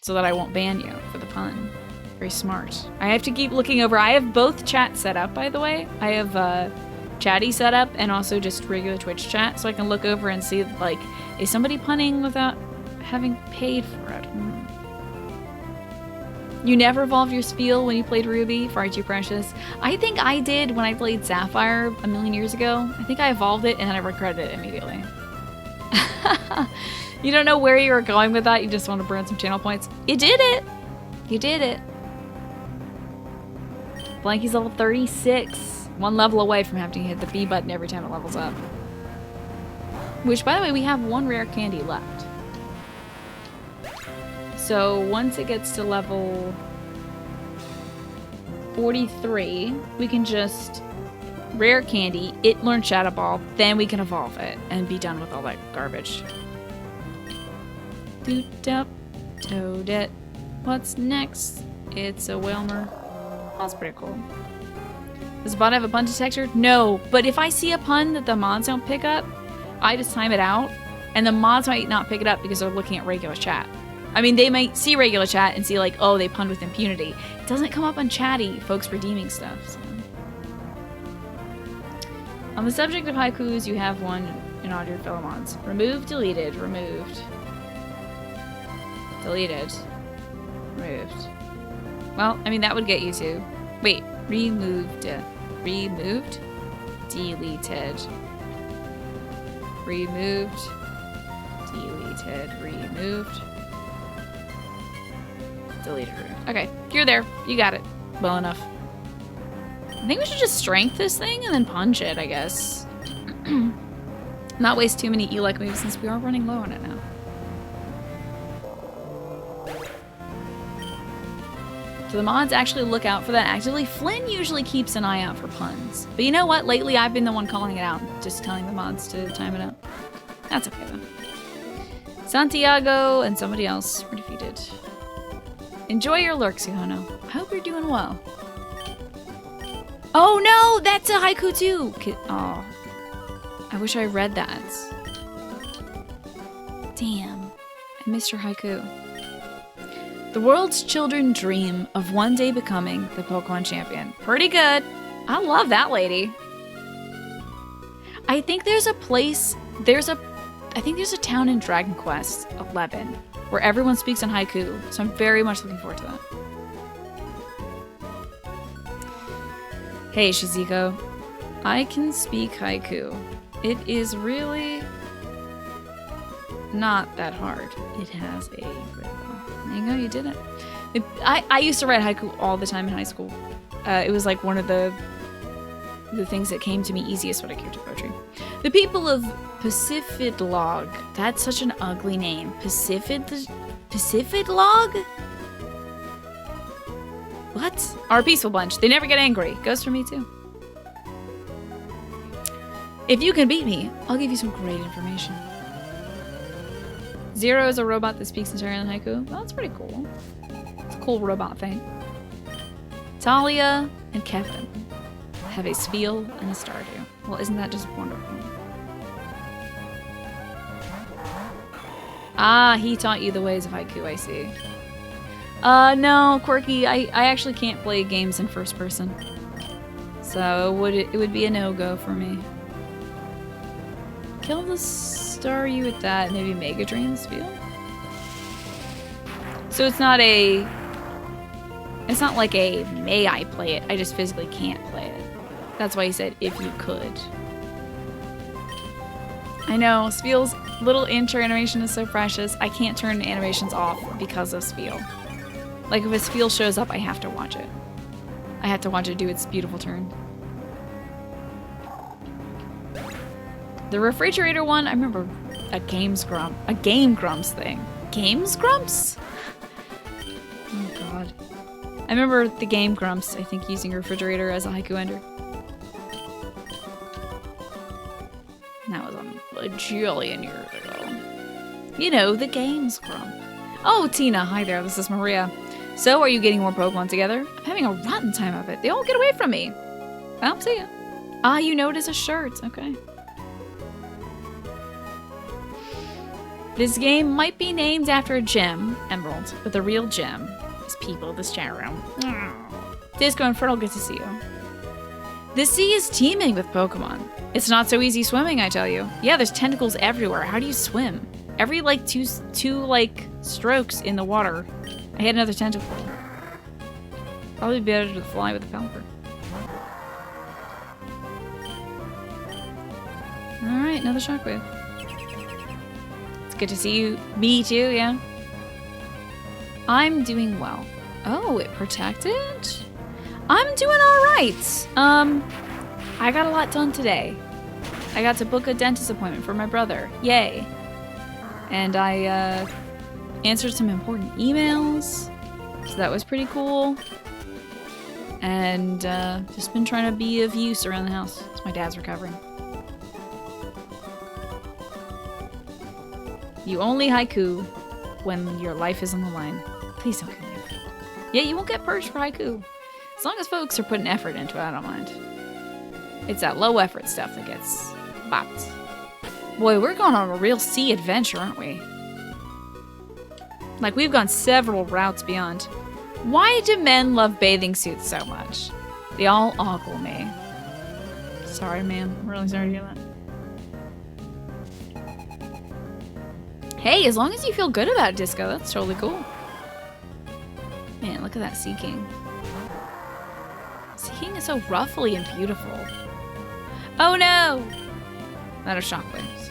So that I won't ban you for the pun. Very smart. I have to keep looking over. I have both chats set up, by the way. I have Chatty set up and also just regular Twitch chat, so I can look over and see, like, is somebody punning without having paid for it? You never evolved your Spheel when you played Ruby, far too precious. I think I did when I played Sapphire a million years ago. I think I evolved it and then I regretted it immediately. You don't know where you were going with that, you just want to burn some channel points. You did it! You did it. Blankie's level 36. 1 level away from having to hit the B button every time it levels up. Which, by the way, we have 1 rare candy left. So once it gets to level 43, we can just rare candy, it learns Shadow Ball, then we can evolve it and be done with all that garbage. Doot-up, Toadette. What's next? It's a Whalmer. That's pretty cool. Does the bot have a pun detector? No, but if I see a pun that the mods don't pick up, I just time it out, and the mods might not pick it up because they're looking at regular chat. I mean, they might see regular chat and see like, oh, they punned with impunity. It doesn't come up on Chatty, folks redeeming stuff. So. On the subject of haikus, you have one in all your fellow mods. Removed, deleted, removed. Deleted. Removed. Well, I mean, that would get you to... Wait, removed. Removed. Deleted. Removed. Deleted. Removed. Deleted. Removed. Okay, you're there. You got it. Well enough. I think we should just strength this thing and then punch it, I guess. Not waste too many Elec moves since we are running low on it now. So the mods actually look out for that actively. Flynn usually keeps an eye out for puns. But you know what? Lately I've been the one calling it out. Just telling the mods to time it up. That's okay though. Santiago and somebody else were defeated. Enjoy your lurks, Yuhono. I hope you're doing well. Oh no! That's a haiku too! Oh. I wish I read that. Damn. I missed your haiku. The world's children dream of one day becoming the Pokemon champion. Pretty good. I love that lady. I think there's a place, I think there's a town in Dragon Quest 11 where everyone speaks in haiku, so I'm very much looking forward to that. Hey, Shiziko. I can speak haiku. It is really not that hard. It has a rhythm. There you go, you did it. I used to write haiku all the time in high school. It was like one of the the things that came to me easiest when it came to poetry. The people of Pacific-Log. That's such an ugly name. Pacific-Log? What? Are a peaceful bunch. They never get angry. Goes for me too. If you can beat me, I'll give you some great information. Zero is a robot that speaks entirely in haiku. Well, that's pretty cool. It's a cool robot thing. Talia and Kevin have a spiel and a stardew. Well, isn't that just wonderful? Ah, he taught you the ways of haiku, I see. No, Quirky, I actually can't play games in first person. So it would be a no-go for me. Kill the staryu with that, maybe Mega Drain the spiel? So it's not like a may I play it, I just physically can't play it. That's why he said if you could. I know, Spiel's little intro animation is so precious. I can't turn animations off because of Spiel. Like if a Spiel shows up, I have to watch it. I have to watch it do its beautiful turn. The refrigerator one, I remember a Game Grumps thing. Games Grumps? Oh god. I remember the Game Grumps, I think, using a refrigerator as a haiku ender. And that was a bajillion years ago. You know, the Games Grump. Oh, Tina, hi there, this is Maria. So, are you getting more Pokemon together? I'm having a rotten time of it. They all get away from me. Well, see ya. Ah, you know it as a shirt. Okay. This game might be named after a gem, Emerald, but the real gem is people in this chat room. Disco Infernal, good to see you. The sea is teeming with Pokemon. It's not so easy swimming, I tell you. Yeah, there's tentacles everywhere. How do you swim? Every, like, two strokes in the water, I hit another tentacle. Probably better to fly with a Pelipper. Alright, another Shockwave. It's good to see you. Me too, yeah. I'm doing well. Oh, it protected? I'm doing alright. I got a lot done today. I got to book a dentist appointment for my brother. Yay. And I answered some important emails. So that was pretty cool. And just been trying to be of use around the house. So my dad's recovering. You only haiku when your life is on the line. Please don't kill me. Yeah, you won't get purged for haiku. As long as folks are putting effort into it, I don't mind. It's that low effort stuff that gets bopped. Boy, we're going on a real sea adventure, aren't we? Like, we've gone several routes beyond. Why do men love bathing suits so much? They all ogle me. Sorry, man. I'm really sorry to hear that. Hey, as long as you feel good about Disco, that's totally cool. Man, look at that Sea King. Sea King is so ruffly and beautiful. Oh no! That are shockwaves.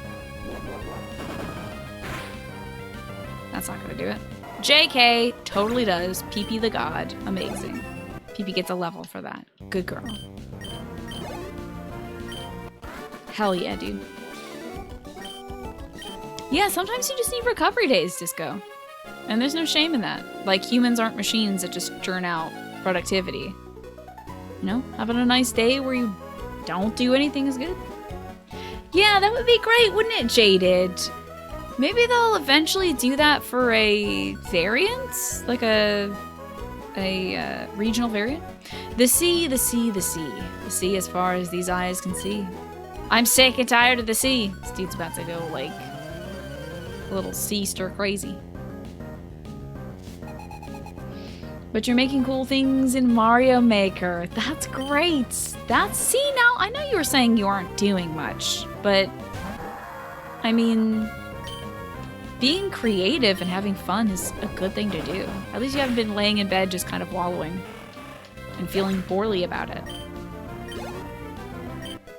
That's not gonna do it. JK totally does. PP the God. Amazing. PP gets a level for that. Good girl. Hell yeah, dude. Yeah, sometimes you just need recovery days, Disco. And there's no shame in that. Like, humans aren't machines that just churn out productivity. You know, having a nice day where you don't do anything is good. Yeah, that would be great, wouldn't it, Jaded? Maybe they'll eventually do that for a variant? Like a regional variant? The sea, the sea, the sea. The sea as far as these eyes can see. I'm sick and tired of the sea. This dude's about to go, like, a little sea stir crazy. But you're making cool things in Mario Maker. That's great. See, now, I know you were saying you aren't doing much, but, I mean, being creative and having fun is a good thing to do. At least you haven't been laying in bed just kind of wallowing and feeling poorly about it.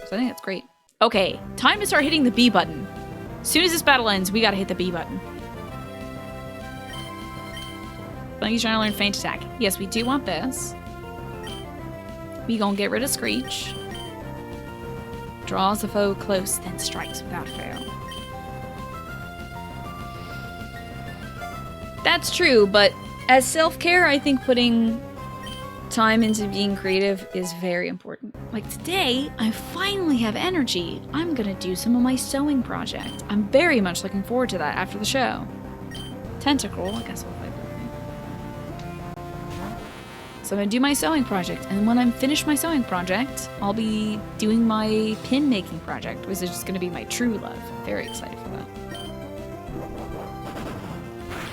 So I think that's great. Okay, time to start hitting the B button. As soon as this battle ends, we gotta hit the B button. Blankie's trying to learn Feint Attack. Yes, we do want this. We gonna get rid of Screech. Draws the foe close, then strikes without fail. That's true, but as self-care, I think putting time into being creative is very important. Like today, I finally have energy. I'm gonna do some of my sewing project. I'm very much looking forward to that after the show. Tentacle, I guess we'll play that. So I'm gonna do my sewing project, and when I'm finished my sewing project, I'll be doing my pin making project, which is just gonna be my true love. I'm very excited for that.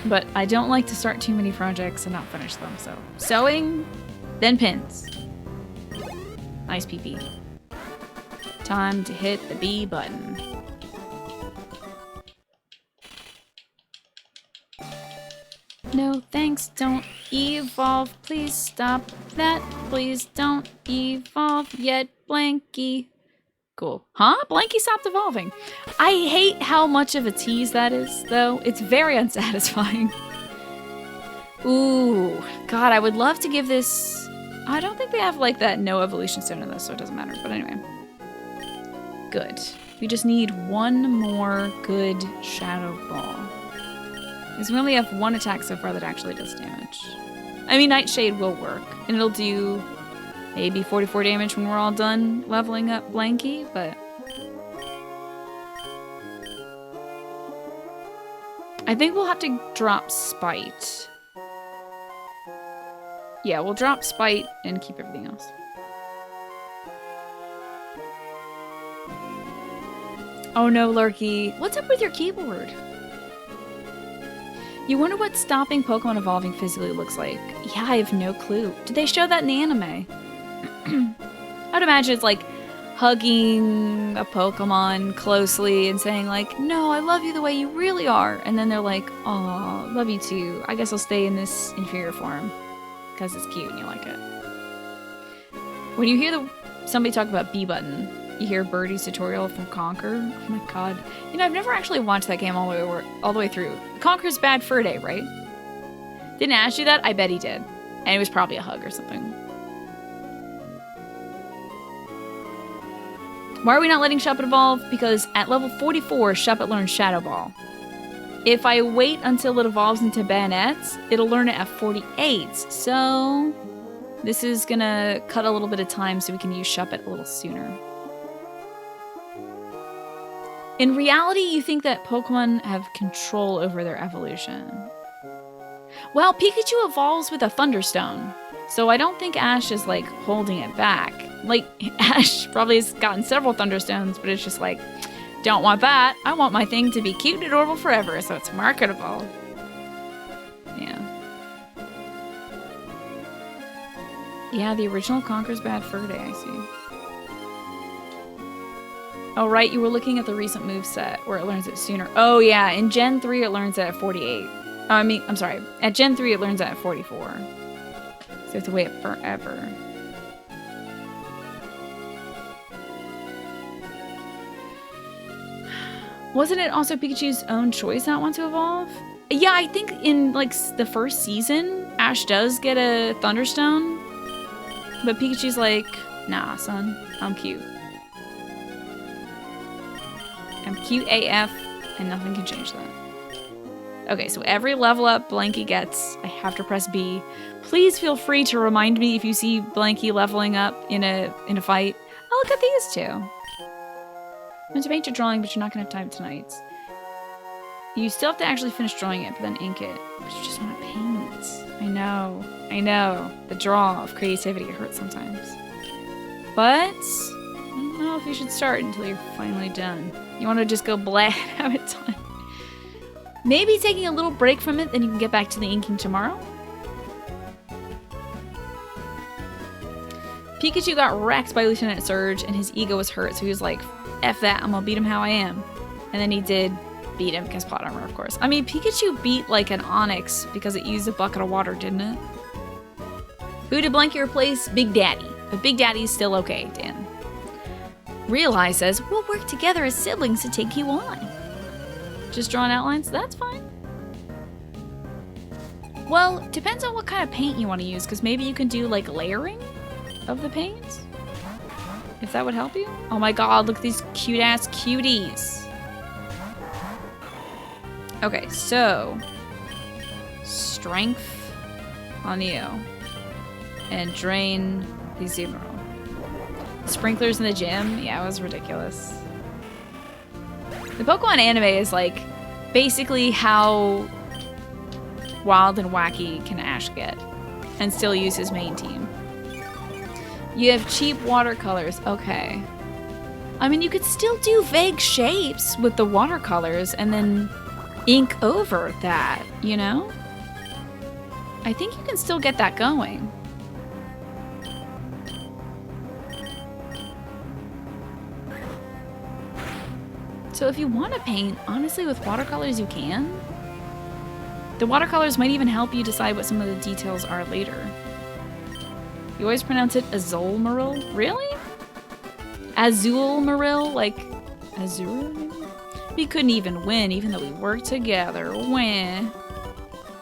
But I don't like to start too many projects and not finish them, so sewing, then pins. Nice PP. Time to hit the B button. No thanks, don't evolve. Please stop that. Please don't evolve yet, Blankie. Cool. Huh? Blankie stopped evolving. I hate how much of a tease that is, though. It's very unsatisfying. Ooh. God, I would love to give this... I don't think they have, like, that no evolution stone in this, so it doesn't matter. But anyway. Good. We just need one more good shadow ball. Because we only have one attack so far that actually does damage. I mean, Nightshade will work. And it'll do maybe 44 damage when we're all done leveling up Blankie, but... I think we'll have to drop Spite. Yeah, we'll drop Spite and keep everything else. Oh no, Lurky. What's up with your keyboard? You wonder what stopping Pokemon evolving physically looks like. Yeah, I have no clue. Did they show that in the anime? I would imagine it's like hugging a Pokemon closely and saying like, no, I love you the way you really are. And then they're like, aw, love you too. I guess I'll stay in this inferior form. Because it's cute and you like it. When you hear somebody talk about B button, you hear Birdie's tutorial from Conquer. Oh my god. You know, I've never actually watched that game all the way through. Conquer's Bad Fur Day, right? Didn't Ash do that? I bet he did. And it was probably a hug or something. Why are we not letting Shuppet evolve? Because at level 44, Shuppet learns Shadow Ball. If I wait until it evolves into Bayonets, it'll learn it at 48. So this is gonna cut a little bit of time so we can use Shuppet a little sooner. In reality, you think that Pokemon have control over their evolution. Well, Pikachu evolves with a Thunderstone, so I don't think Ash is, like, holding it back. Like, Ash probably has gotten several Thunderstones, but it's just like, don't want that. I want my thing to be cute and adorable forever, so it's marketable. Yeah. Yeah, the original Conquer's Bad Fur Day, I see. Oh, right, you were looking at the recent moveset where it learns it sooner. Oh, yeah, in Gen 3 it learns it at 48. I'm sorry. At Gen 3 it learns it at 44. So you have to wait forever. Wasn't it also Pikachu's own choice not want to evolve? Yeah, I think in, like, the first season, Ash does get a Thunderstone. But Pikachu's like, nah, son, I'm cute. I'm cute AF, and nothing can change that. Okay, so every level up Blankie gets, I have to press B. Please feel free to remind me if you see Blankie leveling up in a fight. Oh, look at these two. I'm going to paint your drawing, but you're not going to have time tonight. You still have to actually finish drawing it, but then ink it. But you just want to paint. I know. The draw of creativity hurts sometimes. But I don't know if you should start until you're finally done. You want to just go blah and have it done. Maybe taking a little break from it, then you can get back to the inking tomorrow. Pikachu got wrecked by Lieutenant Surge, and his ego was hurt, so he was like, F that, I'm gonna beat him how I am. And then he did beat him because plot armor, of course. I mean, Pikachu beat like an Onix because it used a bucket of water, didn't it? Who did Blankie replace? Big Daddy. But Big Daddy's still okay, Dan. Realize says, we'll work together as siblings to take you on. Just drawing outlines? That's fine. Well, depends on what kind of paint you want to use, because maybe you can do like layering of the paint. If that would help you. Oh my god, look at these cute ass cuties. Okay, so strength on you and drain the Azumarill. Sprinklers in the gym? Yeah, it was ridiculous. The Pokemon anime is like basically how wild and wacky can Ash get and still use his main team. You have cheap watercolors. Okay. I mean, you could still do vague shapes with the watercolors and then ink over that, you know? I think you can still get that going. So if you want to paint, honestly, with watercolors, you can. The watercolors might even help you decide what some of the details are later. You always pronounce it Azulmaril? Really? Azulmaril? Like, Azul? We couldn't even win, even though we worked together. Wah.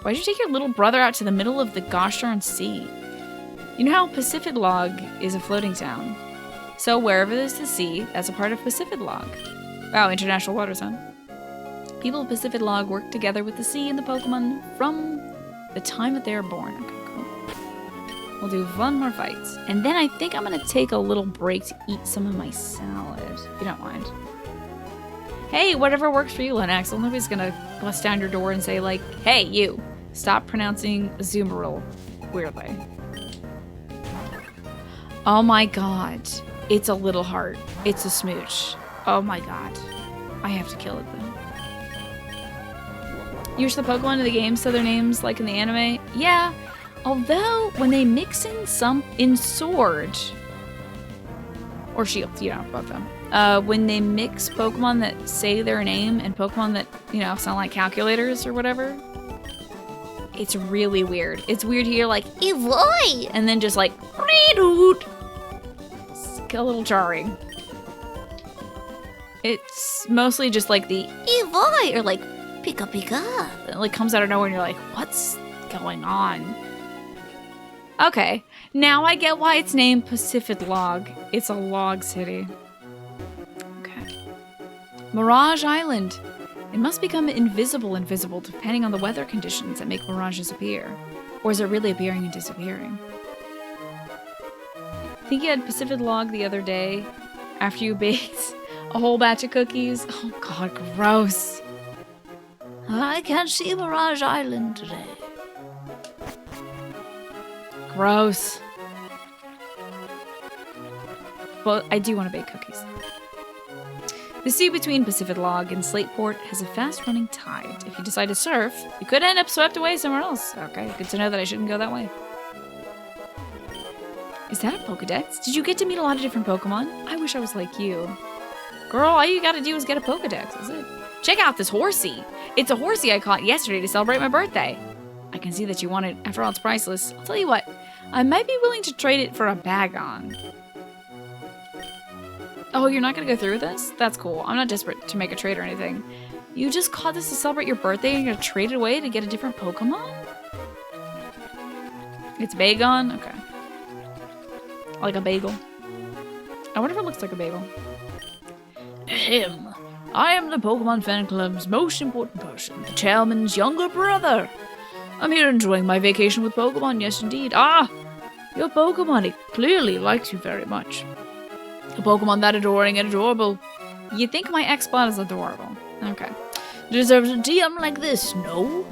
Why'd you take your little brother out to the middle of the gosh darn sea? You know how Pacific Log is a floating town? So wherever there's the sea, that's a part of Pacific Log. Wow, international water zone. People of Pacific Log work together with the sea and the Pokemon from the time that they are born. Okay, cool. We'll do one more fight. And then I think I'm gonna take a little break to eat some of my salad, if you don't mind. Hey, whatever works for you, Lenaxel. Nobody's gonna bust down your door and say like, hey, you, stop pronouncing Azumarill weirdly. Oh my god. It's a little heart. It's a smooch. Oh my god. I have to kill it though. You wish the Pokemon in the game said their names like in the anime? Yeah. Although when they mix in Sword or Shield, you know, both of them. When they mix Pokemon that say their name and Pokemon that, you know, sound like calculators or whatever, it's really weird. It's weird to hear like Evoy and then just like Redoot. It's a little jarring. It's mostly just like the Evoy or like Pika Pika. It like comes out of nowhere and you're like, what's going on? Okay, now I get why it's named Pacific Log. It's a log city. Okay. Mirage Island. It must become invisible depending on the weather conditions that make mirages appear. Or is it really appearing and disappearing? I think you had Pacific Log the other day after you baked a whole batch of cookies. Oh god, gross. I can't see Mirage Island today. Gross. Well, I do want to bake cookies. The sea between Pacific Log and Slateport has a fast-running tide. If you decide to surf, you could end up swept away somewhere else. Okay, good to know that I shouldn't go that way. Is that a Pokedex? Did you get to meet a lot of different Pokemon? I wish I was like you. Girl, all you gotta do is get a Pokedex, is it? Check out this horsey. It's a horsey I caught yesterday to celebrate my birthday. I can see that you want it. After all, it's priceless. I'll tell you what, I might be willing to trade it for a Bagon. Oh, you're not gonna go through with this? That's cool. I'm not desperate to make a trade or anything. You just caught this to celebrate your birthday and you're gonna trade it away to get a different Pokemon? It's Bagon? Okay. Like a bagel. I wonder if it looks like a bagel. Ahem. I am the Pokemon Fan Club's most important person, the chairman's younger brother. I'm here enjoying my vacation with Pokemon, yes indeed. Ah! Your Pokemon, it clearly likes you very much. A Pokemon that adoring and adorable. You think my X-Bot is adorable. Okay. Deserves a TM like this, no?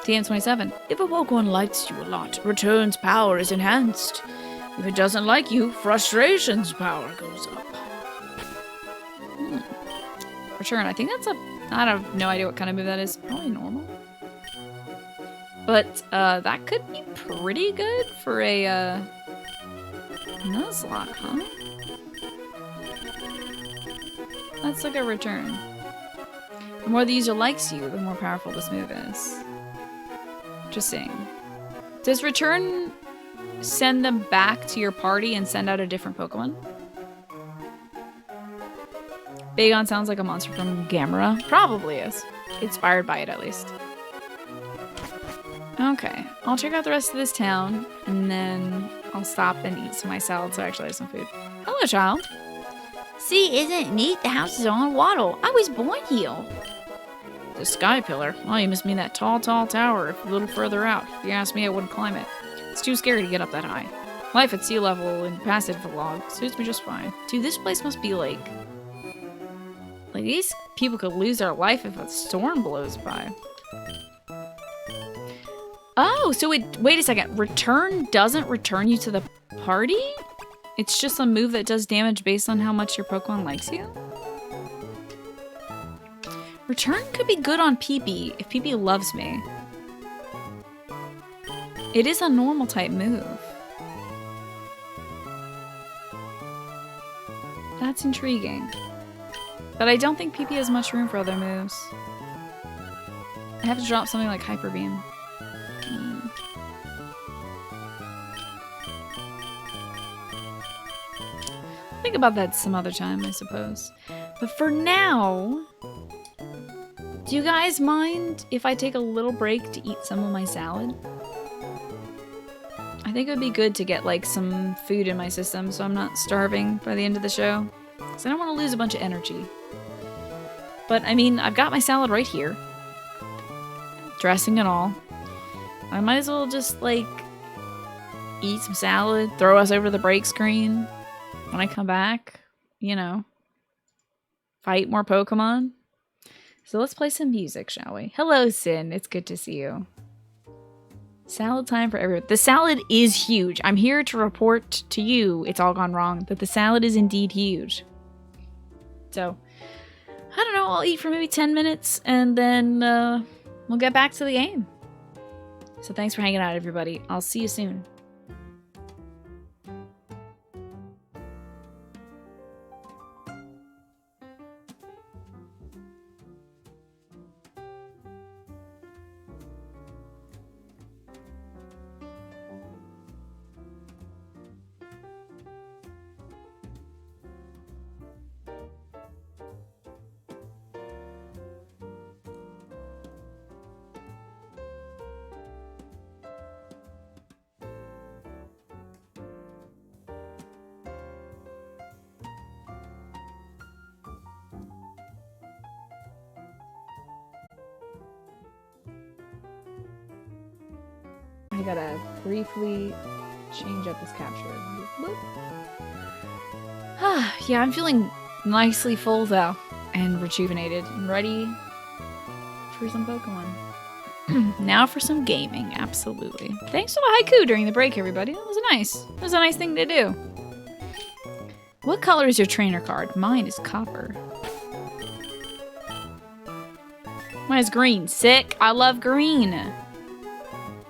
TM27. If a Pokemon likes you a lot, return's power is enhanced. If it doesn't like you, frustration's power goes up. Return. I think that's a... I have no idea what kind of move that is. Probably normal. But that could be pretty good for a Nuzlocke, huh? Let's look at return. The more the user likes you, the more powerful this move is. Interesting. Does return send them back to your party and send out a different Pokemon? Bagon sounds like a monster from Gamera. Probably is. Inspired by it, at least. Okay. I'll check out the rest of this town, and then I'll stop and eat some of my salad so I actually have some food. Hello, child. See, isn't it neat? The house is on water. I was born here. The sky pillar? Oh, you must mean that tall, tall tower a little further out. If you ask me, I wouldn't climb it. It's too scary to get up that high. Life at sea level in passive log suits me just fine. Dude, this place must be like these people could lose their life if a storm blows by. Oh, so wait a second. Return doesn't return you to the party? It's just a move that does damage based on how much your Pokemon likes you? Return could be good on Pee-Pee if Pee-Pee loves me. It is a normal type move. That's intriguing. But I don't think Pee-Pee has much room for other moves. I have to drop something like Hyper Beam. Think about that some other time, I suppose. But for now, do you guys mind if I take a little break to eat some of my salad? I think it would be good to get like some food in my system so I'm not starving by the end of the show. Because I don't want to lose a bunch of energy. But I mean, I've got my salad right here. Dressing and all. I might as well just like eat some salad, throw us over the break screen. When I come back, you know, fight more Pokemon. So let's play some music, shall we? Hello, Sin. It's good to see you. Salad time for everyone. The salad is huge. I'm here to report to you, it's all gone wrong, that the salad is indeed huge. So, I don't know, I'll eat for maybe 10 minutes and then we'll get back to the game. So thanks for hanging out, everybody. I'll see you soon. I gotta briefly change up this capture. Yeah, I'm feeling nicely full though, and rejuvenated, and ready for some Pokemon. Now for some gaming, absolutely. Thanks for the haiku during the break, everybody. That was nice. That was a nice thing to do. What color is your trainer card? Mine is copper. Mine is green. Sick. I love green.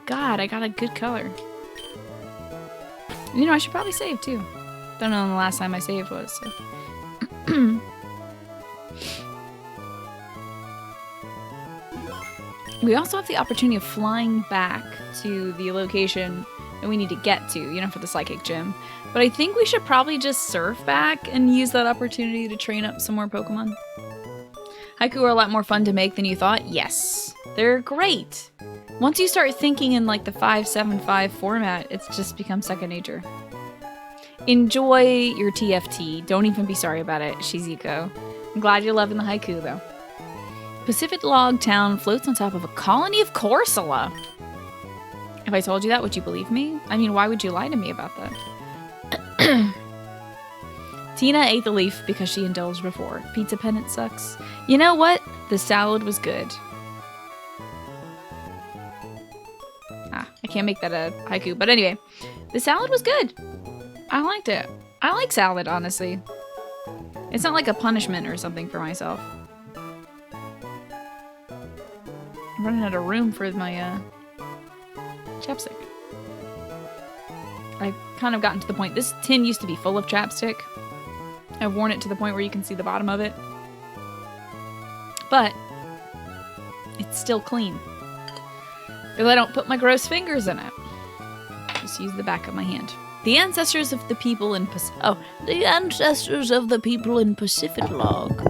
God, I got a good color. You know, I should probably save too. Don't know when the last time I saved was, so. We also have the opportunity of flying back to the location that we need to get to, you know, for the Psychic Gym. But I think we should probably just surf back and use that opportunity to train up some more Pokemon. Haiku are a lot more fun to make than you thought. Yes, they're great. Once you start thinking in like the 575 format, it's just become second nature. Enjoy your TFT. Don't even be sorry about it, Shizuko. I'm glad you're loving the haiku though. Pacific Log Town floats on top of a colony of Corsola. If I told you that, would you believe me? I mean, why would you lie to me about that? Tina ate the leaf because she indulged before. Pizza pennant sucks. You know what? The salad was good. I can't make that a haiku, but anyway, the salad was good. I liked it. I like salad, honestly. It's not like a punishment or something for myself. I'm running out of room for my chapstick. I've kind of gotten to the point. This tin used to be full of chapstick. I've worn it to the point where you can see the bottom of it. But it's still clean. Because I don't put my gross fingers in it. Just use the back of my hand. The ancestors of the people in The ancestors of the people in Pacific Log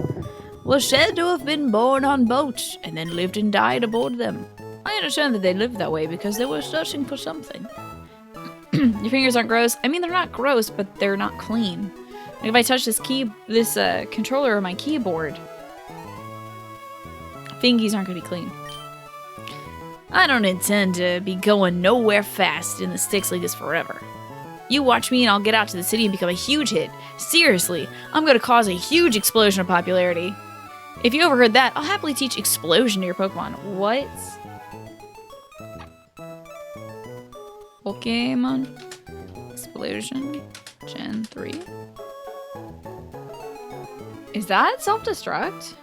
were said to have been born on boats and then lived and died aboard them. I understand that they lived that way because they were searching for something. Your fingers aren't gross. I mean, they're not gross, but they're not clean. Like if I touch this controller or my keyboard, fingies aren't gonna be clean. I don't intend to be going nowhere fast in the sticks like this forever. You watch me and I'll get out to the city and become a huge hit. Seriously, I'm gonna cause a huge explosion of popularity. If you overheard that, I'll happily teach explosion to your Pokemon. What? Pokemon Explosion Gen 3. Is that self-destruct?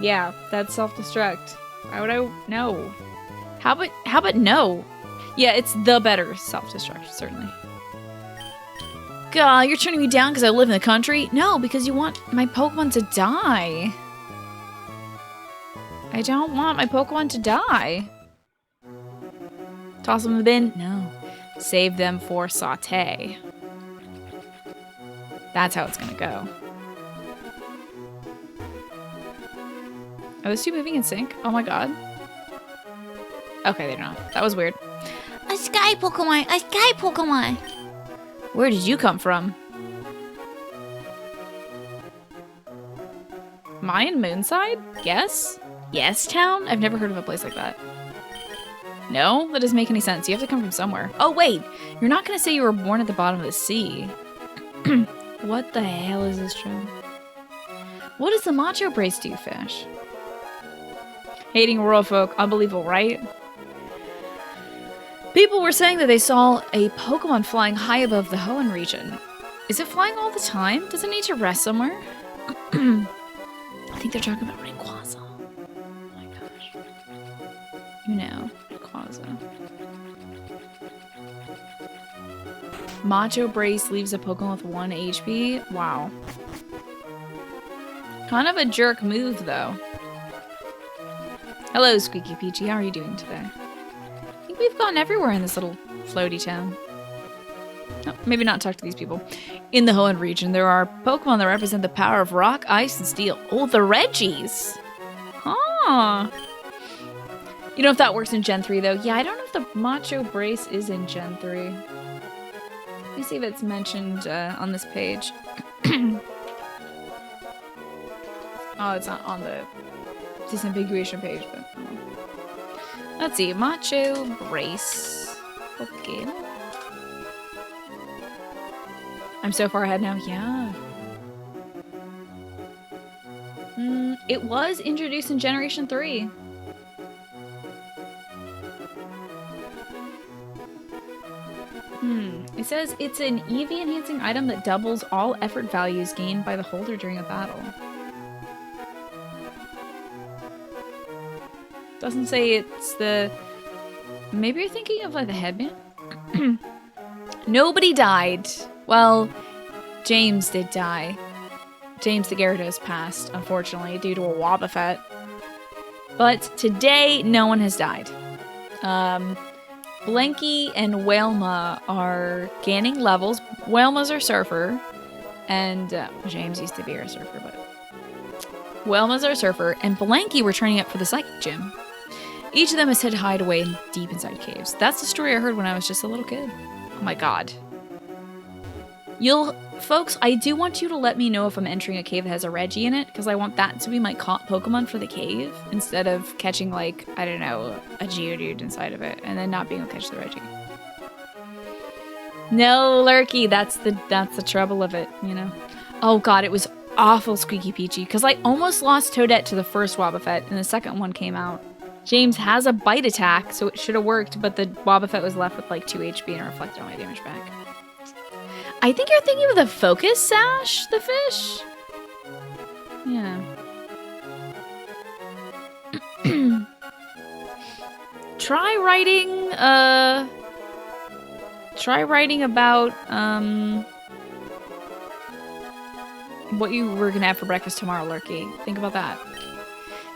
Yeah, that's self-destruct. Why would I no? How about no? Yeah, it's the better self-destruct, certainly. God, you're turning me down because I live in the country? No, because you want my Pokemon to die. I don't want my Pokemon to die. Toss them in the bin? No. Save them for saute. That's how it's gonna go. Are those two moving in sync? Oh my god. Okay, they're not. That was weird. A sky Pokemon! A sky Pokemon! Where did you come from? Mayan Moonside? Yes? Yes Town? I've never heard of a place like that. No? That doesn't make any sense. You have to come from somewhere. Oh, wait! You're not gonna say you were born at the bottom of the sea. What the hell is this trend? What does the Macho Brace do, Fish? Hating rural folk. Unbelievable, right? People were saying that they saw a Pokemon flying high above the Hoenn region. Is it flying all the time? Does it need to rest somewhere? I think they're talking about Rayquaza. Oh my gosh. You know, Rayquaza. Macho Brace leaves a Pokemon with 1 HP? Wow. Kind of a jerk move, though. Hello, Squeaky Peachy. How are you doing today? I think we've gone everywhere in this little floaty town. No, maybe not talk to these people. In the Hoenn region, there are Pokemon that represent the power of rock, ice, and steel. Oh, the Reggies! Huh. You know if that works in Gen 3, though? Yeah, I don't know if the Macho Brace is in Gen 3. Let me see if it's mentioned on this page. Oh, it's not on the disambiguation page, but let's see. Macho Brace. Okay. I'm so far ahead now. Yeah. It was introduced in Generation 3. It says it's an EV enhancing item that doubles all effort values gained by the holder during a battle. Doesn't say it's the... Maybe you're thinking of like the headband? Nobody died. Well, James did die. James the Gyarados passed, unfortunately, due to a Wobbuffet. But today, no one has died. Blankie and Wailma are gaining levels. Wailma's our surfer. And James used to be our surfer, but... Wailma's our surfer, and Blankie we're training up for the Psychic Gym. Each of them is said to hide away deep inside caves. That's the story I heard when I was just a little kid. Oh my god. Folks, I do want you to let me know if I'm entering a cave that has a Reggie in it, because I want that to be my Pokemon for the cave, instead of catching, like, I don't know, a Geodude inside of it, and then not being able to catch the Reggie. No, Lurky, that's the trouble of it, you know? Oh god, it was awful, Squeaky Peachy, because I almost lost Toadette to the first Wobbuffet, and the second one came out. James has a bite attack, so it should have worked, but the Wobbuffet was left with like 2 HP and reflected all my damage back. I think you're thinking of the Focus Sash, the fish? Yeah. Try writing about, what you were gonna have for breakfast tomorrow, Lurky. Think about that.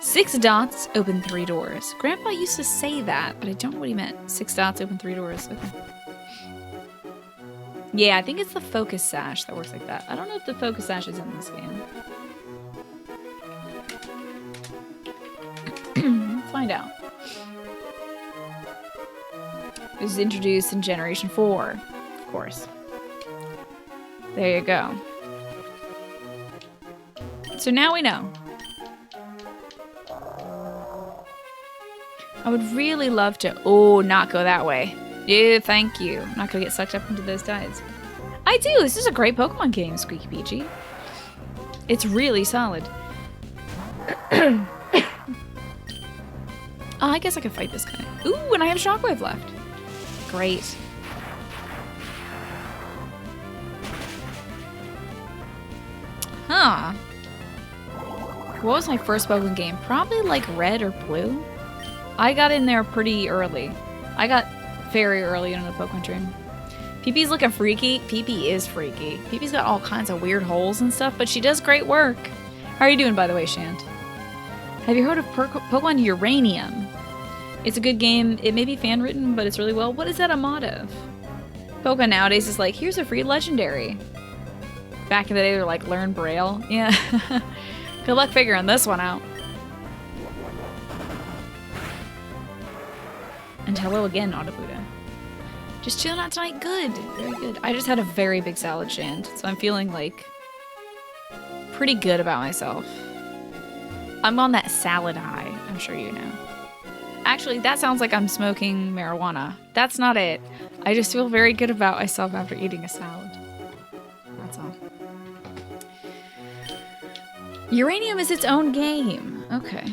6 dots, open 3 doors. Grandpa used to say that, but I don't know what he meant. 6 dots, open 3 doors. Okay. Yeah, I think it's the Focus Sash that works like that. I don't know if the Focus Sash is in this game. find out. It was introduced in Generation 4, of course. There you go. So now we know. I would really love to... Oh, not go that way. Yeah, thank you. I'm not going to get sucked up into those tides. I do. This is a great Pokemon game, Squeaky Peachy. It's really solid. Oh, I guess I could fight this guy. Ooh, and I have Shockwave left. Great. Huh. What was my first Pokemon game? Probably like Red or Blue. I got in there pretty early. I got very early into the Pokemon dream. PP looking freaky. PP is freaky. PP's got all kinds of weird holes and stuff, but she does great work. How are you doing, by the way, Shant? Have you heard of Pokemon Uranium? It's a good game. It may be fan-written, but it's really well. What is that a mod of? Pokemon nowadays is like, here's a free legendary. Back in the day, they were like, learn Braille. Yeah. Good luck figuring this one out. And hello again, Autobuda. Just chilling out tonight. Good. Very good. I just had a very big salad, Shant, so I'm feeling like pretty good about myself. I'm on that salad high, I'm sure you know. Actually, that sounds like I'm smoking marijuana. That's not it. I just feel very good about myself after eating a salad. That's all. Uranium is its own game. Okay.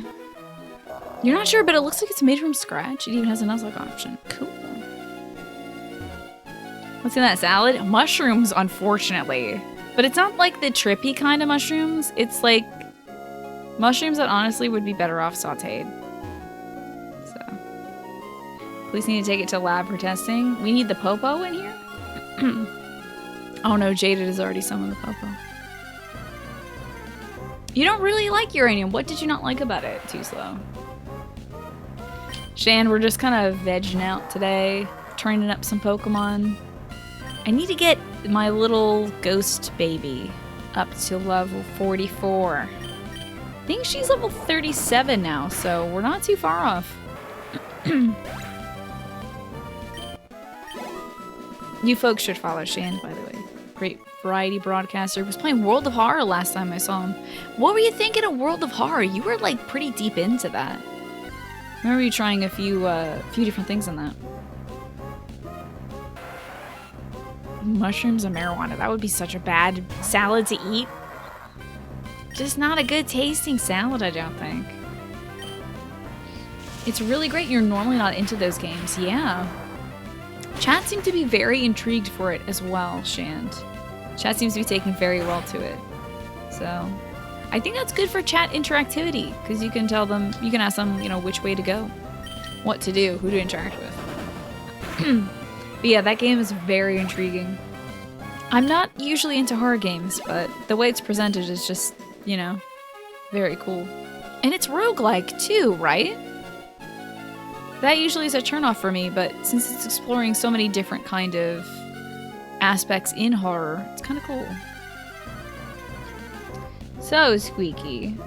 You're not sure, but it looks like it's made from scratch. It even has a Nuzlocke option. Cool. What's in that salad? Mushrooms, unfortunately. But it's not like the trippy kind of mushrooms. It's like mushrooms that honestly would be better off sauteed. So. Police need to take it to lab for testing. We need the Popo in here? Oh no, Jaded has already summoned the Popo. You don't really like uranium. What did you not like about it? Too slow. Shan, we're just kind of vegging out today. Training up some Pokemon. I need to get my little ghost baby up to level 44. I think she's level 37 now, so we're not too far off. You folks should follow Shan, by the way. Great variety broadcaster. Was playing World of Horror last time I saw him. What were you thinking of World of Horror? You were like pretty deep into that. I remember you trying a few different things on that. Mushrooms and marijuana. That would be such a bad salad to eat. Just not a good tasting salad, I don't think. It's really great. You're normally not into those games. Yeah. Chat seemed to be very intrigued for it as well, Shand. Chat seems to be taking very well to it. So, I think that's good for chat interactivity, because you can tell them, you can ask them, you know, which way to go, what to do, who to interact with. But yeah, that game is very intriguing. I'm not usually into horror games, but the way it's presented is just, you know, very cool. And it's roguelike too, right? That usually is a turnoff for me, but since it's exploring so many different kind of aspects in horror, it's kind of cool. So, Squeaky.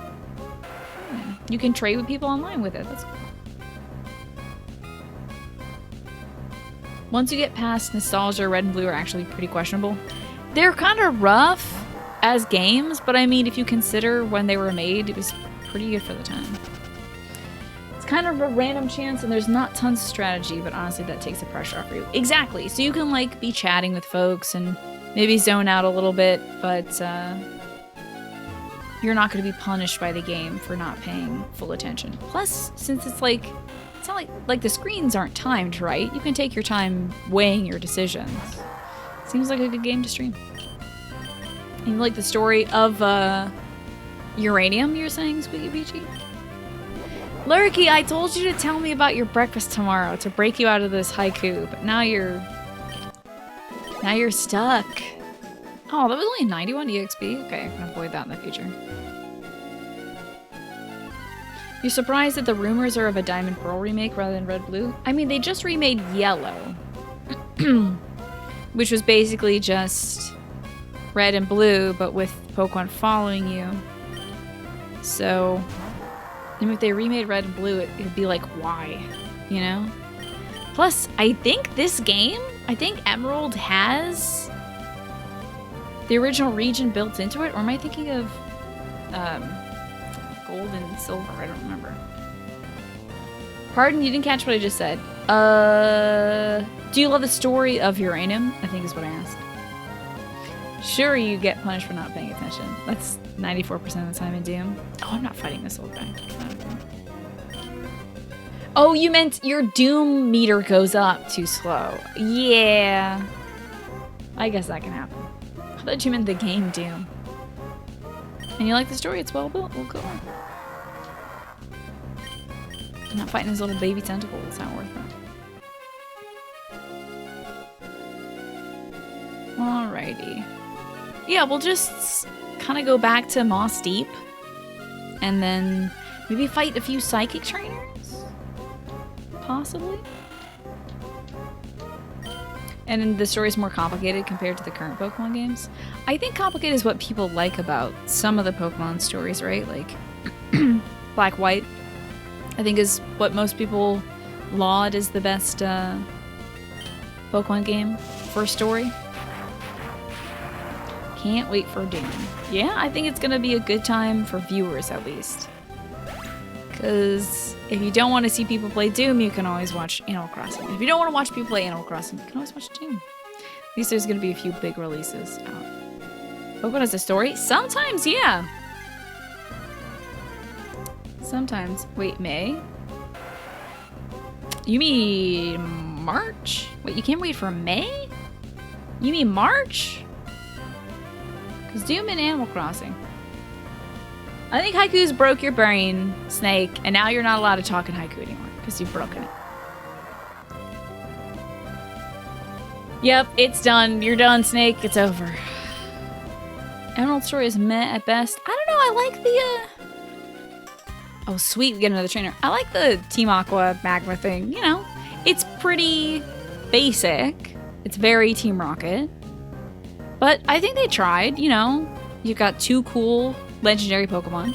You can trade with people online with it. That's cool. Once you get past nostalgia, Red and Blue are actually pretty questionable. They're kind of rough as games, but I mean, if you consider when they were made, it was pretty good for the time. It's kind of a random chance, and there's not tons of strategy, but honestly, that takes the pressure off for you. Exactly. So you can, like, be chatting with folks and maybe zone out a little bit, but you're not going to be punished by the game for not paying full attention. Plus, since it's like, it's not like the screens aren't timed, right? You can take your time weighing your decisions. Seems like a good game to stream. And you like the story of Uranium, you're saying, Squeaky Peachy? Lurky, I told you to tell me about your breakfast tomorrow to break you out of this haiku, but now you're stuck. Oh, that was only 91 EXP? Okay, I can avoid that in the future. You're surprised that the rumors are of a Diamond Pearl remake rather than Red Blue? I mean, they just remade Yellow. Which was basically just Red and Blue, but with Pokemon following you. So, I mean, if they remade Red and Blue, it'd be like, why? You know? Plus, I think this game, Emerald has the original region built into it. Or am I thinking of Gold and Silver? I don't remember. Pardon, you didn't catch what I just said. Do you love the story of Uranium? I think is what I asked. Sure, you get punished for not paying attention. That's 94% of the time in Doom. Oh, I'm not fighting this old guy. Oh, you meant your Doom meter goes up too slow. Yeah. I guess that can happen. I thought you meant the game Doom. And you like the story? It's well built. Well, cool. I'm not fighting his little baby tentacle. It's not worth it. Alrighty. Yeah, we'll just kind of go back to Moss Deep. And then maybe fight a few psychic trainers? Possibly? And then the story's more complicated compared to the current Pokemon games. I think complicated is what people like about some of the Pokemon stories, right? Like Black White, I think is what most people laud as the best Pokemon game for a story. Can't wait for Doom. Yeah, I think it's gonna be a good time for viewers at least. Because if you don't want to see people play Doom, you can always watch Animal Crossing. If you don't want to watch people play Animal Crossing, you can always watch Doom. At least there's going to be a few big releases out. Pokemon has a story? Sometimes, yeah. Sometimes. Wait, May? You mean March? Wait, you can't wait for May? You mean March? Because Doom and Animal Crossing. I think Haiku's broke your brain, Snake, and now you're not allowed to talk in Haiku anymore because you've broken it. Yep, it's done. You're done, Snake. It's over. Emerald story is meh at best. I don't know. I like the Oh, sweet. We get another trainer. I like the Team Aqua Magma thing. You know, it's pretty basic. It's very Team Rocket. But I think they tried, you know. You've got 2 cool legendary Pokemon.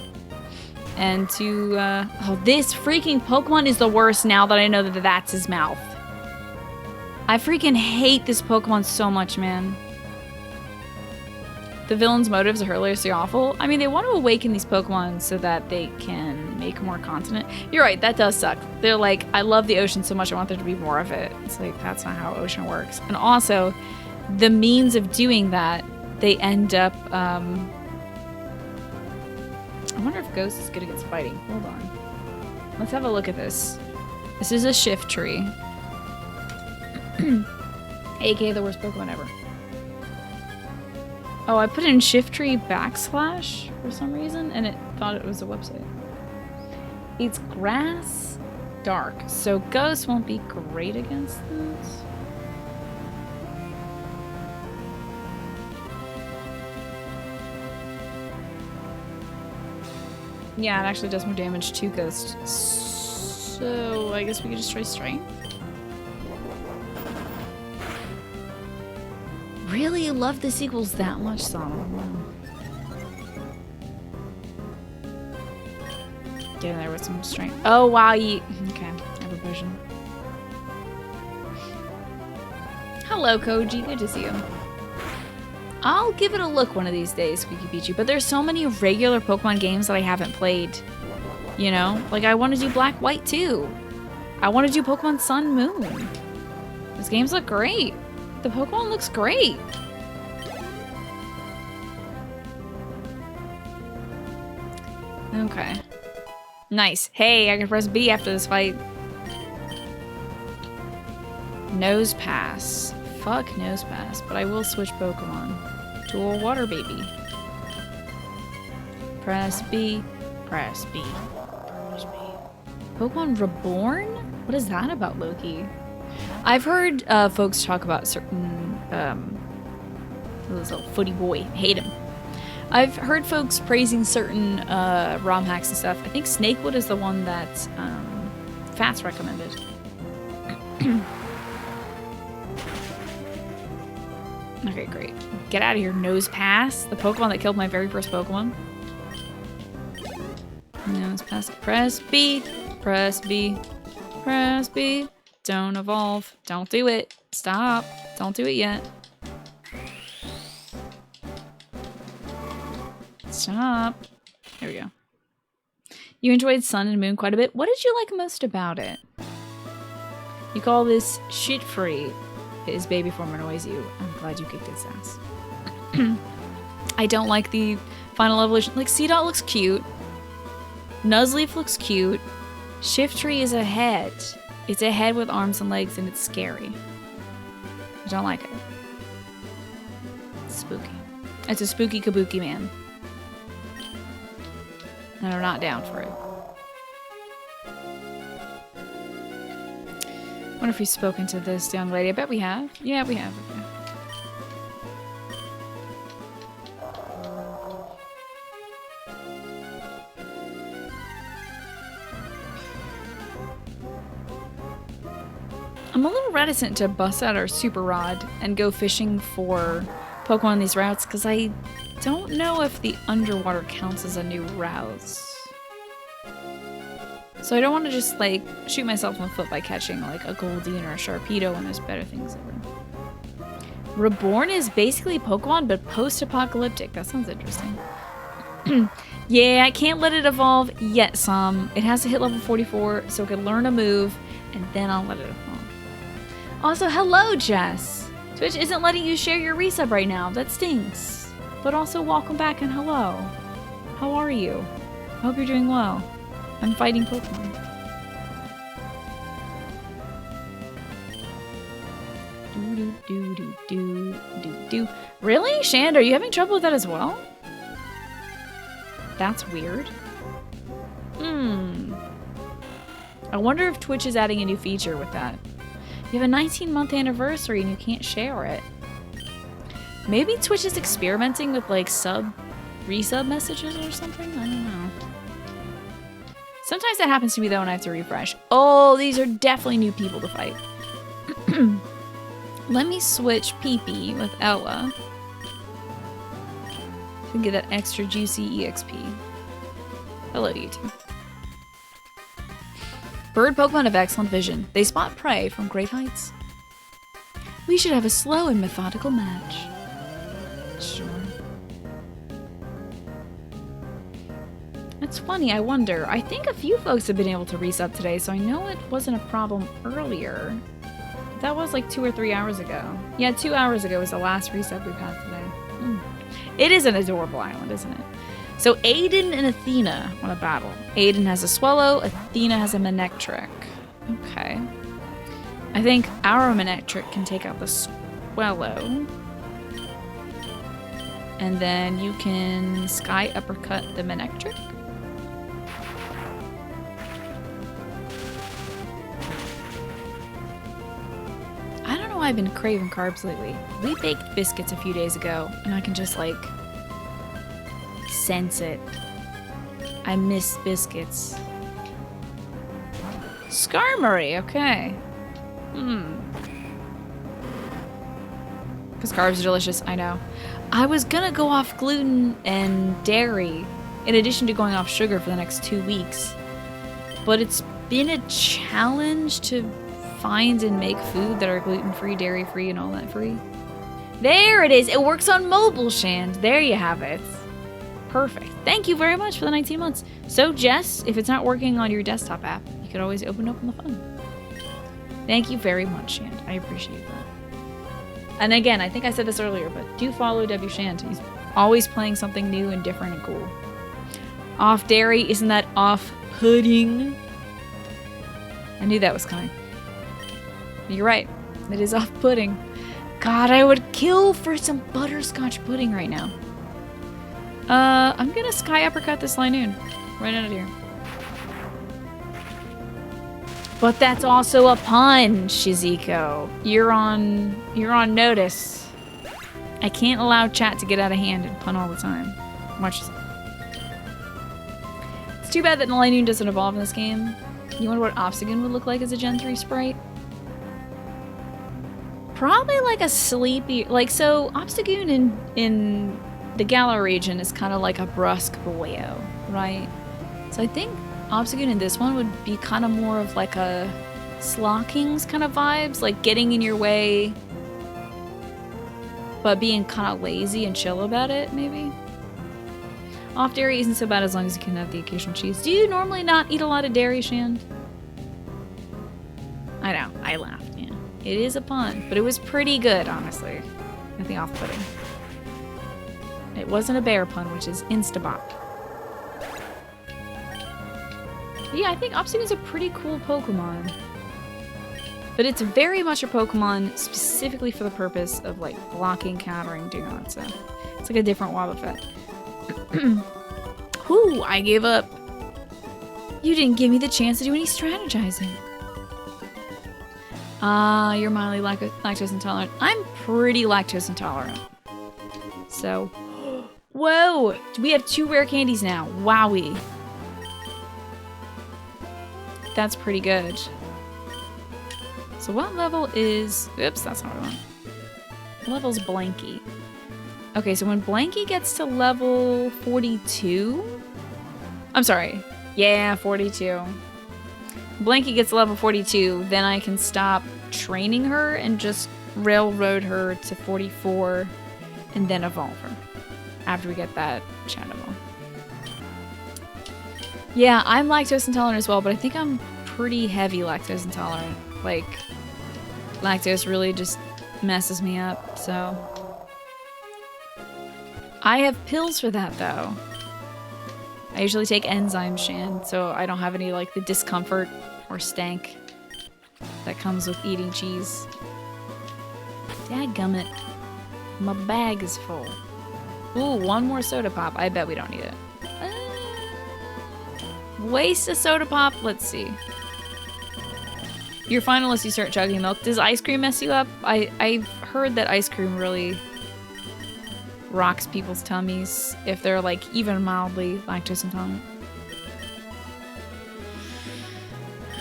And oh, this freaking Pokemon is the worst now that I know that that's his mouth. I freaking hate this Pokemon so much, man. The villain's motives are hilariously awful. I mean, they want to awaken these Pokemon so that they can make more continent. You're right, that does suck. They're like, I love the ocean so much, I want there to be more of it. It's like, that's not how ocean works. And also, the means of doing that, they end up, I wonder if Ghost is good against fighting. Hold on. Let's have a look at this. This is a shift tree. AKA the worst Pokemon ever. Oh, I put in shift tree backslash for some reason, and it thought it was a website. It's grass dark, so Ghost won't be great against this. Yeah, it actually does more damage to Ghost. So I guess we could just try Strength. Really? You love the sequels that much, Sonic? Get in there with some Strength. Oh, wow. Okay, I have a vision. Hello, Koji. Good to see you. I'll give it a look one of these days, Squeaky Peachy, but there's so many regular Pokemon games that I haven't played. You know? Like, I want to do Black White too. I want to do Pokemon Sun Moon. Those games look great. The Pokemon looks great. Okay. Nice. Hey, I can press B after this fight. Nose Pass. Fuck Nose Pass, but I will switch Pokemon to a Water Baby. Press B. Press B. Press B. Pokemon Reborn? What is that about, Loki? I've heard folks talk about certain this little footy boy. Hate him. I've heard folks praising certain ROM hacks and stuff. I think Snakewood is the one that Fats recommended. Okay, great. Get out of here, Nose Pass. The Pokemon that killed my very first Pokemon. No. Let's press B. Press B. Press B. Don't evolve. Don't do it. Stop. Don't do it yet. Stop. There we go. You enjoyed Sun and Moon quite a bit. What did you like most about it? You call this shit free. His baby form annoys you. I'm glad you kicked its ass. I don't like the final evolution. Like, C-Dot looks cute. Nuzleaf looks cute. Shiftry is a head. It's a head with arms and legs, and it's scary. I don't like it. It's spooky. It's a spooky kabuki man. And I'm not down for it. Wonder if we've spoken to this young lady. I bet we have. Yeah, we have. Okay. I'm a little reticent to bust out our super rod and go fishing for Pokemon on these routes because I don't know if the underwater counts as a new route. So I don't want to just like shoot myself in the foot by catching like a Goldeen or a Sharpedo when there's better things over. Reborn is basically Pokemon but post-apocalyptic. That sounds interesting. Yeah, I can't let it evolve yet, Sam. It has to hit level 44 so it can learn a move and then I'll let it evolve. Also, hello, Jess! Twitch isn't letting you share your resub right now. That stinks. But also, welcome back and hello. How are you? I hope you're doing well. I'm fighting Pokemon. Do. Really? Shand, are you having trouble with that as well? That's weird. I wonder if Twitch is adding a new feature with that. You have a 19-month anniversary and you can't share it. Maybe Twitch is experimenting with like resub messages or something? I don't know. Sometimes that happens to me though when I have to refresh. Oh, these are definitely new people to fight. Let me switch Pee-Pee with Ella. So we can get that extra juicy EXP. Hello, you two. Bird Pokemon have excellent vision. They spot prey from great heights. We should have a slow and methodical match. Sure. It's funny, I wonder. I think a few folks have been able to resub today, so I know it wasn't a problem earlier. That was like 2 or 3 hours ago. Yeah, 2 hours ago was the last resub we've had today. It is an adorable island, isn't it? So Aiden and Athena want to battle. Aiden has a Swallow, Athena has a Manectric. Okay. I think our Manectric can take out the Swallow. And then you can Sky Uppercut the Manectric. I don't know why I've been craving carbs lately. We baked biscuits a few days ago, and I can just like sense it. I miss biscuits. Skarmory, okay. Because carbs are delicious, I know. I was gonna go off gluten and dairy, in addition to going off sugar for the next 2 weeks. But it's been a challenge to find and make food that are gluten-free, dairy-free, and all that free. There it is! It works on mobile, Shand. There you have it. Perfect. Thank you very much for the 19 months. So, Jess, if it's not working on your desktop app, you could always open up on the phone. Thank you very much, Shand. I appreciate that. And again, I think I said this earlier, but do follow W. Shand. He's always playing something new and different and cool. Off dairy, isn't that off-putting? I knew that was coming. You're right. It is off-putting. God, I would kill for some butterscotch pudding right now. I'm gonna Sky Uppercut this Linoon. Right out of here. But that's also a pun, Shiziko. You're on notice. I can't allow chat to get out of hand and pun all the time. Watch this. It's too bad that Linoon doesn't evolve in this game. You wonder what Obstagoon would look like as a Gen 3 sprite? Probably like a sleepy... Like, so Obstagoon in the Galar region is kind of like a brusque Boyo, right? So I think Obstagoon in this one would be kind of more of like a Slockings kind of vibes, like getting in your way, but being kind of lazy and chill about it, maybe. Off dairy isn't so bad as long as you can have the occasional cheese. Do you normally not eat a lot of dairy, Shand? I know, I laughed, yeah. It is a pun, but it was pretty good, honestly. Nothing off-putting. It wasn't a bear pun, which is instabop. Yeah, I think Obstagoon's a pretty cool Pokemon. But it's very much a Pokemon specifically for the purpose of, like, blocking, countering, doing all that stuff. It's like a different Wobbuffet. Whew, I gave up. You didn't give me the chance to do any strategizing. You're mildly lactose intolerant. I'm pretty lactose intolerant. So, whoa! We have 2 rare candies now. Wowie. That's pretty good. So what level is... Oops, that's not what I want. What level's Blankie? Okay, so when Blankie gets to level 42... I'm sorry. Yeah, 42. Blankie gets to level 42, then I can stop training her and just railroad her to 44 and then evolve her after we get that Chatamo. Yeah, I'm lactose intolerant as well, but I think I'm pretty heavy lactose intolerant. Like, lactose really just messes me up, so... I have pills for that, though. I usually take enzyme Shan, so I don't have any, like, the discomfort or stank that comes with eating cheese. Dadgummit. My bag is full. Ooh, 1 more soda pop. I bet we don't need it. Waste a soda pop? Let's see. You're fine unless you start chugging milk. Does ice cream mess you up? I've heard that ice cream really rocks people's tummies if they're, like, even mildly lactose intolerant.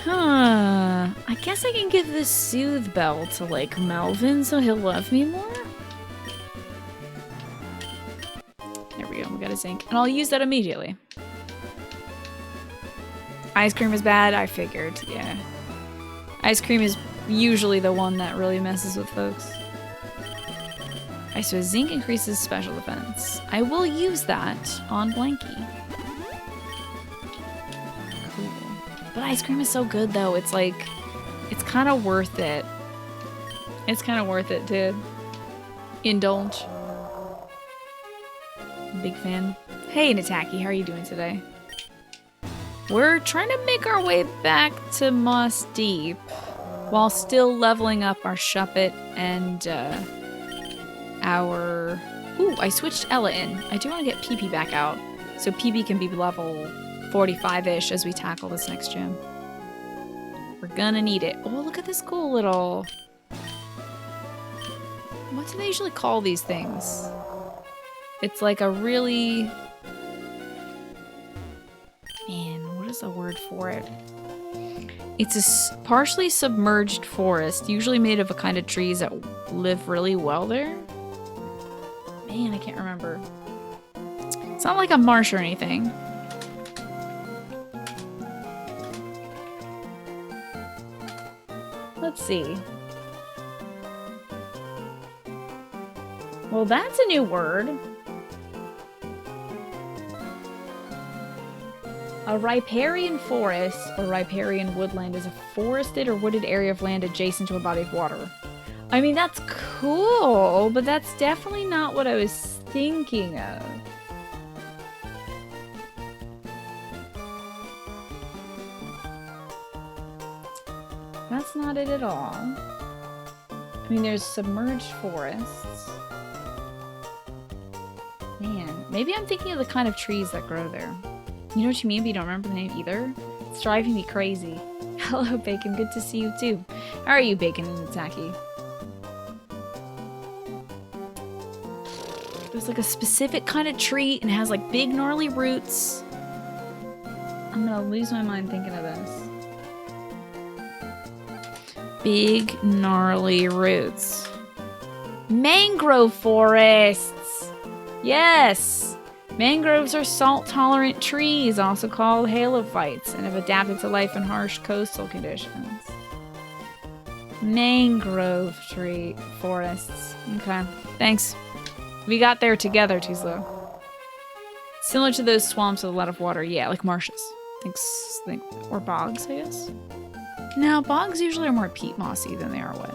Huh. I guess I can give this Soothe Bell to, like, Melvin so he'll love me more? There we go. We got a zinc. And I'll use that immediately. Ice cream is bad? I figured, yeah. Ice cream is usually the one that really messes with folks. Alright, so zinc increases special defense. I will use that on Blankie. Cool. But ice cream is so good, though. It's like, it's kind of worth it. It's kind of worth it to indulge. Big fan. Hey, Nataki, how are you doing today? We're trying to make our way back to Moss Deep while still leveling up our Shuppet and our... Ooh, I switched Ella in. I do want to get PP back out so PP can be level 45-ish as we tackle this next gym. We're gonna need it. Oh, look at this cool little... What do they usually call these things? It's like a really... Man, what is the word for it? It's a partially submerged forest, usually made of a kind of trees that live really well there. Man, I can't remember. It's not like a marsh or anything. Let's see. Well, that's a new word. A riparian forest, or riparian woodland, is a forested or wooded area of land adjacent to a body of water. I mean, that's cool, but that's definitely not what I was thinking of. That's not it at all. I mean, there's submerged forests. Man, maybe I'm thinking of the kind of trees that grow there. You know what you mean, but you don't remember the name either? It's driving me crazy. Hello, Bacon. Good to see you, too. How are you, Bacon and Nataki? There's like a specific kind of tree and it has like big gnarly roots. I'm gonna lose my mind thinking of this. Big gnarly roots. Mangrove forests! Yes! Mangroves are salt-tolerant trees, also called halophytes, and have adapted to life in harsh coastal conditions. Mangrove tree forests. Okay, thanks. We got there together, Tizlo. Similar to those swamps with a lot of water. Yeah, like marshes. Or bogs, I guess. No, bogs usually are more peat mossy than they are wet.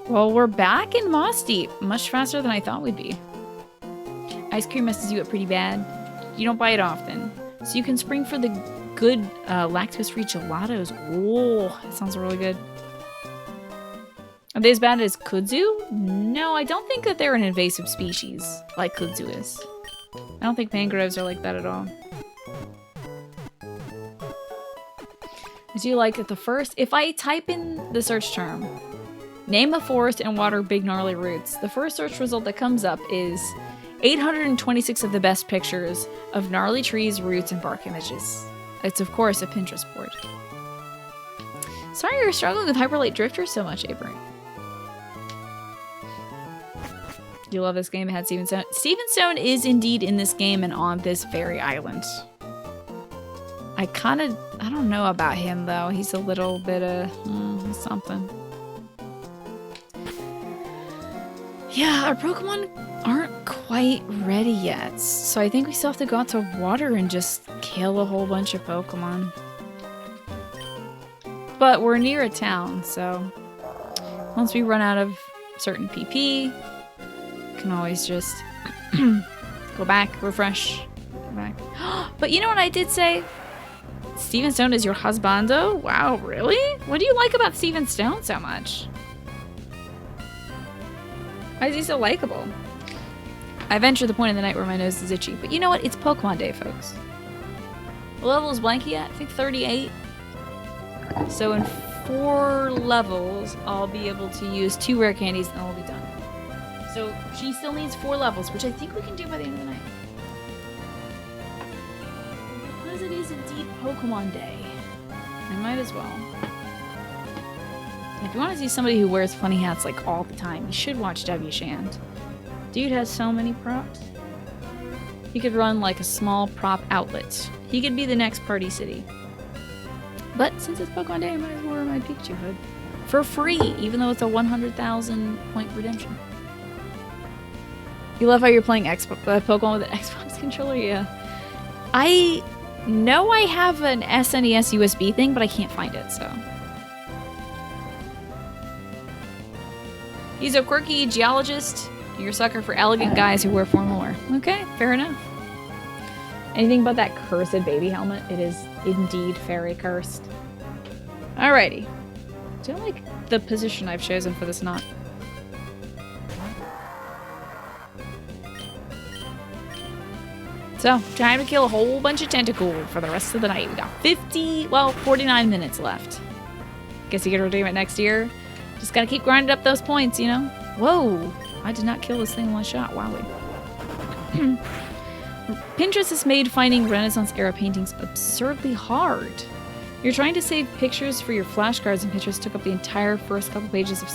Well, we're back in Moss Deep. Much faster than I thought we'd be. Ice cream messes you up pretty bad. You don't buy it often. So you can spring for the good lactose-free gelatos. Whoa, that sounds really good. Are they as bad as kudzu? No, I don't think that they're an invasive species like kudzu is. I don't think mangroves are like that at all. I do like that the first, if I type in the search term, name a forest and water big gnarly roots, the first search result that comes up is 826 of the best pictures of gnarly trees, roots, and bark images. It's, of course, a Pinterest board. Sorry you're struggling with Hyperlight Drifter so much, Avery. Do you love this game? It had Steven Stone. Steven Stone is indeed in this game and on this very island. I don't know about him, though. He's a little bit of something. Yeah, our Pokemon aren't quite ready yet. So I think we still have to go out to water and just kill a whole bunch of Pokemon. But we're near a town, so once we run out of certain PP, we can always just go back, refresh, go back. But you know what I did say? Steven Stone is your husbando? Wow, really? What do you like about Steven Stone so much? Why is he so likable? I venture the point in the night where my nose is itchy. But you know what? It's Pokemon Day, folks. What level is Blankie at? I think 38. So in 4 levels, I'll be able to use 2 rare candies and then we'll be done. So she still needs 4 levels, which I think we can do by the end of the night. Because it is indeed Pokemon Day, I might as well. If you want to see somebody who wears funny hats like all the time, you should watch W. Shand. Dude has so many props. He could run like a small prop outlet. He could be the next Party City. But since it's Pokemon Day, I might as well wear my Pikachu hood. For free, even though it's a 100,000 point redemption. You love how you're playing Pokemon with an Xbox controller? Yeah. I know I have an SNES USB thing, but I can't find it, so. He's a quirky geologist. You're a sucker for elegant guys who wear formal wear. Okay, fair enough. Anything but that cursed baby helmet. It is indeed very cursed. Alrighty. Do you like the position I've chosen for this knot? So, time to kill a whole bunch of Tentacool for the rest of the night. We got 49 minutes left. Guess you can redeem it next year. Just gotta keep grinding up those points, you know? Whoa! I did not kill this thing in one shot. Wowie. Pinterest has made finding Renaissance-era paintings absurdly hard. You're trying to save pictures for your flashcards and Pinterest took up the entire first couple pages of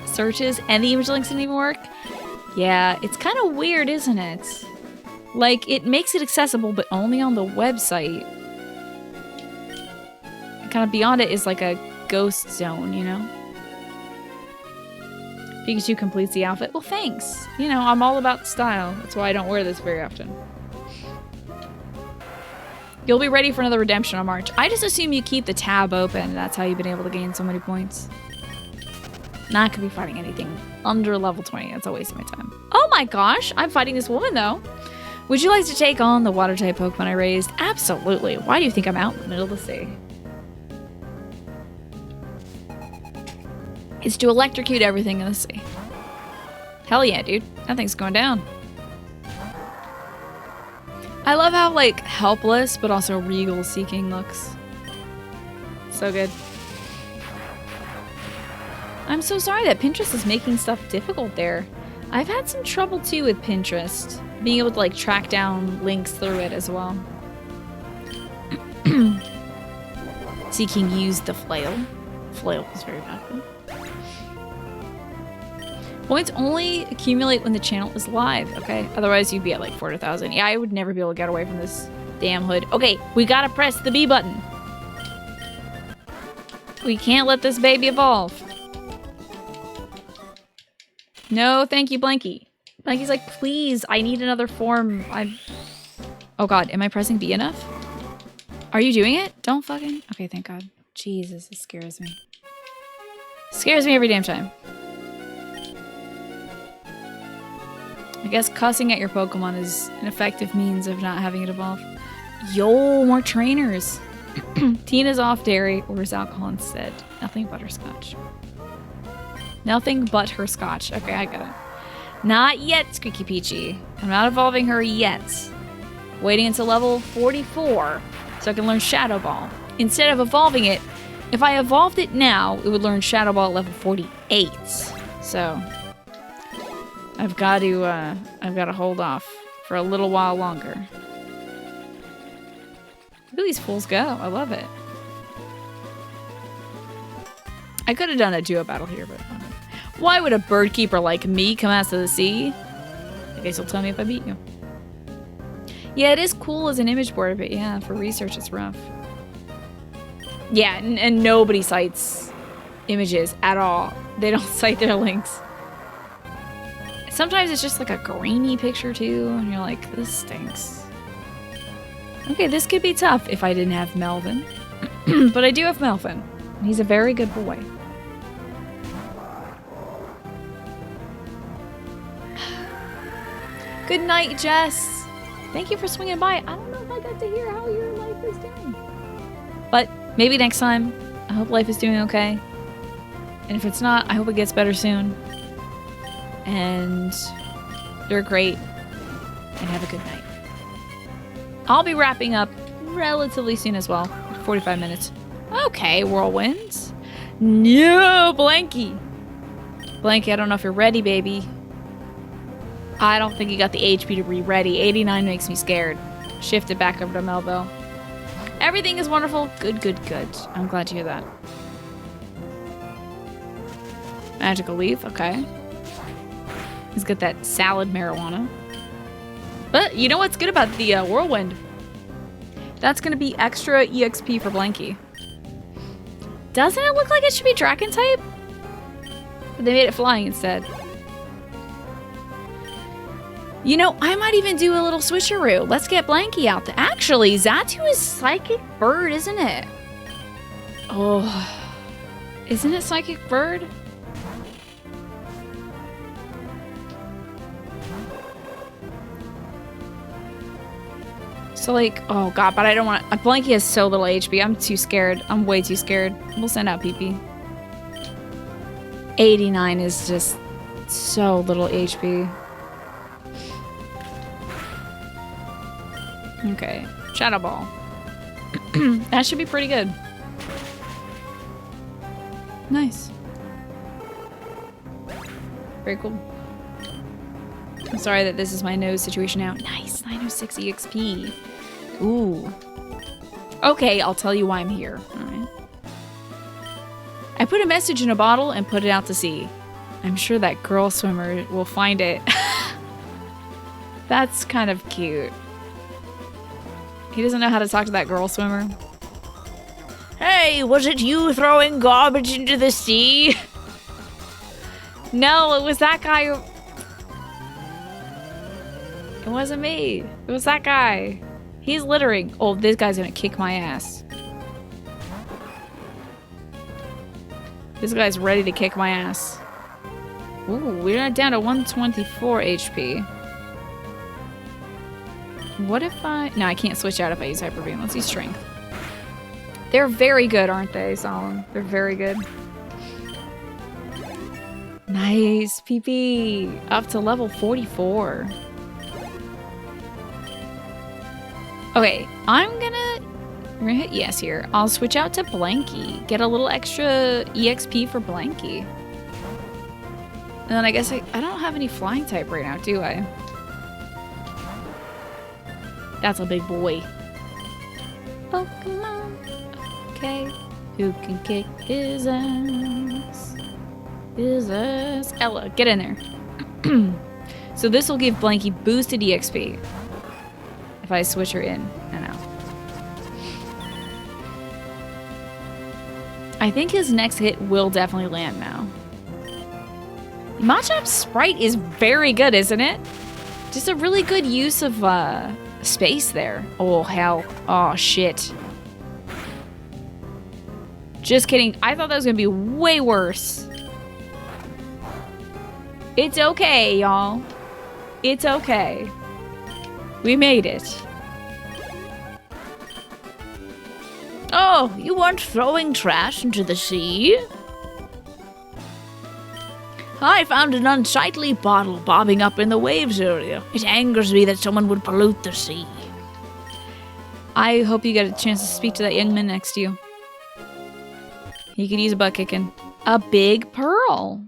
searches and the image links didn't even work? Yeah, it's kind of weird, isn't it? Like, it makes it accessible, but only on the website. And kind of beyond it is like a ghost zone, you know? Pikachu completes the outfit. Well, thanks. You know, I'm all about style. That's why I don't wear this very often. You'll be ready for another redemption on March. I just assume you keep the tab open. That's how you've been able to gain so many points. Not gonna be fighting anything under level 20. That's a waste of my time. Oh my gosh, I'm fighting this woman though. Would you like to take on the water type Pokemon I raised? Absolutely. Why do you think I'm out in the middle of the sea? It's to electrocute everything in the sea. Hell yeah, dude. That thing's going down. I love how, like, helpless, but also regal Seeking looks. So good. I'm so sorry that Pinterest is making stuff difficult there. I've had some trouble, too, with Pinterest. Being able to, like, track down links through it as well. Seeking used the flail. Flail was very valuable. Points only accumulate when the channel is live, okay? Otherwise, you'd be at like 400,000. Yeah, I would never be able to get away from this damn hood. Okay, we gotta press the B button. We can't let this baby evolve. No, thank you, Blankie. Blankie's like, please, I need another form. Oh god, am I pressing B enough? Are you doing it? Don't fucking... Okay, thank god. Jesus, this scares me. Scares me every damn time. I guess cussing at your Pokemon is an effective means of not having it evolve. Yo, more trainers. Tina's off dairy, or is alcohol instead? Nothing butterscotch. Nothing but her scotch. Okay, I got it. Not yet, Squeaky Peachy. I'm not evolving her yet. Waiting until level 44 so I can learn Shadow Ball. Instead of evolving it, if I evolved it now, it would learn Shadow Ball at level 48. So I've got to hold off for a little while longer. Look at these fools go. I love it. I could have done a duo battle here, but why would a bird keeper like me come out to the sea? I guess you'll tell me if I beat you. Yeah, it is cool as an image board, but yeah, for research it's rough. Yeah, and nobody cites images at all. They don't cite their links. Sometimes it's just like a grainy picture too, and you're like, this stinks. Okay, this could be tough if I didn't have Melvin. But I do have Melvin. He's a very good boy. Good night, Jess. Thank you for swinging by. I don't know if I got to hear how your life is doing. But maybe next time. I hope life is doing okay. And if it's not, I hope it gets better soon. And you're great. And have a good night. I'll be wrapping up relatively soon as well. 45 minutes. Okay, whirlwinds. No, Blankie. Blankie, I don't know if you're ready, baby. I don't think you got the HP to be ready. 89 makes me scared. Shift it back over to Melville. Everything is wonderful. Good, good, good. I'm glad to hear that. Magical leaf, okay. He's got that salad marijuana. But you know what's good about the whirlwind? That's going to be extra EXP for Blankie. Doesn't it look like it should be dragon type? But they made it flying instead. You know, I might even do a little switcheroo. Let's get Blankie out there. Actually, Xatu is Psychic Bird, isn't it? Oh, isn't it Psychic Bird? So like, oh god, but I don't want to. Blankie has so little HP. I'm too scared. I'm way too scared. We'll send out PP. 89 is just so little HP. Okay, Shadow Ball. That should be pretty good. Nice. Very cool. I'm sorry that this is my nose situation now. Nice, 906 EXP. Ooh. Okay, I'll tell you why I'm here. All right. I put a message in a bottle and put it out to sea. I'm sure that girl swimmer will find it. That's kind of cute. He doesn't know how to talk to that girl swimmer. Hey, was it you throwing garbage into the sea? No, it was that guy. It wasn't me. It was that guy. He's littering. Oh, this guy's gonna kick my ass. This guy's ready to kick my ass. Ooh, we're down to 124 HP. What if I... No, I can't switch out if I use Hyper Beam. Let's use Strength. They're very good, aren't they, Solemn? They're very good. Nice, PP. Up to level 44. Okay, we're gonna hit yes here. I'll switch out to Blankie. Get a little extra EXP for Blankie. And then I guess I don't have any flying type right now, do I? That's a big boy. Pokemon. Okay. Who can kick his ass? is this? Ella, get in there. So this will give Blankie boosted EXP if I switch her in and out. I think his next hit will definitely land now. Machop's sprite is very good, isn't it? Just a really good use of space there. Oh, hell. Oh, shit. Just kidding. I thought that was going to be way worse. It's okay, y'all. It's okay. We made it. Oh, you weren't throwing trash into the sea? I found an unsightly bottle bobbing up in the waves area. It angers me that someone would pollute the sea. I hope you get a chance to speak to that young man next to you. He could use a butt kicking. A big pearl.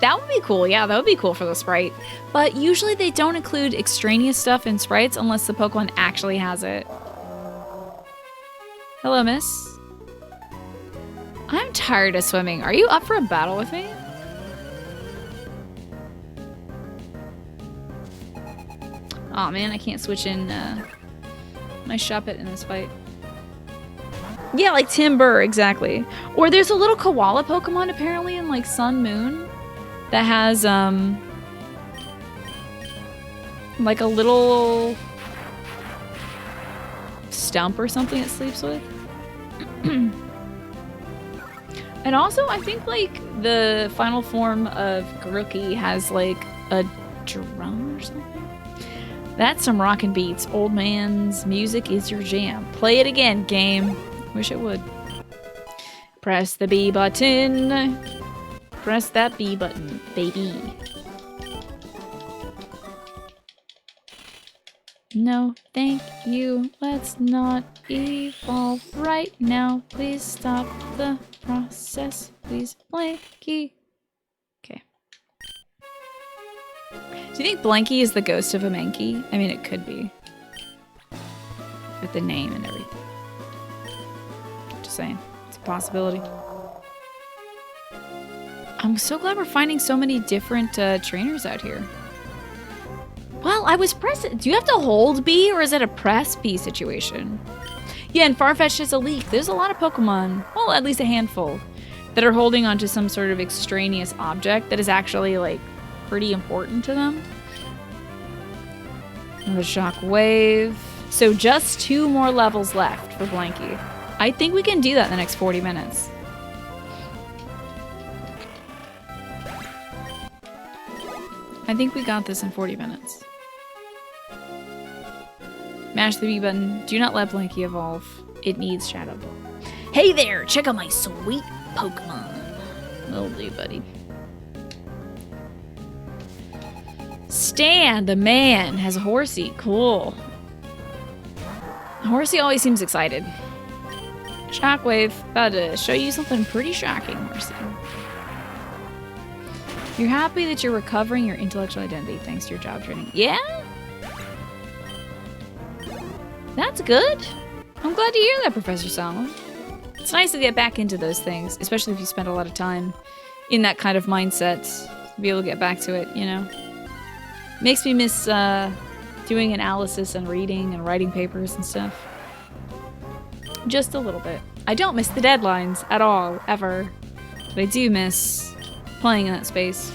That would be cool. Yeah, that would be cool for the sprite. But usually they don't include extraneous stuff in sprites unless the Pokemon actually has it. Hello, miss. I'm tired of swimming. Are you up for a battle with me? Aw, man, I can't switch in my Shuppet in this fight. Yeah, like Timber, exactly. Or there's a little koala Pokemon apparently in like Sun Moon that has like a little stump or something it sleeps with. And also, I think, like, the final form of Grookey has, like, a drum or something. That's some rockin' beats. Old man's music is your jam. Play it again, game. Wish it would. Press the B button. Press that B button, baby. No, thank you. Let's not evolve right now. Please stop the process. Please, Blankie. Okay. Do you think Blankie is the ghost of a Mankey? I mean, it could be. With the name and everything. Just saying. It's a possibility. I'm so glad we're finding so many different trainers out here. Well, I was pressing. Do you have to hold B or is it a press B situation? Yeah, and Farfetch'd is a leak. There's a lot of Pokemon, well, at least a handful, that are holding onto some sort of extraneous object that is actually, like, pretty important to them. The Shockwave. So just 2 more levels left for Blankie. I think we can do that in the next 40 minutes. I think we got this in 40 minutes. Mash the B button. Do not let Blankie evolve. It needs Shadow Ball. Hey there, check out my sweet Pokemon. Will do, buddy. Stan, the man, has a Horsey. Cool. Horsey always seems excited. Shockwave. About to show you something pretty shocking, Horsey. You're happy that you're recovering your intellectual identity thanks to your job training. Yeah? That's good. I'm glad to hear that, Professor Solomon. It's nice to get back into those things, especially if you spend a lot of time in that kind of mindset. To be able to get back to it, you know? Makes me miss doing analysis and reading and writing papers and stuff. Just a little bit. I don't miss the deadlines at all, ever. But I do miss playing in that space.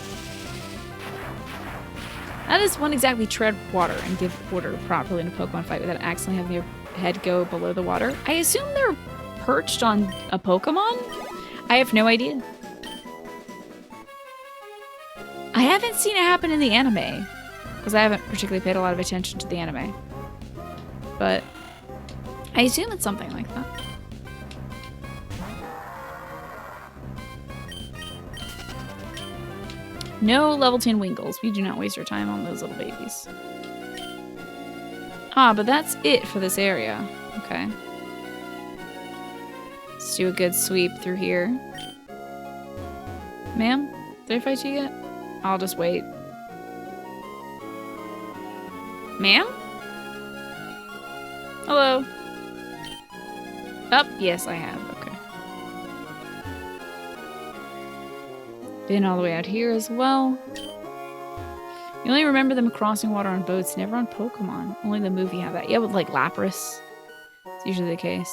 How does one exactly tread water and give order properly in a Pokemon fight without accidentally having your head go below the water? I assume they're perched on a Pokemon? I have no idea. I haven't seen it happen in the anime, because I haven't particularly paid a lot of attention to the anime. But I assume it's something like that. No level 10 Wingles. We do not waste our time on those little babies. Ah, but that's it for this area. Okay. Let's do a good sweep through here. Ma'am, did I fight you yet? I'll just wait. Ma'am? Hello? Oh, yes, I have. Okay. Been all the way out here as well. You only remember them crossing water on boats, never on Pokemon. Only the movie had that. Yeah, with like Lapras. It's usually the case.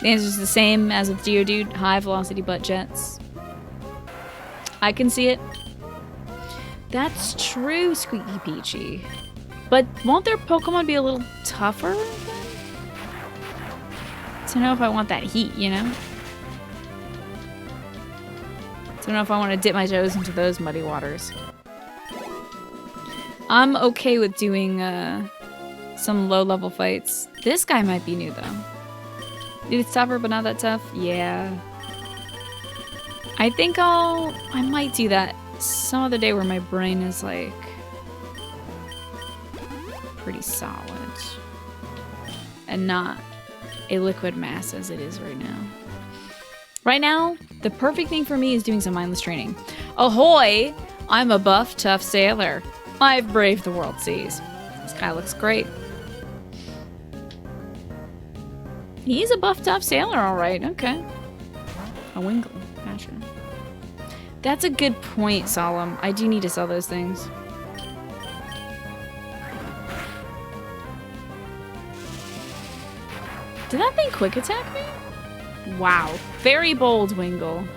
The answer's the same as with Geodude. High velocity butt jets. I can see it. That's true, Squeaky Peachy. But won't their Pokemon be a little tougher? To know if I want that heat, you know? I don't know if I want to dip my toes into those muddy waters. I'm okay with doing some low-level fights. This guy might be new, though. Dude, it's tougher, but not that tough. Yeah. I think I might do that some other day where my brain is, like, pretty solid. And not a liquid mass as it is right now. Right now, the perfect thing for me is doing some mindless training. Ahoy! I'm a buff, tough sailor. I've braved the world seas. This guy looks great. He's a buff, tough sailor, alright. Okay. A Wingle. Gotcha. That's a good point, Solemn. I do need to sell those things. Did that thing quick attack me? Wow. Very bold, Wingle.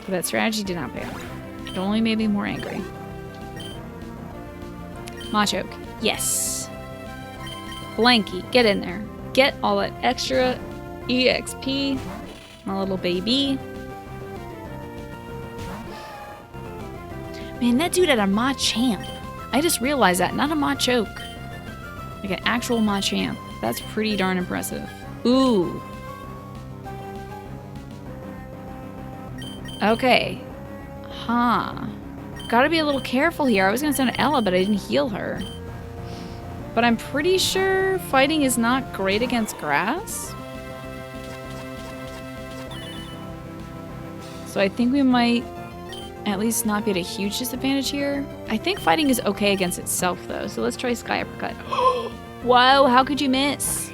But that strategy did not pay off. It only made me more angry. Machoke. Yes. Blankie, get in there. Get all that extra EXP. My little baby. Man, that dude had a Machamp. I just realized that. Not a Machoke. Like an actual Machamp. That's pretty darn impressive. Ooh. Okay. Huh. Gotta be a little careful here. I was gonna send Ella, but I didn't heal her. But I'm pretty sure fighting is not great against grass. So I think we might at least not be at a huge disadvantage here. I think fighting is okay against itself, though. So let's try Sky Uppercut. Whoa, how could you miss?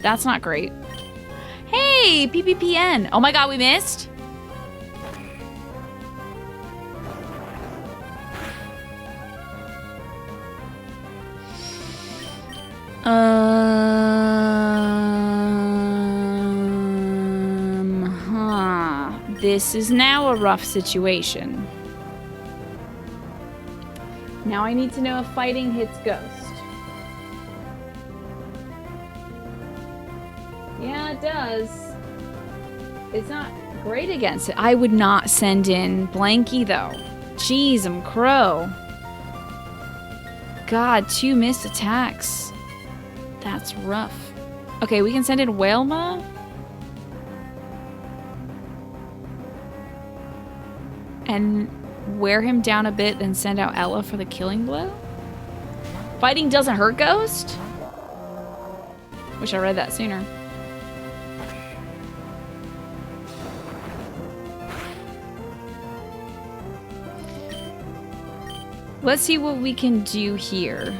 That's not great. Hey, PPPN. Oh my god, we missed? This is now a rough situation. Now I need to know if fighting hits Ghost. Yeah, it does. It's not great against it. I would not send in Blankie, though. Jeez, I'm crow. God, 2 missed attacks. That's rough. Okay, we can send in Whalema. And wear him down a bit, then send out Ella for the killing blow? Fighting doesn't hurt Ghost? Wish I read that sooner. Let's see what we can do here.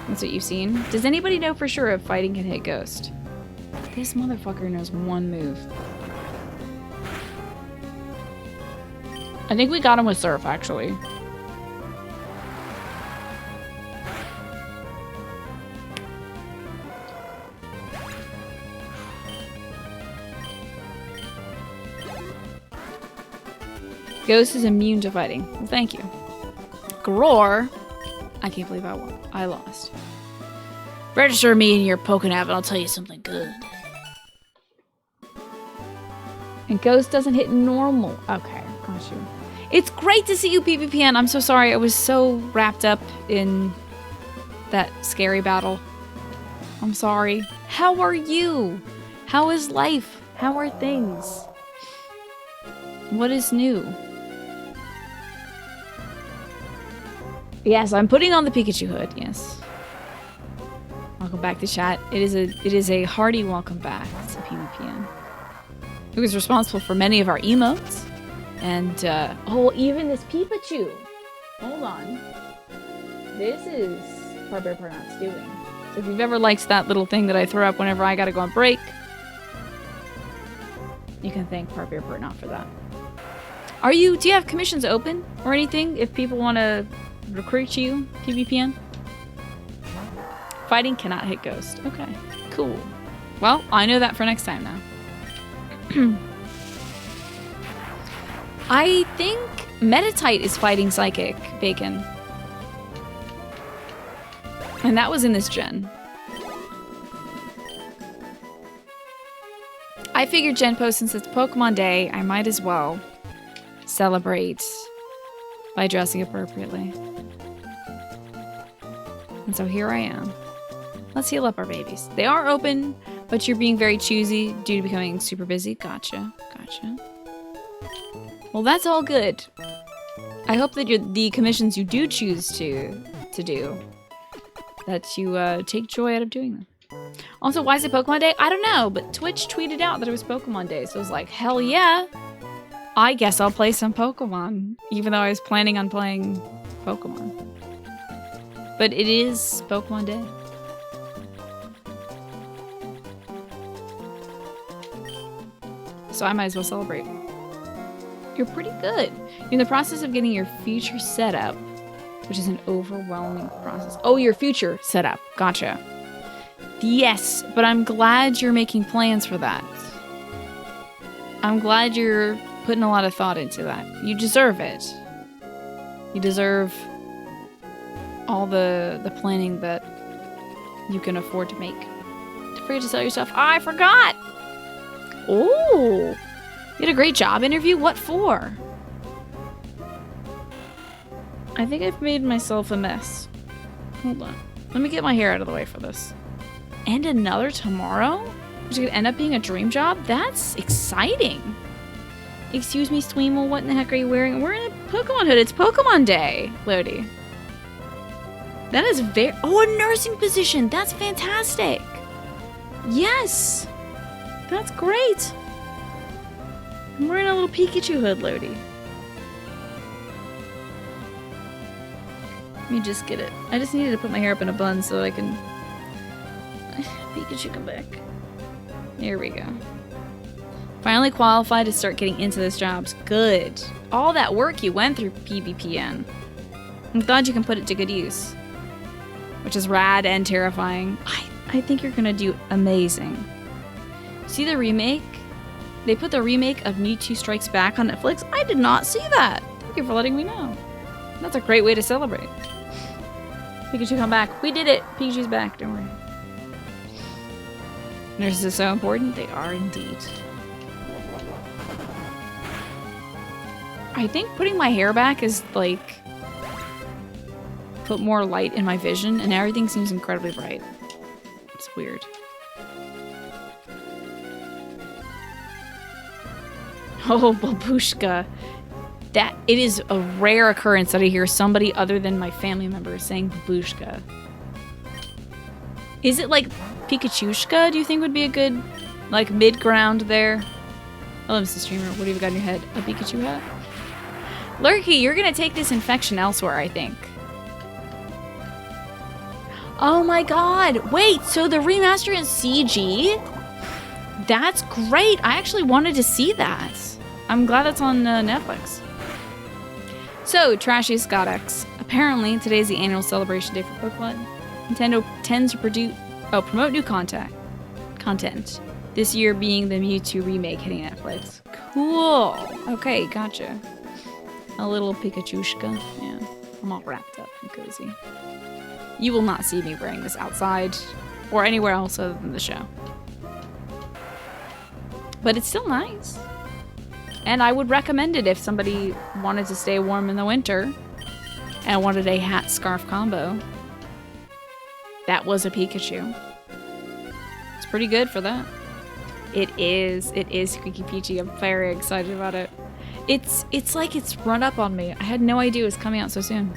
That's what you've seen. Does anybody know for sure if fighting can hit Ghost? This motherfucker knows one move. I think we got him with Surf, actually. Ghost is immune to fighting. Well, thank you. Gror. I can't believe I lost. Register me in your Pokénav and I'll tell you something good. And Ghost doesn't hit normal. Okay, got you. It's great to see you, PvPN. I'm so sorry. I was so wrapped up in that scary battle. I'm sorry. How are you? How is life? How are things? What is new? Yes, I'm putting on the Pikachu hood. Yes. Welcome back to chat. It is a hearty welcome back to PvPN. Who is responsible for many of our emotes. And, oh, even this Pikachu. Hold on. This is Barbara Parnot's doing. So if you've ever liked that little thing that I throw up whenever I gotta go on break, you can thank Parbeer Burnout for that. Do you have commissions open or anything if people want to recruit you, PvPN? Fighting cannot hit Ghost. Okay, cool. Well, I know that for next time now. I think Metatite is fighting Psychic Bacon. And that was in this gen. I figured Gen Post, since it's Pokemon Day, I might as well celebrate by dressing appropriately. And so here I am. Let's heal up our babies. They are open, but you're being very choosy due to becoming super busy. Gotcha. Well, that's all good. I hope that the commissions you do choose to do, that you take joy out of doing them. Also, why is it Pokemon Day? I don't know, but Twitch tweeted out that it was Pokemon Day, so I was like, hell yeah! I guess I'll play some Pokemon, even though I was planning on playing Pokemon. But it is Pokemon Day. So I might as well celebrate. You're pretty good. You're in the process of getting your future set up, which is an overwhelming process. Oh, your future set up. Gotcha. Yes, but I'm glad you're making plans for that. I'm glad you're putting a lot of thought into that. You deserve it. You deserve all the planning that you can afford to make. Don't forget to sell your stuff. I forgot! Oh! You had a great job interview? What for? I think I've made myself a mess. Hold on. Let me get my hair out of the way for this. And another tomorrow? Which could end up being a dream job? That's exciting. Excuse me, Sweemel, what in the heck are you wearing? We're in a Pokemon hood. It's Pokemon Day, Lodi. That is very... Oh, a nursing position. That's fantastic. Yes. That's great. I'm wearing a little Pikachu hood, Lodi. Let me just get it. I just needed to put my hair up in a bun so I can... Pikachu, come back. There we go. Finally qualified to start getting into those jobs. Good. All that work you went through, PvPN. I'm glad you can put it to good use. Which is rad and terrifying. I think you're gonna do amazing. See the remake? They put the remake of Mewtwo Strikes Back on Netflix. I did not see that. Thank you for letting me know. That's a great way to celebrate. Pikachu, come back. We did it. Pikachu's back. Don't worry. Nurses are so important. They are indeed. I think putting my hair back is like put more light in my vision, and everything seems incredibly bright. It's weird. Oh, Babushka. That it is a rare occurrence that I hear somebody other than my family members saying Babushka. Is it like Pikachushka, do you think would be a good, like, mid-ground there? Hello, Mr. Streamer. What have you got in your head? A Pikachu hat? Lurky, you're gonna take this infection elsewhere, I think. Oh my god! Wait, so the remaster in CG? That's great! I actually wanted to see that. I'm glad that's on Netflix. So, Trashy Scodex. Apparently, today's the annual celebration day for Pokemon. Nintendo tends to promote new content. This year being the Mewtwo remake hitting Netflix. Cool! Okay, gotcha. A little Pikachushka. Yeah, I'm all wrapped up and cozy. You will not see me wearing this outside or anywhere else other than the show. But it's still nice. And I would recommend it if somebody wanted to stay warm in the winter and wanted a hat scarf combo. That was a Pikachu. It's pretty good for that. It is Squeaky Peachy. I'm very excited about it. It's like it's run up on me. I had no idea it was coming out so soon.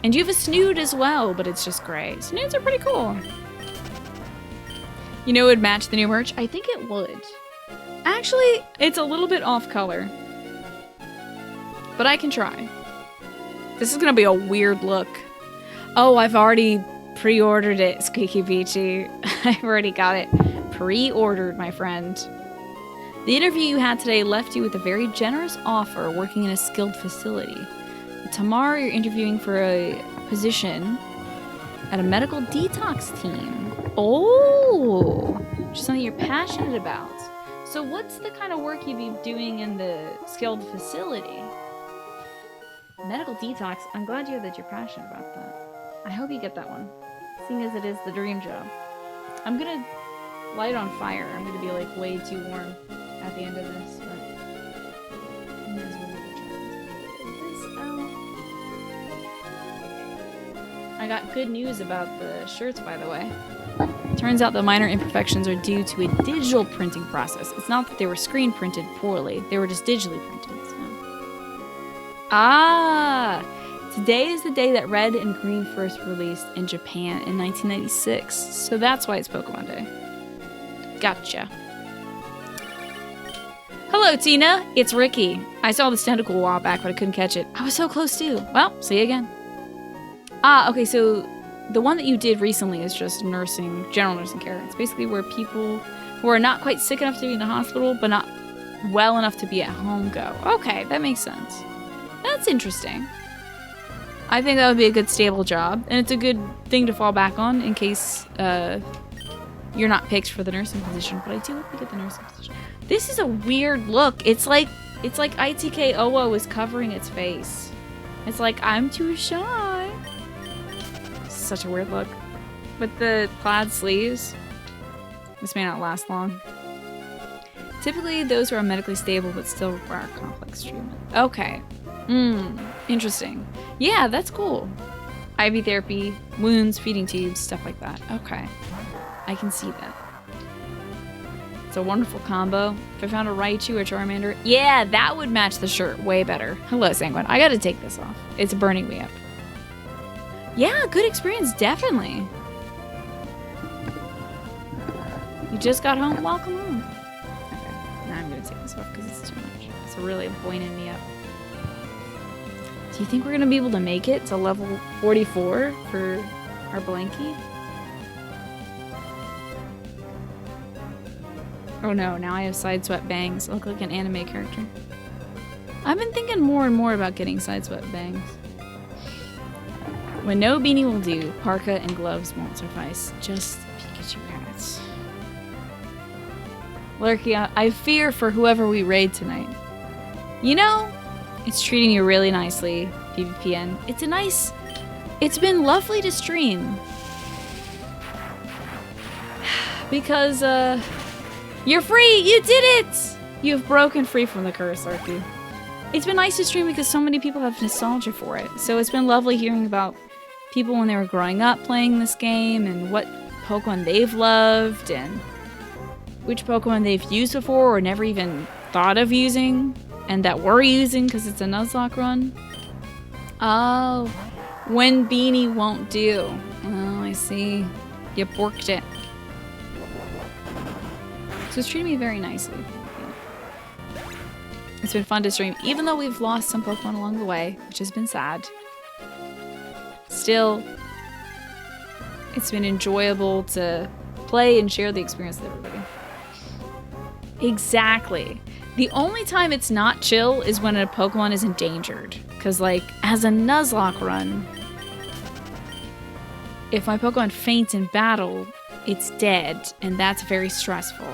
And you have a Snood as well, but it's just gray. Snoods are pretty cool. You know it would match the new merch? I think it would. Actually, it's a little bit off color. But I can try. This is gonna be a weird look. Oh, I've already pre-ordered it, Squeaky Beachy. I've already got it pre-ordered, my friend. The interview you had today left you with a very generous offer working in a skilled facility. Tomorrow you're interviewing for a position at a medical detox team. Oh, which is something you're passionate about. So what's the kind of work you'd be doing in the skilled facility? Medical detox. I'm glad to hear that you're passionate about that. I hope you get that one, seeing as it is the dream job. I'm gonna light it on fire. I'm gonna be like way too warm at the end of this, but I might as well get this out. I got good news about the shirts, by the way. Turns out the minor imperfections are due to a digital printing process. It's not that they were screen printed poorly, they were just digitally printed. So. Ah! Today is the day that Red and Green first released in Japan in 1996, so that's why it's Pokemon Day. Gotcha. Hello, Tina. It's Ricky. I saw this tentacle a while back, but I couldn't catch it. I was so close too. Well, see you again. Ah, okay, so the one that you did recently is just nursing, general nursing care. It's basically where people who are not quite sick enough to be in the hospital, but not well enough to be at home go. Okay, that makes sense. That's interesting. I think that would be a good stable job, and it's a good thing to fall back on in case you're not picked for the nursing position, but I do hope you get the nursing position. This is a weird look. It's like ITK Owo is covering its face. It's like, I'm too shy. Such a weird look. With the plaid sleeves, this may not last long. Typically, those who are medically stable but still require complex treatment. Okay. Interesting. Yeah, that's cool. IV therapy, wounds, feeding tubes, stuff like that. Okay. I can see that. It's a wonderful combo. If I found a Raichu or Charmander, yeah, that would match the shirt way better. Hello, Sanguine. I gotta take this off. It's burning me up. Yeah, good experience, definitely. You just got home? Welcome home. Okay, now I'm gonna take this off because it's too much. It's really pointing me up. Do you think we're gonna be able to make it to level 44 for our Blankie? Oh no, now I have side-swept bangs. I look like an anime character. I've been thinking more and more about getting side-swept bangs. When no beanie will do, parka and gloves won't suffice. Just Pikachu hats. Lurky, I fear for whoever we raid tonight. You know, it's treating you really nicely, PvPN. It's been lovely to stream. Because, you're free! You did it! You've broken free from the curse, Lurky. It's been nice to stream because so many people have nostalgia for it. So it's been lovely hearing about people when they were growing up playing this game and what Pokemon they've loved and which Pokemon they've used before or never even thought of using and that we're using because it's a Nuzlocke run. Oh, when Beanie won't do. Oh, I see. You borked it. So it's treating me very nicely. It's been fun to stream, even though we've lost some Pokemon along the way, which has been sad. Still, it's been enjoyable to play and share the experience with everybody. Exactly. The only time it's not chill is when a Pokemon is endangered. Because, like, as a Nuzlocke run, if my Pokemon faints in battle, it's dead, and that's very stressful.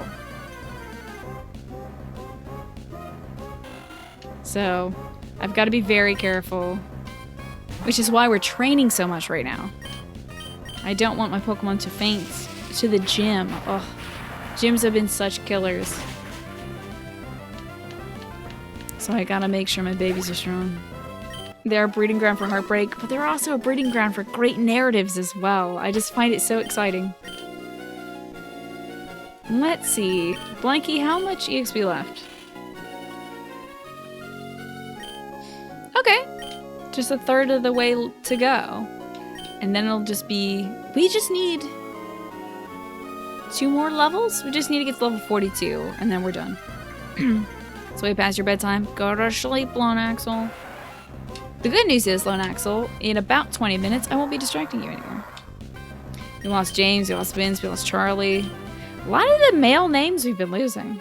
So, I've got to be very careful. Which is why we're training so much right now. I don't want my Pokemon to faint to the gym. Ugh. Gyms have been such killers. So I gotta make sure my babies are strong. They're a breeding ground for heartbreak, but they're also a breeding ground for great narratives as well. I just find it so exciting. Let's see. Blankie, how much EXP left? Okay. Just a third of the way to go. And then it'll just be... We just need 2 more levels? We just need to get to level 42, and then we're done. It's way past your bedtime. Go to sleep, Lone Axel. The good news is, Lone Axel, in about 20 minutes, I won't be distracting you anymore. We lost James, we lost Vince, we lost Charlie. A lot of the male names we've been losing.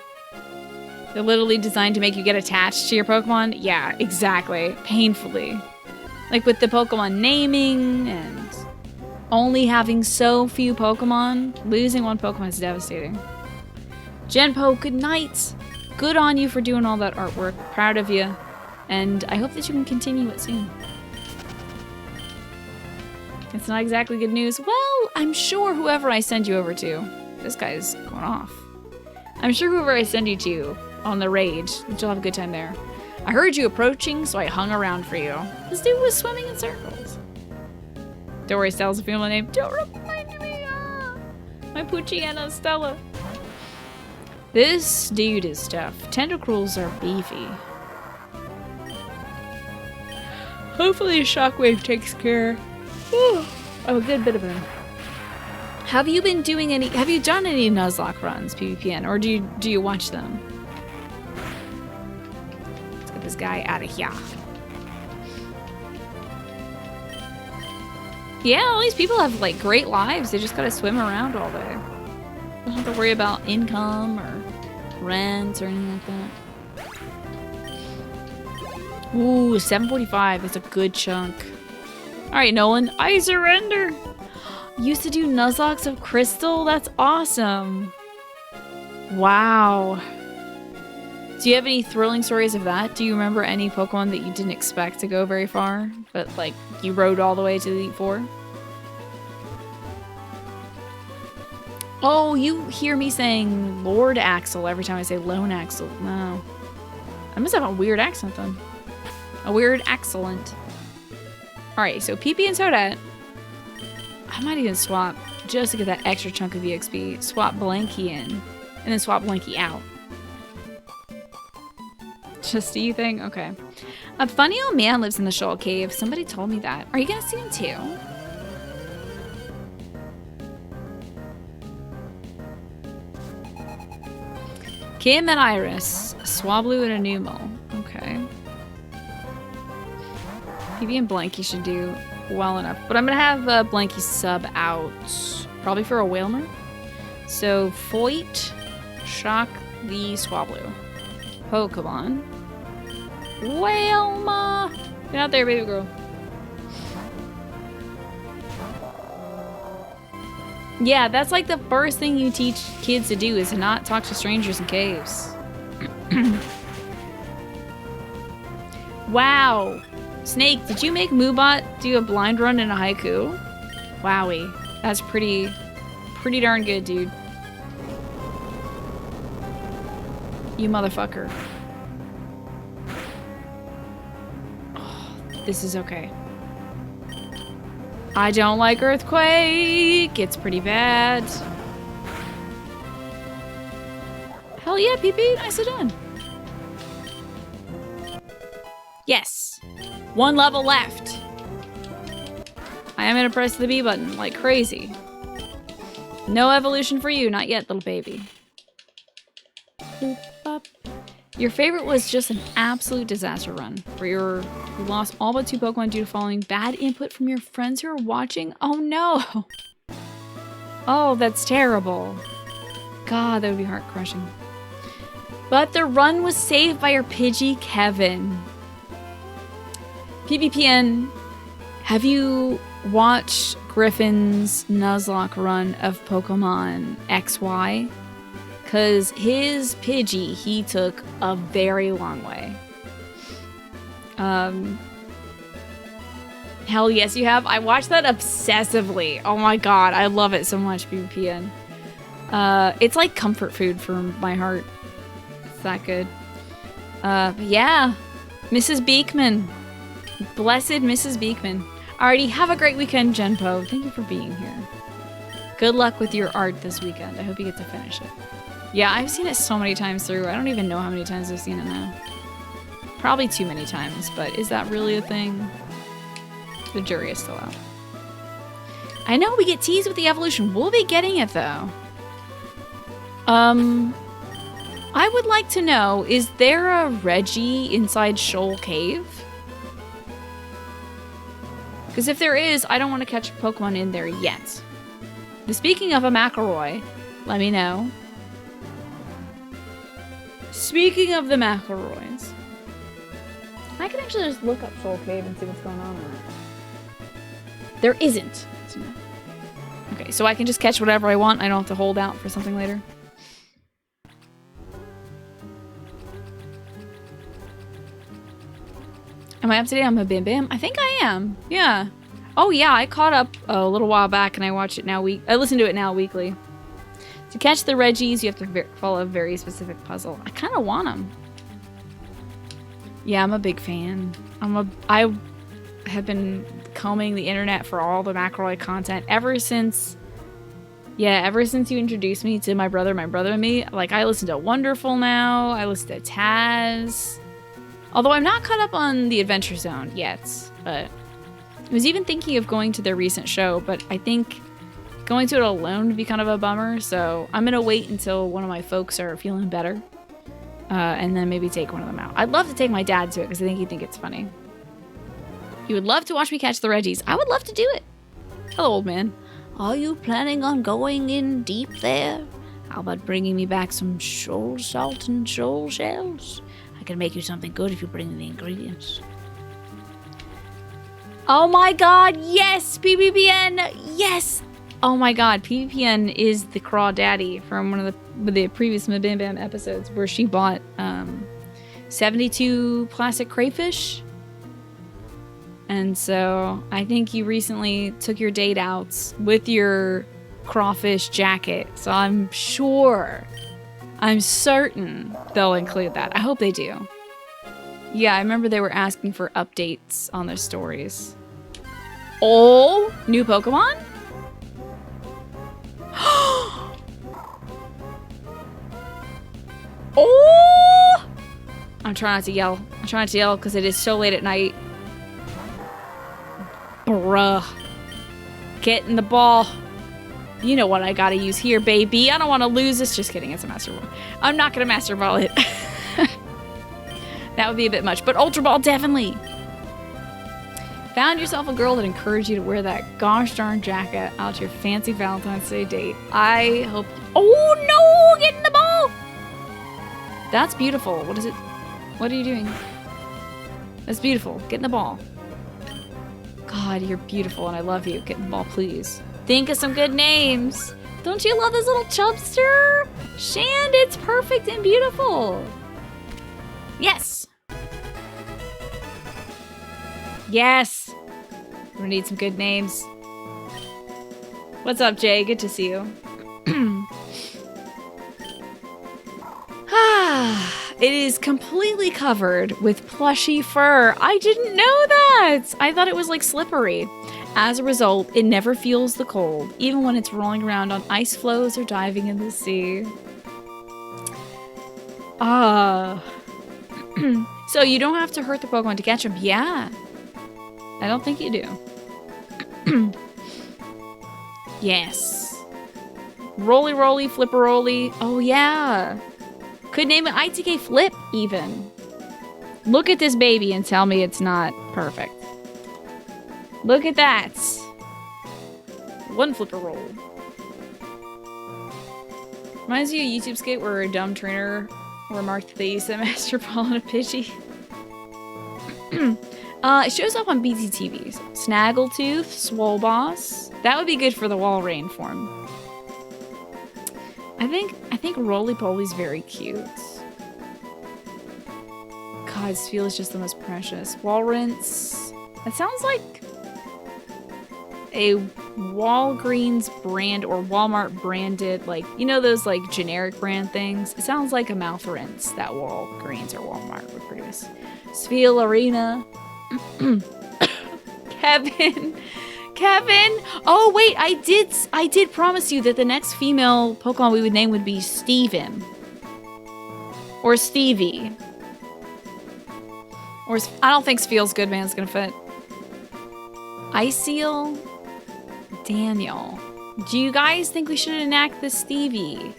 They're literally designed to make you get attached to your Pokemon. Yeah, exactly. Painfully. Like with the Pokemon naming and only having so few Pokemon, losing one Pokemon is devastating. Genpo, good night. Good on you for doing all that artwork. Proud of you. And I hope that you can continue it soon. It's not exactly good news. Well, I'm sure whoever I send you over to, this guy's going off. I'm sure whoever I send you to on the raid, you'll have a good time there. I heard you approaching, so I hung around for you. This dude was swimming in circles. Don't worry, Stella's a family name. Don't remind me. My Poochyena Stella. This dude is tough. Tentacruels are beefy. Hopefully Shockwave takes care of a good bit of him. Have you been doing any, have you done any Nuzlocke runs, PvPN, or do you watch them? Let's get this guy out of here. Yeah, all these people have like great lives. They just gotta swim around all day. Don't have to worry about income or rent or anything like that. Ooh, 745. That's a good chunk. Alright, Nolan. I surrender. Used to do Nuzlocks of Crystal? That's awesome. Wow. Do you have any thrilling stories of that? Do you remember any Pokemon that you didn't expect to go very far, but like you rode all the way to the Elite Four? Oh, you hear me saying Lord Axel every time I say Lone Axel. No. I must have a weird accent then. A weird excellent. Alright, so PP and Toadette. I might even swap just to get that extra chunk of EXP. Swap Blankie in. And then swap Blankie out. Just a you thing? Okay. A funny old man lives in the Shoal Cave. Somebody told me that. Are you gonna see him too? Kim and Iris. A Swablu and a Numel. Okay. PB and Blankie should do well enough. But I'm gonna have Blankie sub out. Probably for a Whalmer. So Foyt, Shock the Swablu. Pokemon. Whalma! Get out there, baby girl. Yeah, that's like the first thing you teach kids to do is to not talk to strangers in caves. Wow. Snake, did you make Moobot do a blind run in a haiku? Wowie. That's pretty darn good, dude. You motherfucker. Oh, this is okay. I don't like Earthquake. It's pretty bad. Hell yeah, PP. Nicely done. Yes. One level left. I am gonna press the B button like crazy. No evolution for you. Not yet, little baby. Boop, bop. Your favorite was just an absolute disaster run, where you lost all but 2 Pokemon due to following bad input from your friends who are watching? Oh no! Oh, that's terrible. God, that would be heart-crushing. But the run was saved by your Pidgey, Kevin. PvPN, have you watched Griffin's Nuzlocke run of Pokemon XY? Because his Pidgey, he took a very long way. Hell yes, you have. I watched that obsessively. Oh my god, I love it so much, PvPN. It's like comfort food for my heart. It's that good. Yeah. Mrs. Beekman. Blessed Mrs. Beekman. Alrighty, have a great weekend, Genpo. Thank you for being here. Good luck with your art this weekend. I hope you get to finish it. Yeah, I've seen it so many times through. I don't even know how many times I've seen it now. Probably too many times, but is that really a thing? The jury is still out. I know we get teased with the evolution. We'll be getting it, though. I would like to know, is there a Reggie inside Shoal Cave? Because if there is, I don't want to catch a Pokemon in there yet. Speaking of a McElroy, let me know. Speaking of the McElroys, I can actually just look up Soul Cave and see what's going on in it. There isn't. Okay, so I can just catch whatever I want. I don't have to hold out for something later. Am I up to date on my Bim Bam? I think I am. Yeah. Oh yeah, I caught up a little while back and I watch it now I listen to it now weekly. To catch the Reggies, you have to follow a very specific puzzle. I kind of want them. Yeah, I'm a big fan. I have been combing the internet for all the McElroy content ever since you introduced me to my brother and me. Like, I listen to Wonderful now. I listen to Taz. Although I'm not caught up on the Adventure Zone yet, but I was even thinking of going to their recent show, but I think going to it alone would be kind of a bummer, so I'm gonna wait until one of my folks are feeling better, and then maybe take one of them out. I'd love to take my dad to it, because I think he'd think it's funny. You would love to watch me catch the Reggies. I would love to do it. Hello, old man. Are you planning on going in deep there? How about bringing me back some shoal salt and shoal shells? I can make you something good if you bring me the ingredients. Oh my god, yes! PvPN, yes! Oh my god, PvPN is the crawdaddy from one of the previous Bim Bam episodes where she bought 72 plastic crayfish. And so I think you recently took your date out with your crawfish jacket. So I'm certain they'll include that. I hope they do. Yeah, I remember they were asking for updates on their stories. Oh, new Pokemon? Oh! I'm trying not to yell. I'm trying not to yell because it is so late at night. Bruh. Get in the ball. You know what I gotta use here, baby. I don't want to lose this. Just kidding, it's a Master Ball. I'm not gonna Master Ball it. That would be a bit much, but Ultra Ball definitely. Found yourself a girl that encouraged you to wear that gosh darn jacket out to your fancy Valentine's Day date. I hope... Oh no! Get in the ball! That's beautiful. What is it? What are you doing? That's beautiful. Get in the ball. God, you're beautiful and I love you. Get in the ball, please. Think of some good names. Don't you love this little chubster? Shand, it's perfect and beautiful. Yes. Yes. We're gonna need some good names. What's up, Jay? Good to see you. It is completely covered with plushy fur. I didn't know that. I thought it was like slippery. As a result, it never feels the cold, even when it's rolling around on ice floes or diving in the sea. So you don't have to hurt the Pokemon to catch them? Yeah. I don't think you do. Yes. Roly roly, flipper roly. Oh yeah. Could name it ITK Flip even. Look at this baby and tell me it's not perfect. Look at that. One flipper roll. Reminds me of a YouTube skit where a dumb trainer remarked that they used a Master Ball on a Pidgey. It shows up on BTTVs. Snaggletooth, Swoleboss. That would be good for the Walrein form. I think Roly-Poly's very cute. God, Spheal is just the most precious. Walrence. That sounds like a Walgreens brand or Walmart branded, like, you know those like generic brand things? It sounds like a mouth rinse that Walgreens or Walmart would produce. Spheal Arena. Kevin! Oh wait, I did promise you that the next female Pokemon we would name would be Steven. Or Stevie. Or I don't think Spheal's good man's gonna fit. Iceal? Daniel. Do you guys think we should enact the Stevie?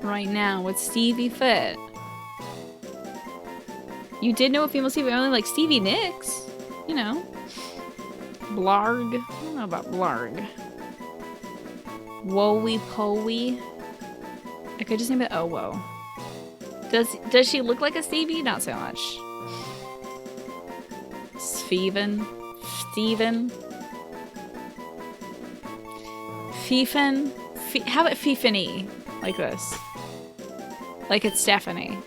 Right now, would Stevie fit? You did know a female Stevie, only like Stevie Nicks. You know. Blarg. I don't know about Blarg. Wowie-powie. I could just name it Owo. Does she look like a Stevie? Not so much. Steven. Fifen. How about Fifany? Like this. Like it's Stephanie.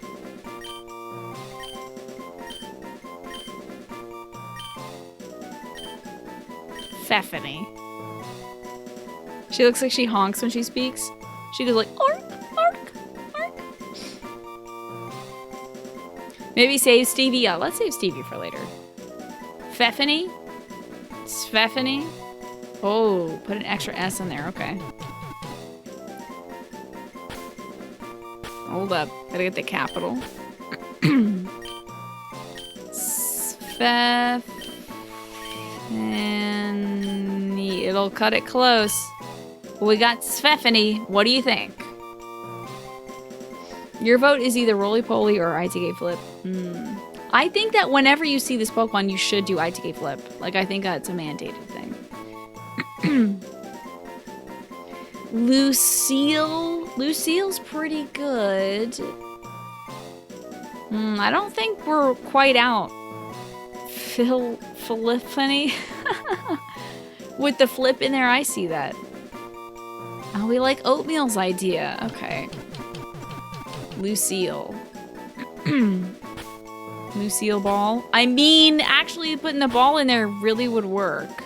Feffany. She looks like she honks when she speaks. She goes like, ark, ark, ark. Maybe save Stevie. Yeah, let's save Stevie for later. Feffany? Sveffany? Oh, put an extra S in there. Okay. Hold up. Gotta get the capital. Sveff. And it'll cut it close. We got Sveffany. What do you think? Your vote is either roly-poly or ITK flip. I think that whenever you see this Pokemon, you should do ITK flip. Like, I think that's a mandated thing. Lucille? Lucille's pretty good. I don't think we're quite out. Philippine? With the flip in there, I see that. Oh, we like Oatmeal's idea. Okay. Lucille. Lucille ball. I mean, actually putting the ball in there really would work.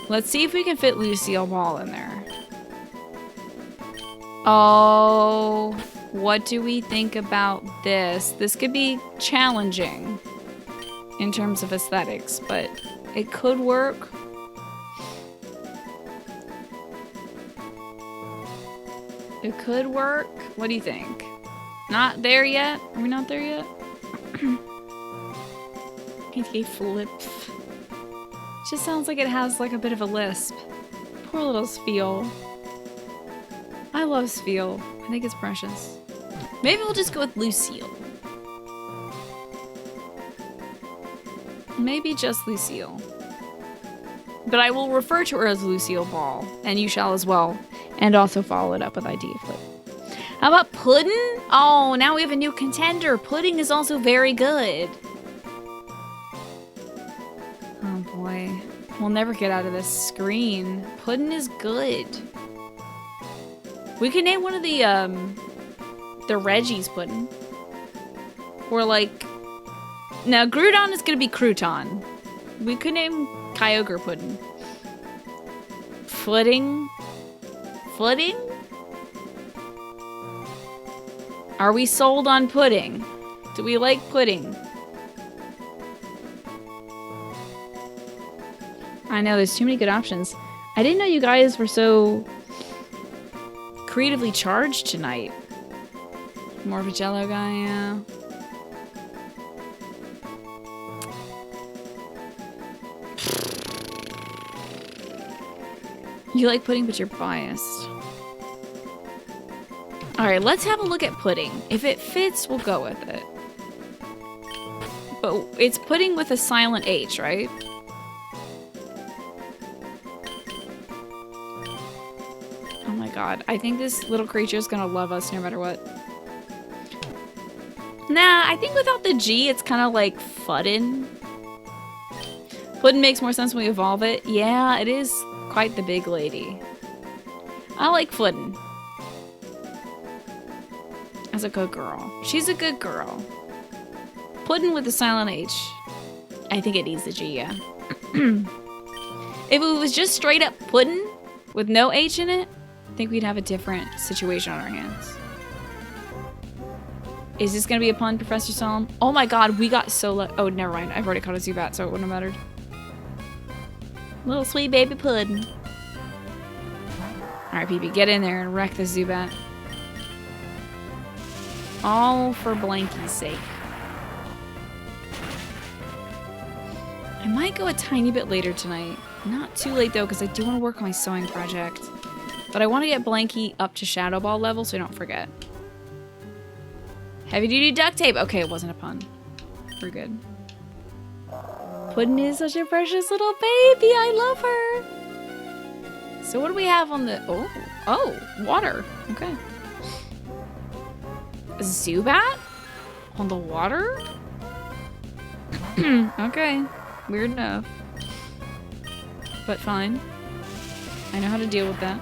Let's see if we can fit Lucille ball in there. Oh, what do we think about this? This could be challenging in terms of aesthetics, but it could work. It could work. What do you think? Not there yet? Are we not there yet? ATK flip. Just sounds like it has like a bit of a lisp. Poor little Spheal. I love Spheal. I think it's precious. Maybe we'll just go with Lucille. Maybe just Lucille. But I will refer to her as Lucille Ball, and you shall as well. And also follow it up with ID flip. How about Puddin'? Oh, now we have a new contender. Pudding is also very good. Oh boy. We'll never get out of this screen. Puddin' is good. We could name one of the Reggie's Puddin'. Or like... Now, Groudon is gonna be Crouton. We could name Kyogre Puddin'. Footing? Footing? Are we sold on pudding? Do we like pudding? I know, there's too many good options. I didn't know you guys were so creatively charged tonight. More of a Jello guy, yeah. You like pudding, but you're biased. Alright, let's have a look at pudding. If it fits, we'll go with it. But it's pudding with a silent H, right? Oh my god. I think this little creature is gonna love us no matter what. Nah, I think without the G, it's kind of like Fuddin. Puddin makes more sense when we evolve it. Yeah, it is quite the big lady. I like Fuddin. As a good girl. She's a good girl. Puddin with a silent H. I think it needs a G, yeah. If it was just straight up Puddin with no H in it, I think we'd have a different situation on our hands. Is this gonna be a pun, Professor Solemn? Oh my god, we got so lucky. Oh, never mind. I've already caught a Zubat, so it wouldn't have mattered. Little sweet baby Puddin. Alright, PB, get in there and wreck the Zubat. All for Blankie's sake. I might go a tiny bit later tonight. Not too late though, because I do want to work on my sewing project. But I want to get Blankie up to Shadow Ball level so I don't forget. Heavy duty duct tape. Okay, it wasn't a pun. We're good. Puddin' is such a precious little baby. I love her. So what do we have on the... Oh, water. Okay. A Zubat? On the water? Okay. Weird enough. But fine. I know how to deal with that.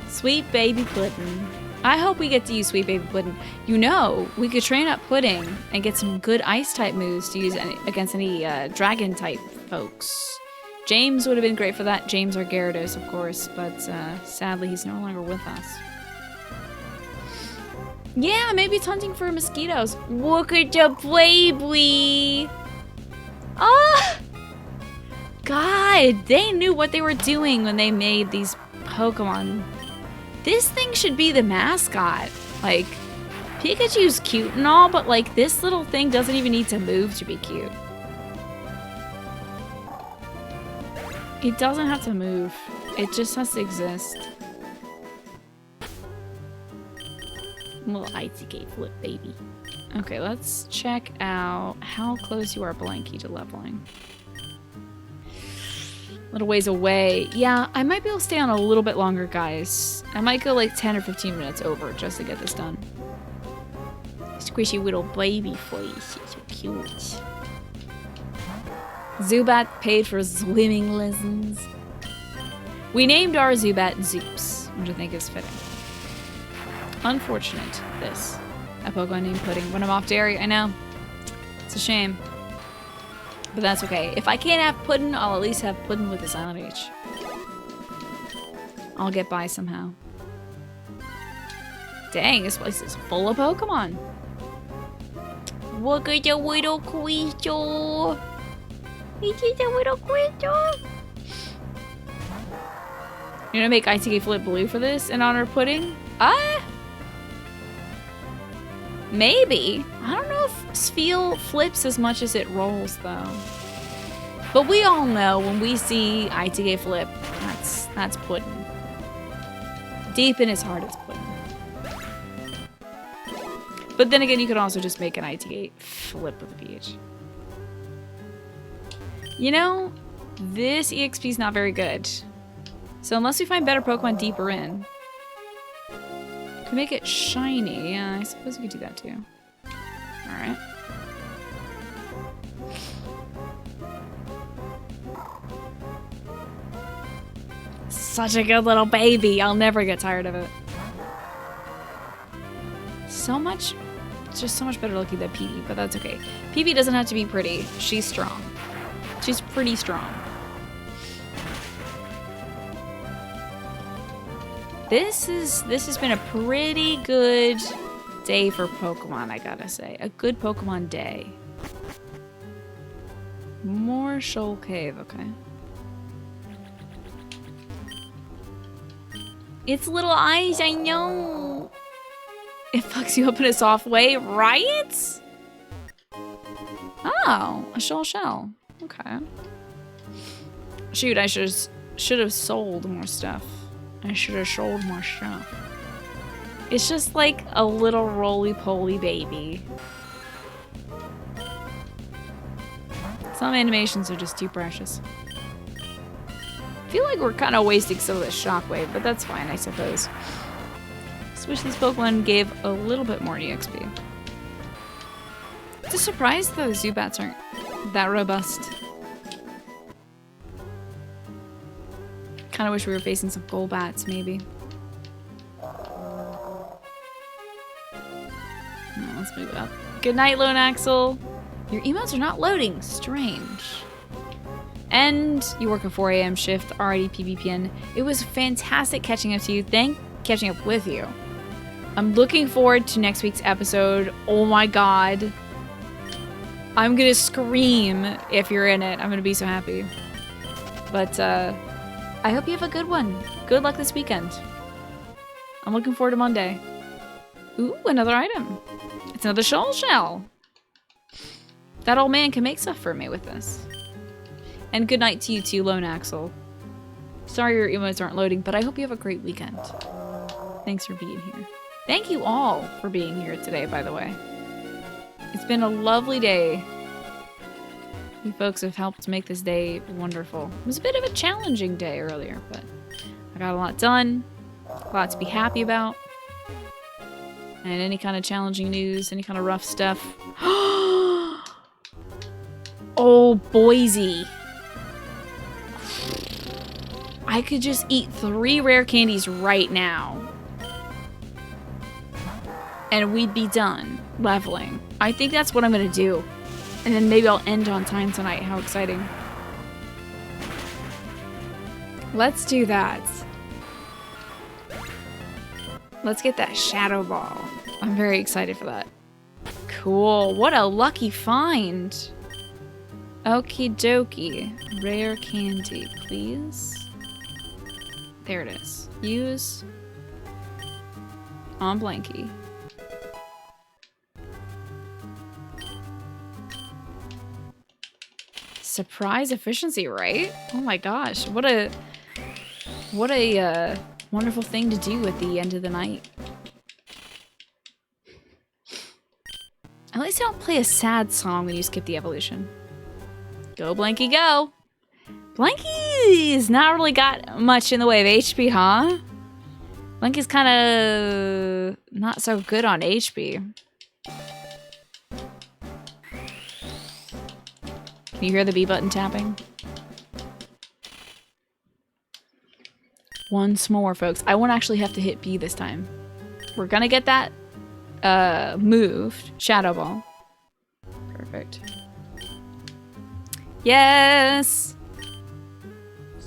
Sweet baby Puddin'. I hope we get to use Sweet Baby Puddin'. You know, we could train up Pudding and get some good Ice-type moves to use against any Dragon-type folks. James would have been great for that. James or Gyarados, of course, but sadly he's no longer with us. Yeah, maybe it's hunting for mosquitoes. Look at the baby! Ah! God, they knew what they were doing when they made these Pokemon. This thing should be the mascot. Like, Pikachu's cute and all, but like this little thing doesn't even need to move to be cute. It doesn't have to move. It just has to exist. Little ITK flip, baby. Okay, let's check out how close you are, Blankie, to leveling. Little ways away. Yeah, I might be able to stay on a little bit longer, guys. I might go like 10 or 15 minutes over just to get this done. Squishy little baby face. So cute. Zubat paid for swimming lessons. We named our Zubat Zoops, which I think is fitting. Unfortunate, this. A Pokemon named Pudding. When I'm off dairy, I know. It's a shame. But that's okay. If I can't have Puddin', I'll at least have Puddin' with the Silent H. I'll get by somehow. Dang, this place is full of Pokemon. Look at the little creature. It's just a little creature. You're gonna make ITK Flip blue for this in honor of Pudding? Maybe. I don't know if Spheal flips as much as it rolls, though. But we all know when we see ITK Flip, that's Puddin'. Deep in his heart, it's Puddin'. But then again, you could also just make an ITK Flip with a PH. You know, this EXP is not very good. So unless we find better Pokemon deeper in, could make it shiny. Yeah, I suppose we could do that too. Alright. Such a good little baby. I'll never get tired of it. So much, just so much better looking than Peebee, but that's okay. Peebee doesn't have to be pretty. She's strong. She's pretty strong. This has been a pretty good day for Pokemon, I gotta say. A good Pokemon day. More Shoal Cave, okay. It's little eyes, I know. It fucks you up in a soft way, right? Oh, a Shoal Shell. Okay. Shoot, I should have sold more stuff. I should have sold more stuff. It's just like a little roly-poly baby. Some animations are just too precious. I feel like we're kind of wasting some of the shockwave, but that's fine, I suppose. Just wish this Pokemon gave a little bit more EXP. It's a surprise that the Zubats aren't that robust. Kind of wish we were facing some Golbats, maybe. No, let's move up. Good night, Lone Axel. Your emails are not loading. Strange. And you work a 4 a.m. shift, already PvPN. It was fantastic catching up to you. Catching up with you. I'm looking forward to next week's episode. Oh my god. I'm gonna scream if you're in it. I'm gonna be so happy. But, I hope you have a good one. Good luck this weekend. I'm looking forward to Monday. Ooh, another item. It's another Shoal Shell. That old man can make stuff for me with this. And good night to you too, Lone Axel. Sorry your emotes aren't loading, but I hope you have a great weekend. Thanks for being here. Thank you all for being here today, by the way. It's been a lovely day You folks have helped make this day wonderful. It was a bit of a challenging day earlier, but I got a lot done. A lot to be happy about. And any kind of challenging news, any kind of rough stuff. Oh, Boise. I could just eat 3 rare candies right now. And we'd be done leveling. I think that's what I'm gonna do. And then maybe I'll end on time tonight. How exciting. Let's do that. Let's get that shadow ball. I'm very excited for that. Cool. What a lucky find. Okie dokie. Rare candy, please. There it is. Use on Blankie. Surprise efficiency, right? Oh my gosh. What a wonderful thing to do at the end of the night. At least I don't play a sad song when you skip the evolution. Go, Blankie, go! Blankie's not really got much in the way of HP, huh? Blankie's kind of not so good on HP. Can you hear the B button tapping? Once more, folks. I won't actually have to hit B this time. We're gonna get that moved. Shadow Ball. Perfect. Yes!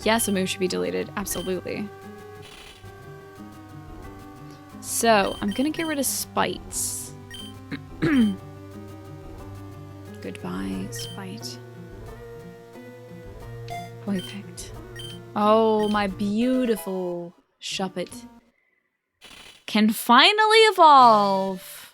Yes, a move should be deleted. Absolutely. So, I'm gonna get rid of Spites. Goodbye, Spite. Perfect. Oh, my beautiful Shuppet can finally evolve.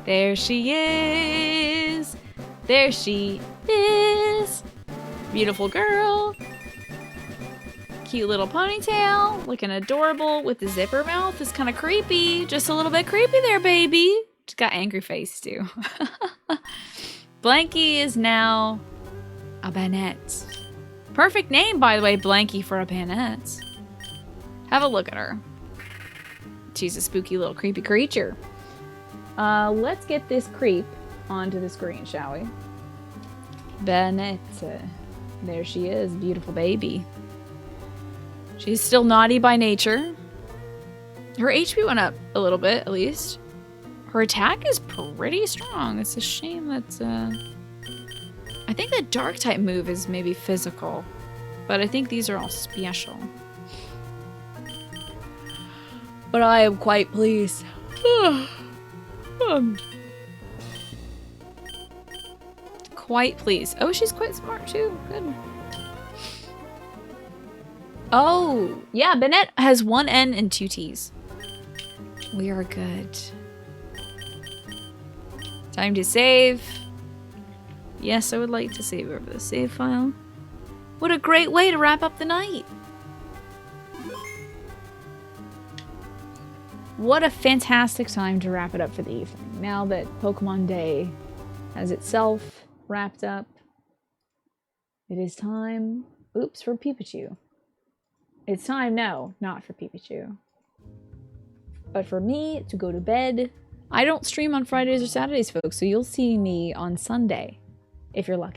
There she is. There she is. Beautiful girl. Cute little ponytail. Looking adorable with the zipper mouth. It's kind of creepy. Just a little bit creepy there, baby. She's got angry face, too. Blankie is now a Banette. Perfect name, by the way, Blankie, for a Banette. Have a look at her. She's a spooky little creepy creature. Let's get this creep onto the screen, shall we? Banette. There she is, beautiful baby. She's still naughty by nature. Her HP went up a little bit, at least. Her attack is pretty strong. It's a shame that, I think the dark type move is maybe physical, but I think these are all special. But I am quite pleased. Quite pleased. Oh, she's quite smart too. Good. Oh, yeah, Banette has 1 N and 2 T's. We are good. Time to save. Yes, I would like to save over the save file. What a great way to wrap up the night. What a fantastic time to wrap it up for the evening. Now that Pokemon Day has itself wrapped up, it is time, oops, for Pikachu. It's time, no, not for Pikachu, but for me to go to bed. I don't stream on Fridays or Saturdays, folks, so you'll see me on Sunday, if you're lucky.